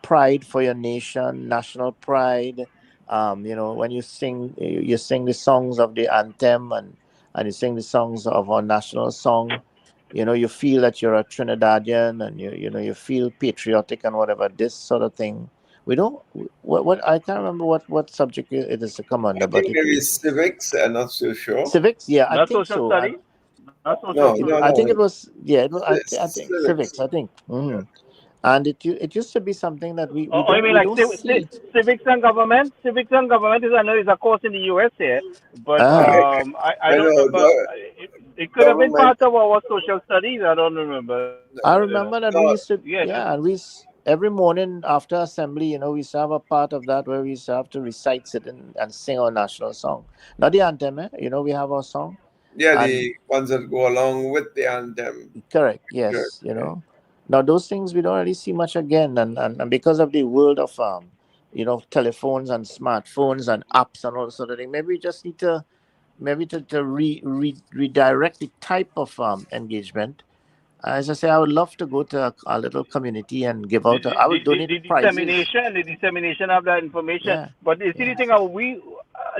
pride for your nation, national pride. When you sing the songs of the anthem, and you sing the songs of our national song, you feel that you're a Trinidadian, and you feel patriotic and whatever. This sort of thing we don't. What I can't remember what subject it is to come I under, but think maybe civics. I'm not so sure. civics. Yeah, I Not think social so. studies. Not social No, studies. no, I think no. it was. Yeah, it was, I think Civics. civics. I think. Yeah. And it used to be something that Oh, you mean we like don't see. civics and government? Civics and government is, I know, is a course in the US here, but Ah, I I don't know remember. It could have been government. part of our social studies. I don't remember. I You know. remember that we No, used to. Yeah. Yeah, and every morning after assembly, we used to have a part of that where we used to have to recite it and sing our national song, not the anthem. We have our song, yeah, and the ones that go along with the anthem. correct. Correct. Yes. Now those things we don't really see much again, and because of the world of telephones and smartphones and apps and all that sort of thing, maybe we just need to maybe to redirect the type of engagement. As I say, I would love to go to a little community and give out. I would donate prizes. The dissemination of that information. Yeah, But you see, the yeah, thing,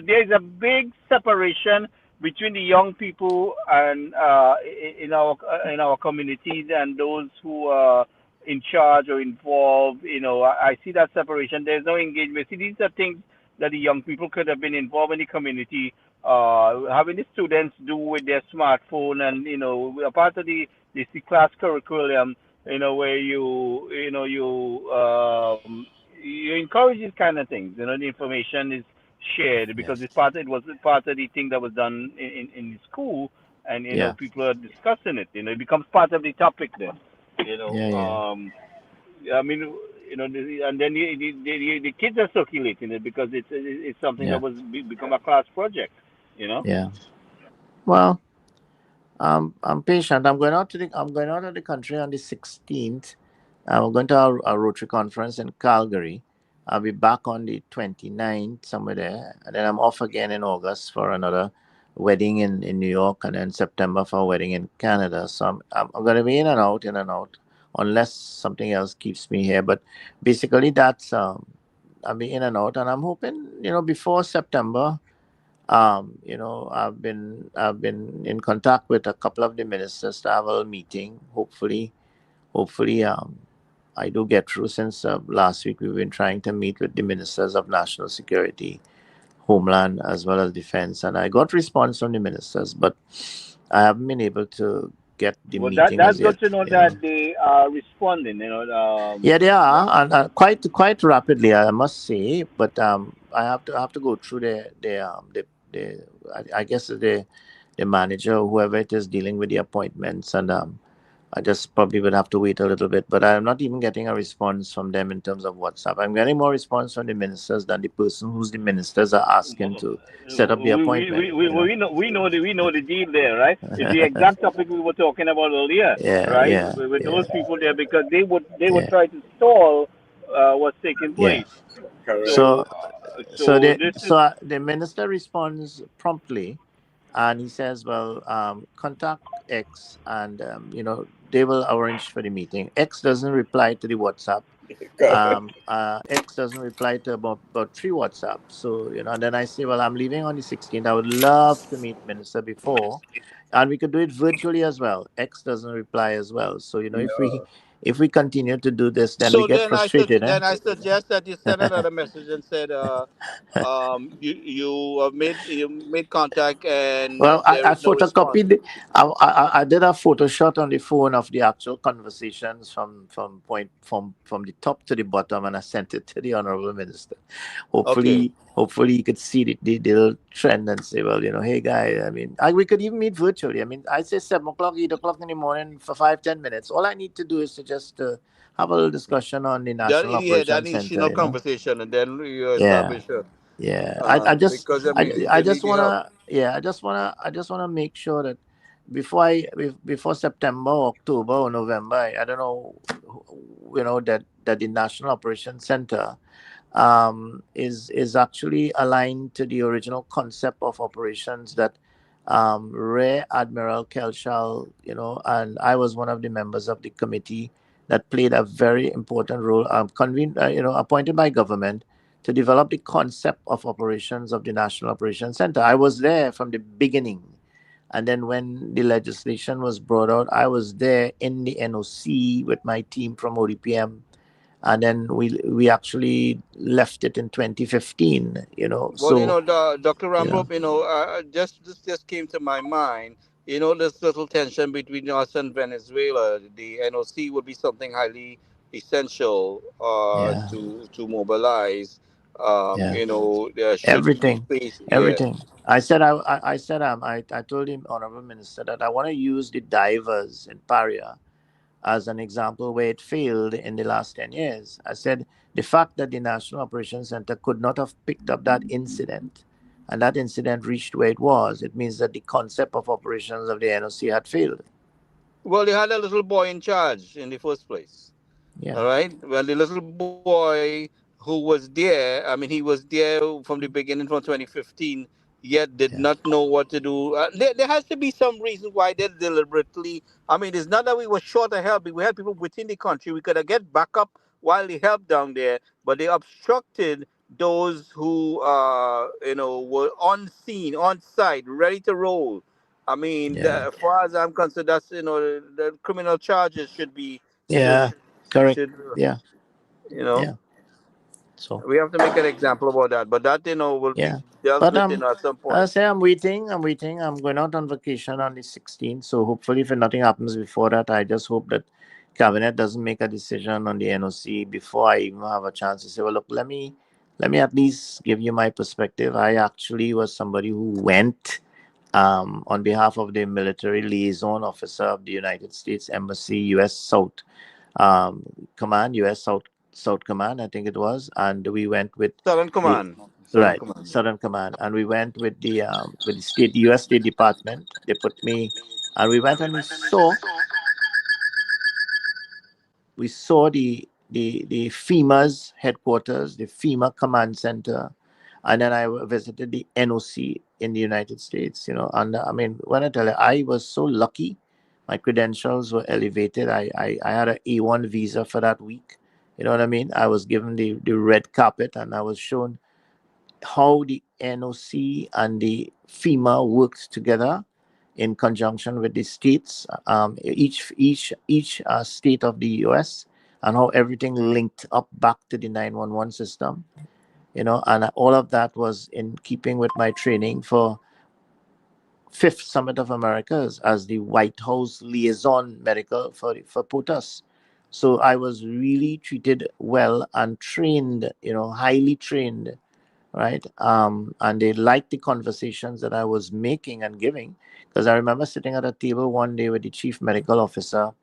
there is a big separation between the young people and in our communities and those who are in charge or involved. I see that separation. There's no engagement. See, these are things that the young people could have been involved in the community, having the students do with their smartphone, and a part of the class curriculum, where you encourage these kind of things. The information is shared because yes, it was part of the thing that was done in the school, and yeah, people are discussing it. It becomes part of the topic then. You know, yeah, yeah, um, I mean, and then the kids are circulating it because it's something that yeah, was become a class project. You know. yeah. Well, I'm patient. I'm going out of the country on the 16th. I'm going to a Rotary conference in Calgary. I'll be back on the 29th, somewhere there, and then I'm off again in August for another wedding in New York, and then September for a wedding in Canada. So I'm going to be in and out, unless something else keeps me here. But basically, that's I'll be in and out, and I'm hoping before September. I've been in contact with a couple of the ministers to have a meeting. Hopefully, I do get through, since last week we've been trying to meet with the ministers of national security, homeland, as well as defense, and I got response from the ministers, but I haven't been able to get the Well, meeting that's as good yet. to know that they are responding. Yeah, they Yeah. are, and quite rapidly, I must say. But I have to go through the I guess the manager, whoever it is dealing with the appointments, and I just probably would have to wait a little bit. But I'm not even getting a response from them in terms of WhatsApp. I'm getting more response from the ministers than the person whose the ministers are asking to set up the appointment. We know the deal there, right? It's the exact topic we were talking about earlier, Yeah, right? yeah, With yeah, those people there, because they would yeah, try to stall what's taking yeah. place. Correct. So, So this is the minister responds promptly, and he says, "Well, contact X, and they will arrange for the meeting." X doesn't reply to the WhatsApp. Correct. X doesn't reply to about three WhatsApp. So and then I say, "Well, I'm leaving on the 16th. I would love to meet minister before, and we could do it virtually as well." X doesn't reply as well. So if we continue to do this, then we so. get frustrated, eh? Then I suggest that you send another message and said, you made contact and Well, I there is no response. photocopied. I did a photo shot on the phone of the actual conversations from the top to the bottom, and I sent it to the honorable minister. Okay. Hopefully, you could see the little trend and say, well, hey, guy. I mean, we could even meet virtually. I mean, I say 7 o'clock, 8 o'clock in the morning for 5-10 minutes. All I need to do is to just have a little discussion on the National That Operations initial Center. conversation, and then you Yeah. establish it. Yeah, Because I mean, I they just need the help. wanna, yeah, I just wanna make sure that before September, or October, or November, I don't know, that the National Operations Center is actually aligned to the original concept of operations that Rear Admiral Kelshal, and I was one of the members of the committee that played a very important role, appointed by government to develop the concept of operations of the National Operations Center. I was there from the beginning. And then when the legislation was brought out, I was there in the NOC with my team from ODPM, and then we actually left it in 2015. Well, So Dr. you know, Ramrup, this just came to my mind. This little tension between us and Venezuela, the NOC would be something highly essential yeah, to mobilize. yeah, Should we everything, face, yeah. everything. I told him, honorable minister, that I want to use the divers in Paria as an example where it failed in the last 10 years. I said the fact that the National Operations Center could not have picked up that incident and that incident reached where it was, it means that the concept of operations of the NOC had failed. Well, they had a little boy in charge in the first place. Yeah, All right. Well, the little boy who was there, I mean, he was there from the beginning from 2015, yet did yeah, not know what to do. There has to be some reason why they deliberately. I mean, it's not that we were short of help. We had people within the country. We could have get backup while they helped down there, but they obstructed those who, were on scene, on site, ready to roll. I mean, yeah, as far as I'm concerned, that's the criminal charges should yeah, correct. should Yeah, you know yeah. So, we have to make an example about that, but that will be yeah. dealt But with at some I point. say I'm waiting. I'm waiting. I'm going out on vacation on the 16th. So hopefully, if nothing happens before that, I just hope that cabinet doesn't make a decision on the NOC before I even have a chance to say, well, look, let me at least give you my perspective. I actually was somebody who went on behalf of the military liaison officer of the United States Embassy, U.S. South um, Command, U.S. South Command, I think it was, and we went with Southern the Command, Southern right Command. Southern Command, and we went with the U.S. State Department. They put me, and we went and we saw the FEMA's headquarters, the FEMA command center, and then I visited the NOC in the United States. And I mean, when I tell you, I was so lucky. My credentials were elevated. I had an A1 visa for that week. You know what I mean? I was given the red carpet, and I was shown how the NOC and the FEMA worked together in conjunction with the states, each state of the US, and how everything linked up back to the 911 system. And all of that was in keeping with my training for Fifth Summit of Americas as the White House liaison medical for POTUS. So I was really treated well and trained, highly trained, right? And they liked the conversations that I was making and giving, because I remember sitting at a table one day with the chief medical officer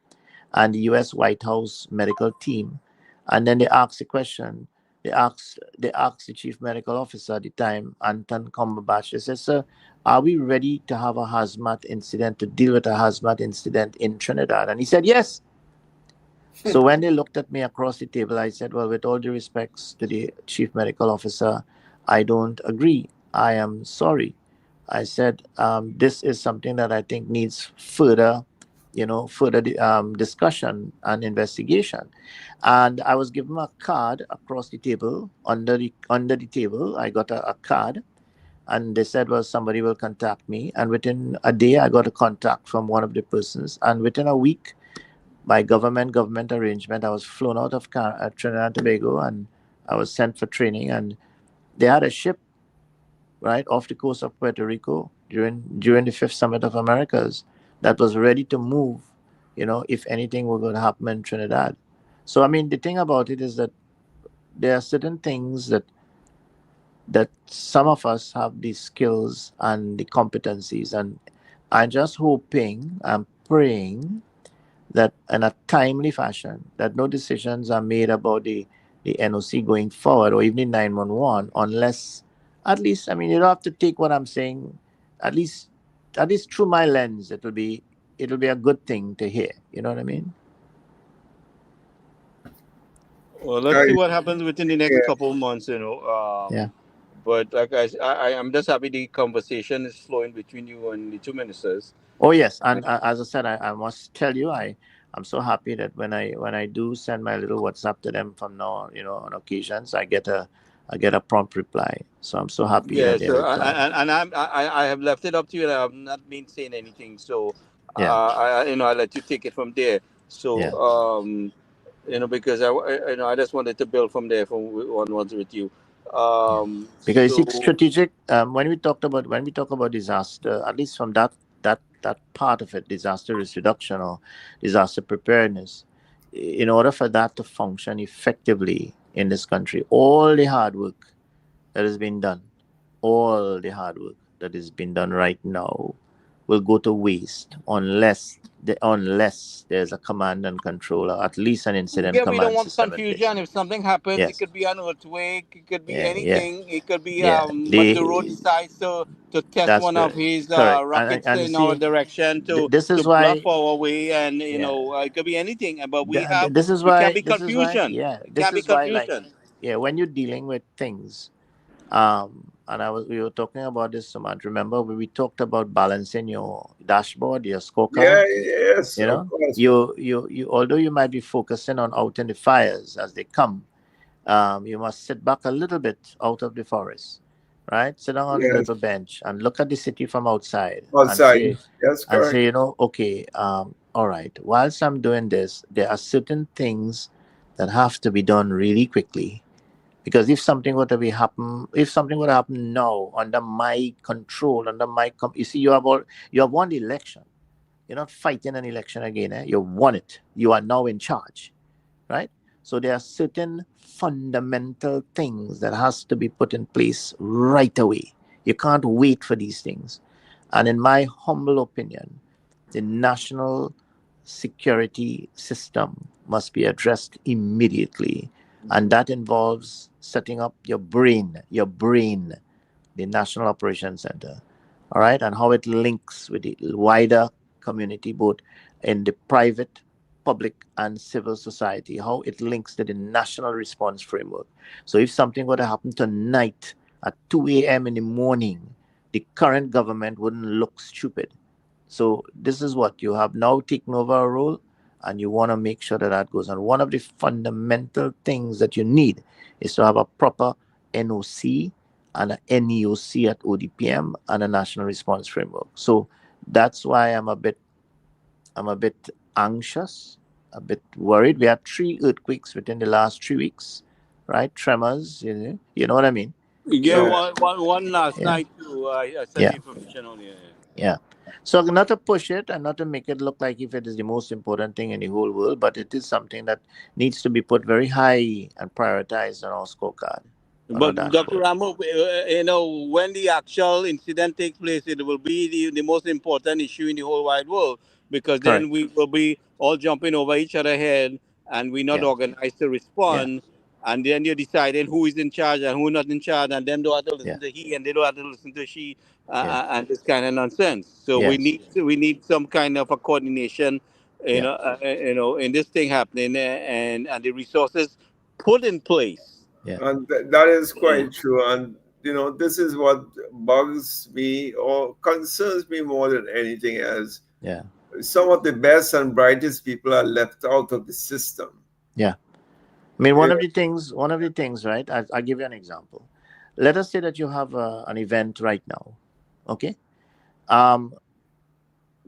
and the U.S. White House medical team, and then they asked the question. They asked the chief medical officer at the time, Anton Cumberbatch. They said, "Sir, are we ready to have a hazmat incident, to deal with a hazmat incident in Trinidad?" And he said, "Yes." So when they looked at me across the table, I said, well, with all due respects to the chief medical officer, I don't agree. I am sorry. I said, this is something that I think needs further discussion and investigation. And I was given a card across the table, under the table. I got a card, and they said, well, somebody will contact me. And within a day, I got a contact from one of the persons. And within a week, by government arrangement, I was flown out of Trinidad and Tobago, and I was sent for training. And they had a ship right off the coast of Puerto Rico during the Fifth Summit of Americas that was ready to move, if anything were going to happen in Trinidad. So I mean, the thing about it is that there are certain things that some of us have the skills and the competencies, and I'm praying that in a timely fashion, that no decisions are made about the NOC going forward, or even 911, unless, at least, I mean, you don't have to take what I'm saying, at least through my lens, it'll be a good thing to hear. You know what I mean? Well, let's I, see what happens within the next yeah, couple of months. Yeah. But like I'm just happy the conversation is flowing between you and the two ministers. Oh yes, and as I said, I must tell you, I'm so happy that when I do send my little WhatsApp to them from now on, on occasions, I get a prompt reply. So I'm so happy Yeah, that they so reply. I have left it up to you, and I have not been saying anything. So Yeah, I let you take it from there. So yeah, because I just wanted to build from there from onwards with you. Because So it's strategic. When we talk about disaster, at least from that part of it, disaster risk reduction or disaster preparedness, in order for that to function effectively in this country, all the hard work that has been done, all the hard work that is being done right now will go to waste unless there's a command and control, or at least an incident yeah, we don't command want system in place. confusion. If something happens, it Yes. could be an earthquake, it could be Yeah. anything. It could be Yeah. Maduro decides to test That's one of correct. his Correct. rockets And you in our see, direction this to is bluff why. our way, and Yeah. it could be anything. But This is we can't why. be confusion. Yeah. It This can't be is why. Like, confusion. yeah, when you're dealing with things, and we were talking about this so much. Remember, we talked about balancing your dashboard, your Yeah, scorecard. yes, You of know, course. you. Although you might be focusing on out in the fires as they come, you must sit back a little bit out of the forest, right? Sit down on a Yes, little bench and look at the city from outside outside. That's and say, correct. okay, all right. Whilst I'm doing this, there are certain things that have to be done really quickly, because if something were to happen now under my control, you see, you have won the election. You're not fighting an election again. You won it. You are now in charge, right? So there are certain fundamental things that has to be put in place right away. You can't wait for these things. And in my humble opinion, the national security system must be addressed immediately. And that involves setting up your brain, the National Operations Center, all right, and how it links with the wider community, both in the private, public, and civil society, how it links to the national response framework. So if something were to happen tonight at 2 a.m. in the morning, the current government wouldn't look stupid. So this is what you have now taken over a role, and you want to make sure that that goes on. One of the fundamental things that you need is to have a proper NOC and a NEOC at ODPM and a national response framework. So that's why I'm a bit anxious, a bit worried. We had 3 earthquakes within the last 3 weeks, right? Tremors, you know what I mean? Yeah, So one last yeah, night too. I sent yeah, you information on here. yeah. So not to push it and not to make it look like if it is the most important thing in the whole world, but it is something that needs to be put very high and prioritized on our scorecard, on our But Dr. dashboard. Ramo, when the actual incident takes place, it will be the most important issue in the whole wide world, because then Correct. we will be all jumping over each other head, and we're not Yeah, organized to yeah, respond. And then you're deciding who is in charge and who not in charge, and then don't have to yeah, listen to he and they don't have to listen to she, yeah, and this kind of nonsense. So yes, we need some kind of a coordination, yeah, in this thing happening, and the resources put in place. yeah, And that is quite true. And, this is what bugs me or concerns me more than anything else. yeah, Some of the best and brightest people are left out of the system. yeah. I mean, You one of the things, right? I'll give you an example. Let us say that you have an event right now, okay? Um,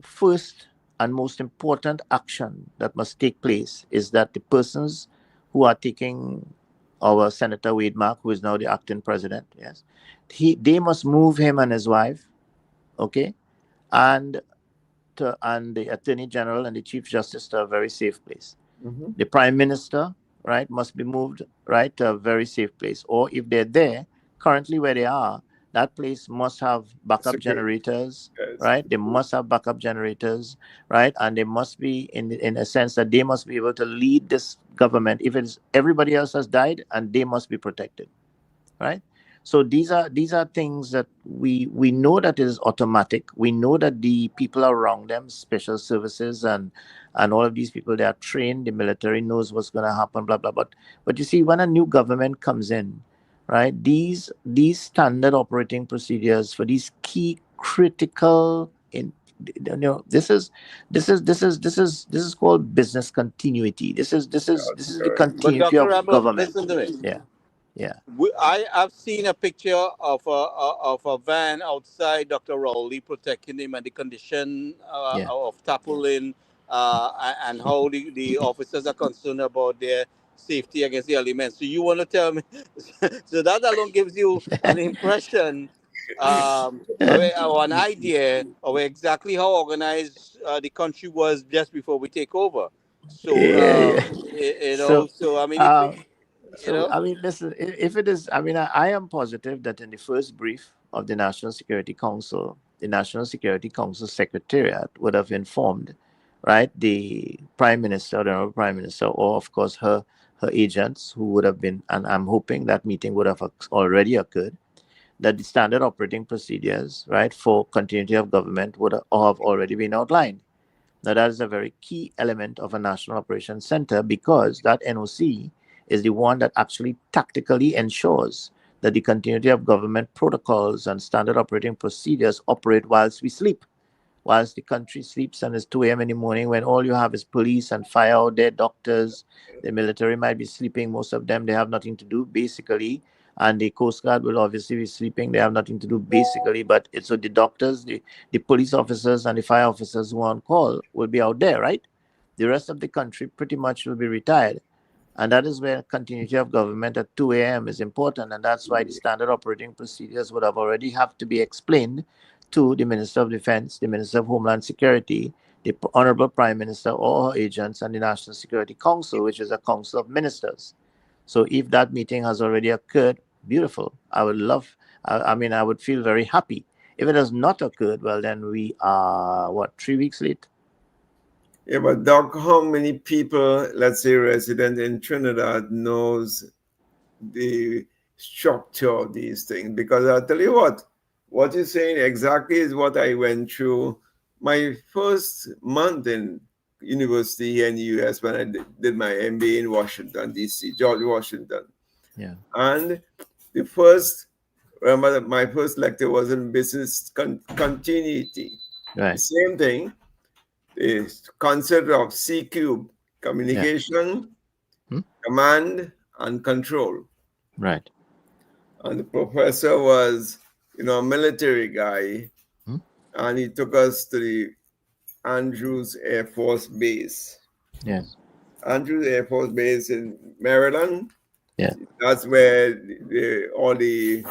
First and most important action that must take place is that the persons who are taking our Senator Wade Mark, who is now the acting president, yes, they must move him and his wife, okay, and and the Attorney General and the Chief Justice to a very safe place. Mhm. The Prime Minister, right, must be moved, right, to a very safe place. Or if they're there, currently where they are, that place must have backup Security, generators, yes. right? They must have backup generators, right? And they must be in a sense that they must be able to lead this government. If it's everybody else has died, and they must be protected, right? So these are things that we know that is automatic. We know that the people around them, special services and all of these people, they are trained. The military knows what's going to happen, blah blah. But you see, when a new government comes in, right? These standard operating procedures for these key critical in this is called business continuity. This is the But continuity Dr. of Rambo, government. listen to me. Yeah, yeah, I've seen a picture of a van outside Dr. Rowley protecting him, and the condition yeah. of tarpaulin and how the officers are concerned about their safety against the elements. So you want to tell me? So that alone gives you an impression, or an idea of exactly how organized the country was just before we take over. So Yeah, yeah. So, so I mean, if uh, we, you so know, I mean, listen. If it is, I mean, I am positive that in the first brief of the National Security Council, the National Security Council Secretariat would have informed, right, the Prime Minister, the Honorable Prime Minister, or of course her agents who would have been, and I'm hoping that meeting would have already occurred, that the standard operating procedures, right, for continuity of government would have already been outlined. Now, that is a very key element of a national operations center because that NOC is the one that actually tactically ensures that the continuity of government protocols and standard operating procedures operate whilst we sleep, whilst the country sleeps and it's 2 a.m. in the morning when all you have is police and fire out there, doctors, the military might be sleeping, most of them, they have nothing to do basically, and the Coast Guard will obviously be sleeping, they have nothing to do basically, but it's so the doctors, the police officers and the fire officers who are on call will be out there, right? The rest of the country pretty much will be retired. And that is where continuity of government at 2 a.m. is important. And that's why the standard operating procedures would have already have to be explained to the Minister of Defense, the Minister of Homeland Security, the Honorable Prime Minister, or her agents, and the National Security Council, which is a council of ministers. So if that meeting has already occurred, beautiful. I would love, I mean, I would feel very happy. If it has not occurred, well, then we are, what, 3 weeks late? Yeah, but Doc, how many people, let's say resident in Trinidad, knows the structure of these things? Because I'll tell you what you're saying exactly is what I went through my first month in university here in the US when I did my MBA in Washington, D.C., George Washington. Yeah. And the first, remember, my first lecture was in business continuity. Right. The same thing, the concept of C cube, communication, command, and control. Right. And the professor was, a military guy, and he took us to the Andrews Air Force Base. Yes. Andrews Air Force Base in Maryland. Yeah. That's where the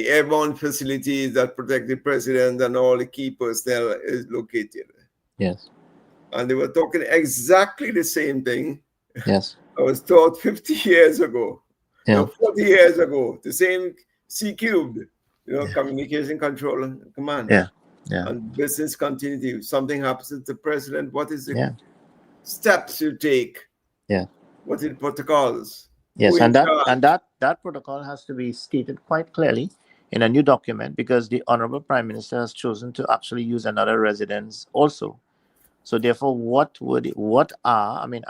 airborne facilities that protect the president and all the key personnel is located. Yes. And they were talking exactly the same thing. Yes. I was taught 50 years ago, Yeah. 40 years ago, the same C cubed, communication, control, and command. Yeah. Yeah. And business continuity. If something happens to the president, what is the Yeah. steps you take? Yeah. What are the protocols? Yes, Who and in charge? that protocol has to be stated quite clearly in a new document because the Honorable Prime Minister has chosen to actually use another residence also. So therefore, I mean,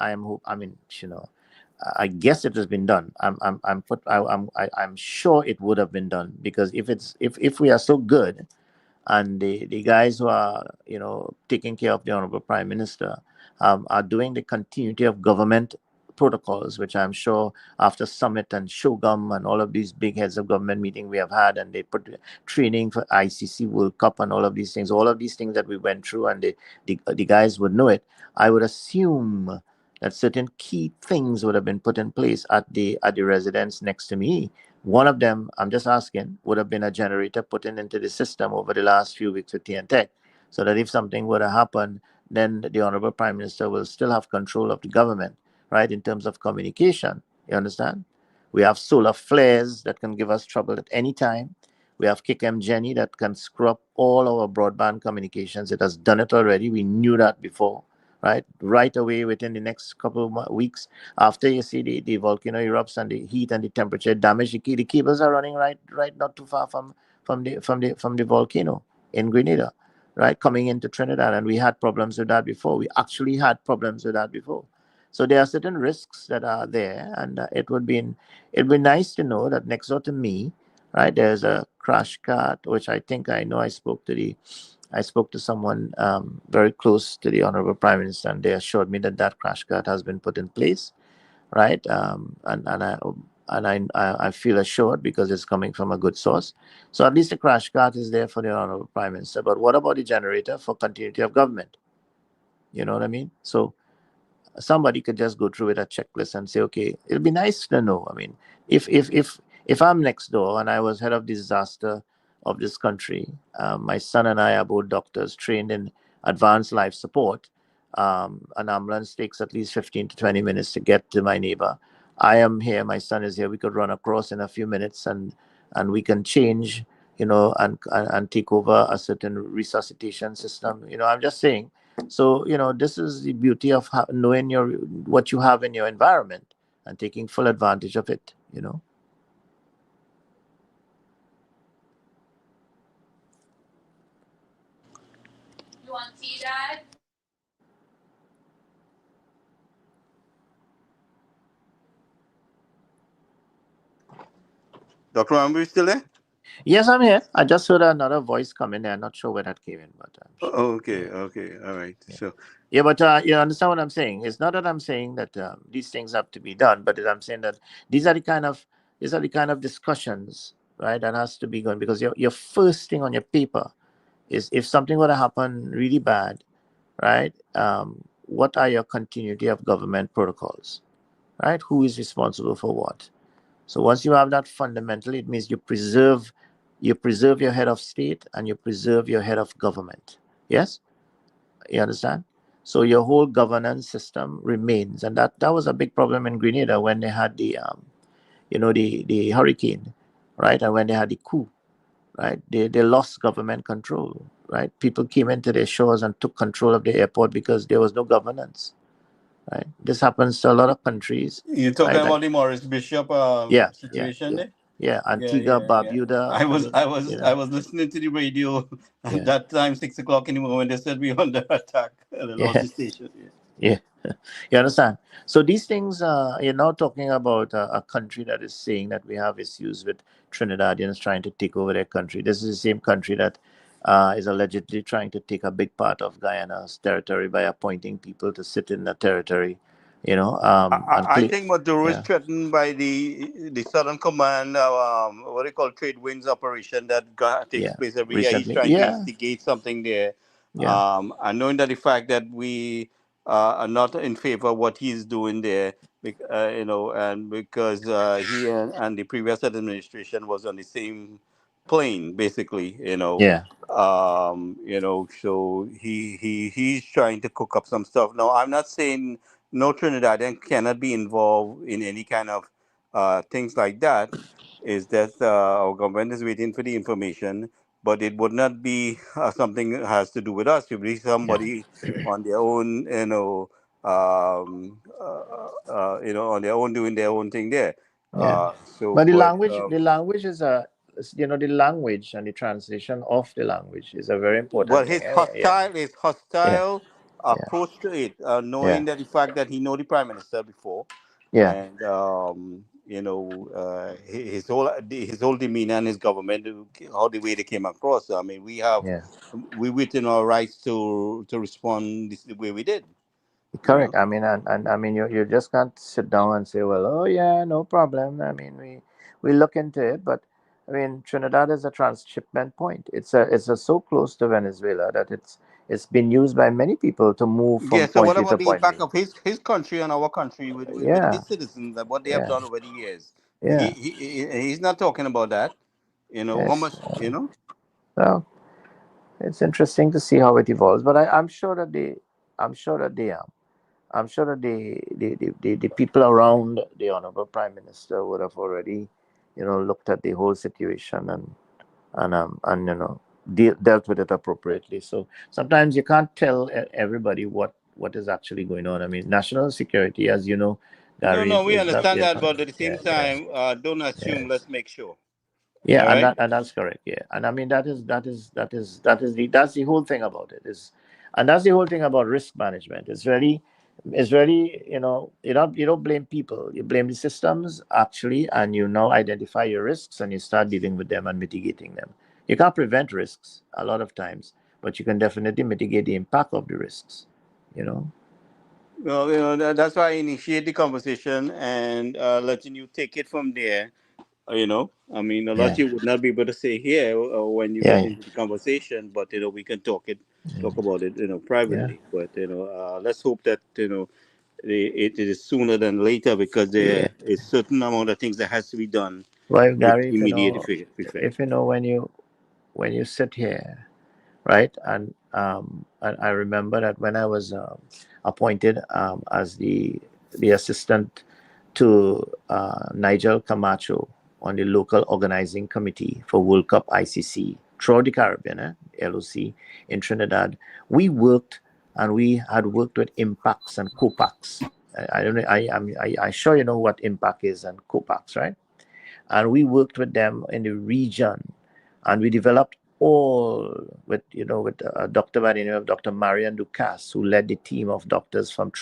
I guess it has been done. I'm sure it would have been done because if we are so good and the guys who are taking care of the Honorable Prime Minister are doing the continuity of government protocols, which I'm sure after summit and Shogam and all of these big heads of government meeting we have had, and they put training for ICC World Cup and all of these things that we went through, and the guys would know it. I would assume that certain key things would have been put in place at the residence next to me. One of them, I'm just asking, would have been a generator put into the system over the last few weeks with TNTech, so that if something were to happen, then the Honorable Prime Minister will still have control of the government, right, in terms of communication. You understand? We have solar flares that can give us trouble at any time. We have KickM Jenny that can screw up all our broadband communications. It has done it already. We knew that before, right? Right away within the next couple of weeks after you see the volcano erupts and the heat and the temperature damage, the cables are running right not too far from the volcano in Grenada, right, coming into Trinidad, and we had problems with that before. We actually had problems with that before. So there are certain risks that are there, and it'd be nice to know that next door to me, right, there's a crash cart, which I think I know. I spoke to someone very close to the Honorable Prime Minister, and they assured me that crash cart has been put in place, right? I feel assured because it's coming from a good source. So at least the crash cart is there for the Honorable Prime Minister. But what about the generator for continuity of government? You know what I mean? So somebody could just go through with a checklist and say, okay, it'll be nice to know. I mean, if I'm next door and I was head of disaster of this country, my son and I are both doctors trained in advanced life support. An ambulance takes at least 15 to 20 minutes to get to my neighbor. I am here, my son is here. We could run across in a few minutes, and we can change, and take over a certain resuscitation system. I'm just saying. So, this is the beauty of knowing what you have in your environment and taking full advantage of it. You want tea, Dad? Dr. Amber, you still there? Yes, I'm here. I just heard another voice come in there. I'm not sure where that came in, but I'm sure. Okay, Yeah. okay, all right. Yeah. So Yeah, but you understand what I'm saying? It's not that I'm saying that these things have to be done, but I'm saying that these are the kind of discussions, right, that has to be going, because your first thing on your paper is, if something were to happen really bad, right? What are your continuity of government protocols, right? Who is responsible for what? So once you have that, fundamentally, it means you preserve your head of state and you preserve your head of government. Yes, you understand? So your whole governance system remains, and that was a big problem in Grenada when they had the hurricane, right, and when they had the coup, right? They lost government control, right? People came into their shores and took control of the airport because there was no governance, right? This happens to a lot of countries, you're talking right? about the Maurice Bishop Yeah, yeah, situation yeah, there? yeah. Yeah, Antigua, yeah, yeah. Barbuda. I I was mean, I was I was listening to the radio at yeah, that time, 6 o'clock in the morning, when they said we under attack and they lost yeah, the station. Yeah. yeah. You understand? So these things, you're now talking about a country that is saying that we have issues with Trinidadians trying to take over their country. This is the same country that is allegedly trying to take a big part of Guyana's territory by appointing people to sit in the territory. I think Maduro is Yeah, threatened by the Southern Command, what they call trade winds operation that takes yeah. place every year. He's Recently, trying to yeah, instigate something there. yeah, And knowing that the fact that we are not in favor of what he's doing there, and because he and the previous administration was on the same plane, basically, yeah, so he's trying to cook up some stuff. Now, I'm not saying no Trinidadian cannot be involved in any kind of things like that. Is that our government is waiting for the information, but it would not be something that has to do with us. It would be yeah. somebody on their own, on their own doing their own thing there. Yeah. So, But the but language, the language is the language and the translation of the language is a very important But thing. his Yeah, yeah, hostile yeah, approach to it, yeah, knowing that the fact that he know the prime minister before, yeah, and his whole demeanor and his government, how the way they came across. I mean, yeah. we within our rights to respond the way we did. You know. Correct. I mean, and I mean, you just can't sit down and say, well, oh yeah, no problem. I mean, we look into it, but I mean, Trinidad is a transshipment point. It's a so close to Venezuela that it's been used by many people to move Yeah. from So what point A to about the point impact B. of his country and our country with Yeah, his citizens and what they have yeah, done over the years? yeah. He's not talking about that. How Yes. much? Well, it's interesting to see how it evolves, but I'm sure that I'm sure that they are. I'm sure that the people around the honorable prime minister would have already, looked at the whole situation and dealt with it appropriately. So sometimes you can't tell everybody what is actually going on. I mean, national security, as you know, No, Gary, no, we is not. understand that, but at the Yeah, same yeah, time, don't yeah. assume. Let's make sure. Yeah, All right. and that's correct. Yeah, and I mean that's the whole thing about it is, and that's the whole thing about risk management. It's really you don't blame people, you blame the systems actually, and you now identify your risks and you start dealing with them and mitigating them. You can't prevent risks a lot of times, but you can definitely mitigate the impact of the risks. You know. Well, that's why I initiate the conversation and letting you take it from there. A lot Yeah, you would not be able to say here when you get yeah, into the conversation, but we can talk it talk about it, privately. But let's hope that it is sooner than later, because Yeah. there is certain amount of things that has to be done Well, with Gary, immediate effect. if you know when you sit here, right, and I remember that when I was appointed as the assistant to Nigel Camacho on the local organizing committee for World Cup ICC throughout the Caribbean, LOC in Trinidad, we worked and we had worked with impacts and COPACs. I don't know. I sure you know what impact is and COPACs, right? And we worked with them in the region, and we developed all with a doctor by the name of Dr. Marian Ducasse, who led the team of doctors from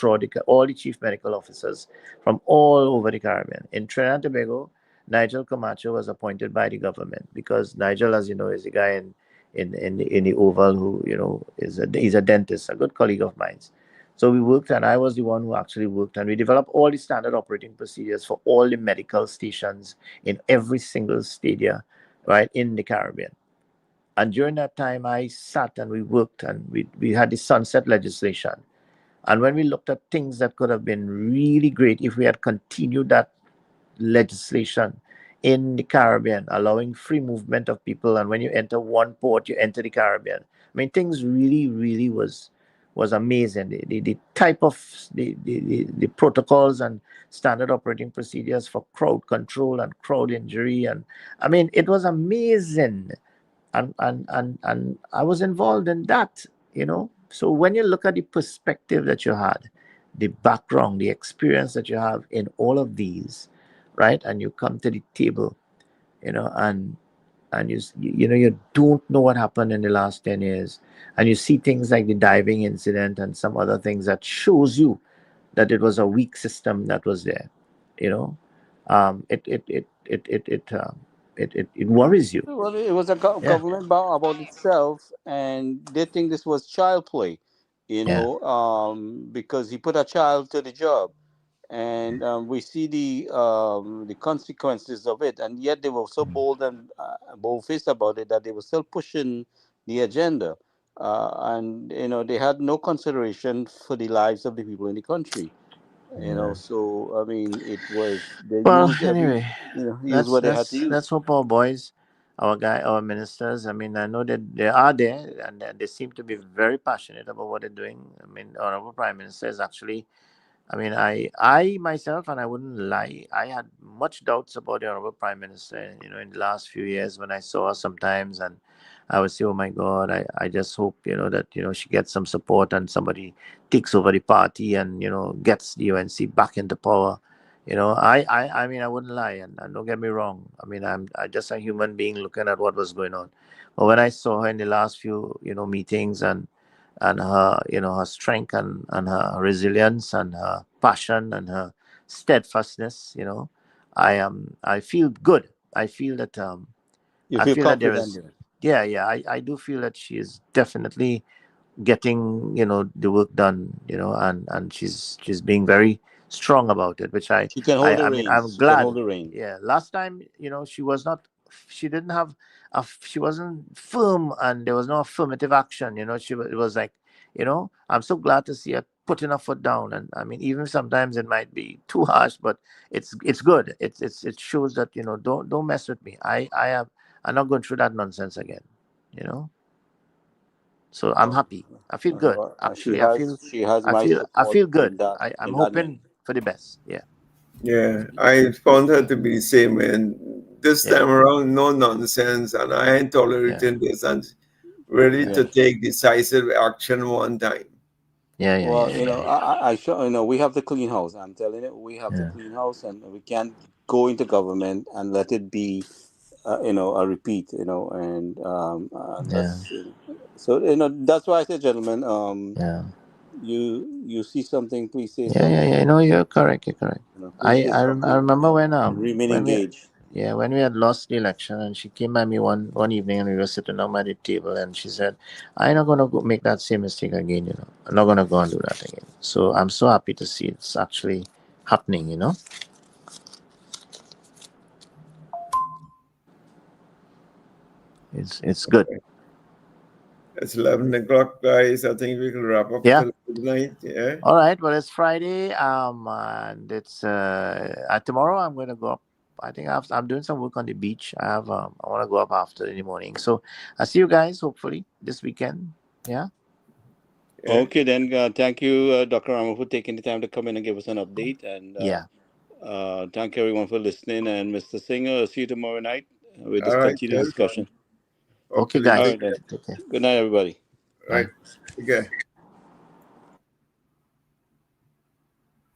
all the chief medical officers from all over the Caribbean. In Trinidad and Tobago, Nigel Camacho was appointed by the government, because Nigel, as you know, is a guy in the Oval who he's a dentist, a good colleague of mine. So we worked, and I was the one who actually worked, and we developed all the standard operating procedures for all the medical stations in every single stadia, right, in the Caribbean. And during that time, I sat and we worked, and we had the sunset legislation. And when we looked at things that could have been really great if we had continued that legislation in the Caribbean, allowing free movement of people, and when you enter one port, you enter the Caribbean. I mean, things really, really was amazing. The type of the protocols and standard operating procedures for crowd control and crowd injury, and I mean, it was amazing. And I was involved in that, So when you look at the perspective that you had, the background, the experience that you have in all of these, right, and you come to the table, and you don't know what happened in the last 10 years, and you see things like the diving incident and some other things that shows you that it was a weak system that was there, it worries you. Well, it was a Yeah, government about itself, and they think this was child play, yeah, because he put a child to the job, and we see the consequences of it, and yet they were so bold and bold-faced about it that they were still pushing the agenda, and they had no consideration for the lives of the people in the country. yeah. So I mean, it was they Well, used every anyway, use let's what they had to let's use. let's hope our boys, our ministers. I mean, I know that they are there, and they seem to be very passionate about what they're doing. I mean, our Prime Minister is actually. I mean, I myself, and I wouldn't lie, I had much doubts about the Honorable Prime Minister, in the last few years when I saw her sometimes, and I would say, oh my God, I just hope, that, she gets some support and somebody takes over the party and, gets the UNC back into power. I mean, I wouldn't lie, and don't get me wrong. I mean, I just a human being looking at what was going on. But when I saw her in the last few, meetings, and her her strength and her resilience and her passion and her steadfastness, I feel good. I feel that You I feel feel that there confident is, in it. yeah, I do feel that she is definitely getting the work done, and she's being very strong about it, which She can hold the I mean, I'm reins. She can hold glad. the reins. Yeah, last time, she was not, she didn't have she wasn't firm, and there was no affirmative action. It was like, I'm so glad to see her putting her foot down. And I mean, even sometimes it might be too harsh, but it's good. It shows that, don't mess with me. I'm not going through that nonsense again. you know so I'm Well, happy. I feel good. she Actually, has my I support feel good. I'm in that vein. hoping for the best. Yeah. Yeah, I found her to be the same way. And this Yeah. time around, no nonsense, and I ain't Yeah. tolerating this, and ready Yeah. to take decisive action one time. Yeah. Yeah. Yeah. Well, Yeah. Yeah. I sure we have to clean house. I'm telling you, we have to Yeah. clean house, and we can't go into government and let it be, a repeat. And Yeah. let's. So that's why I said, gentlemen, Yeah. you see something, please say Yeah. Yeah. something. Yeah. No, you're correct. You're correct. Please say I something, remember and remain when we engaged. yeah, when we had lost the election, and she came by me one evening, and we were sitting down at the table, and she said, "I'm not gonna go make that same mistake again. I'm not gonna go and do that again." So I'm so happy to see it's actually happening. It's good. It's 11 o'clock, guys. I think we can wrap up Yeah. for tonight. Yeah. All right. Well, it's Friday. And it's tomorrow. I'm going to go up. I think I'm doing some work on the beach. I want to go up after in the morning. So I'll see you guys hopefully this weekend. Yeah. Yeah. Okay, then. Thank you, Dr. Rama, for taking the time to come in and give us an update. And Yeah. thank everyone for listening. And Mr. Singer, I'll see you tomorrow night with this All right. continued discussion. Okay, Hopefully guys. All we right, then. can. Take care. Good night, everybody. Right. Okay.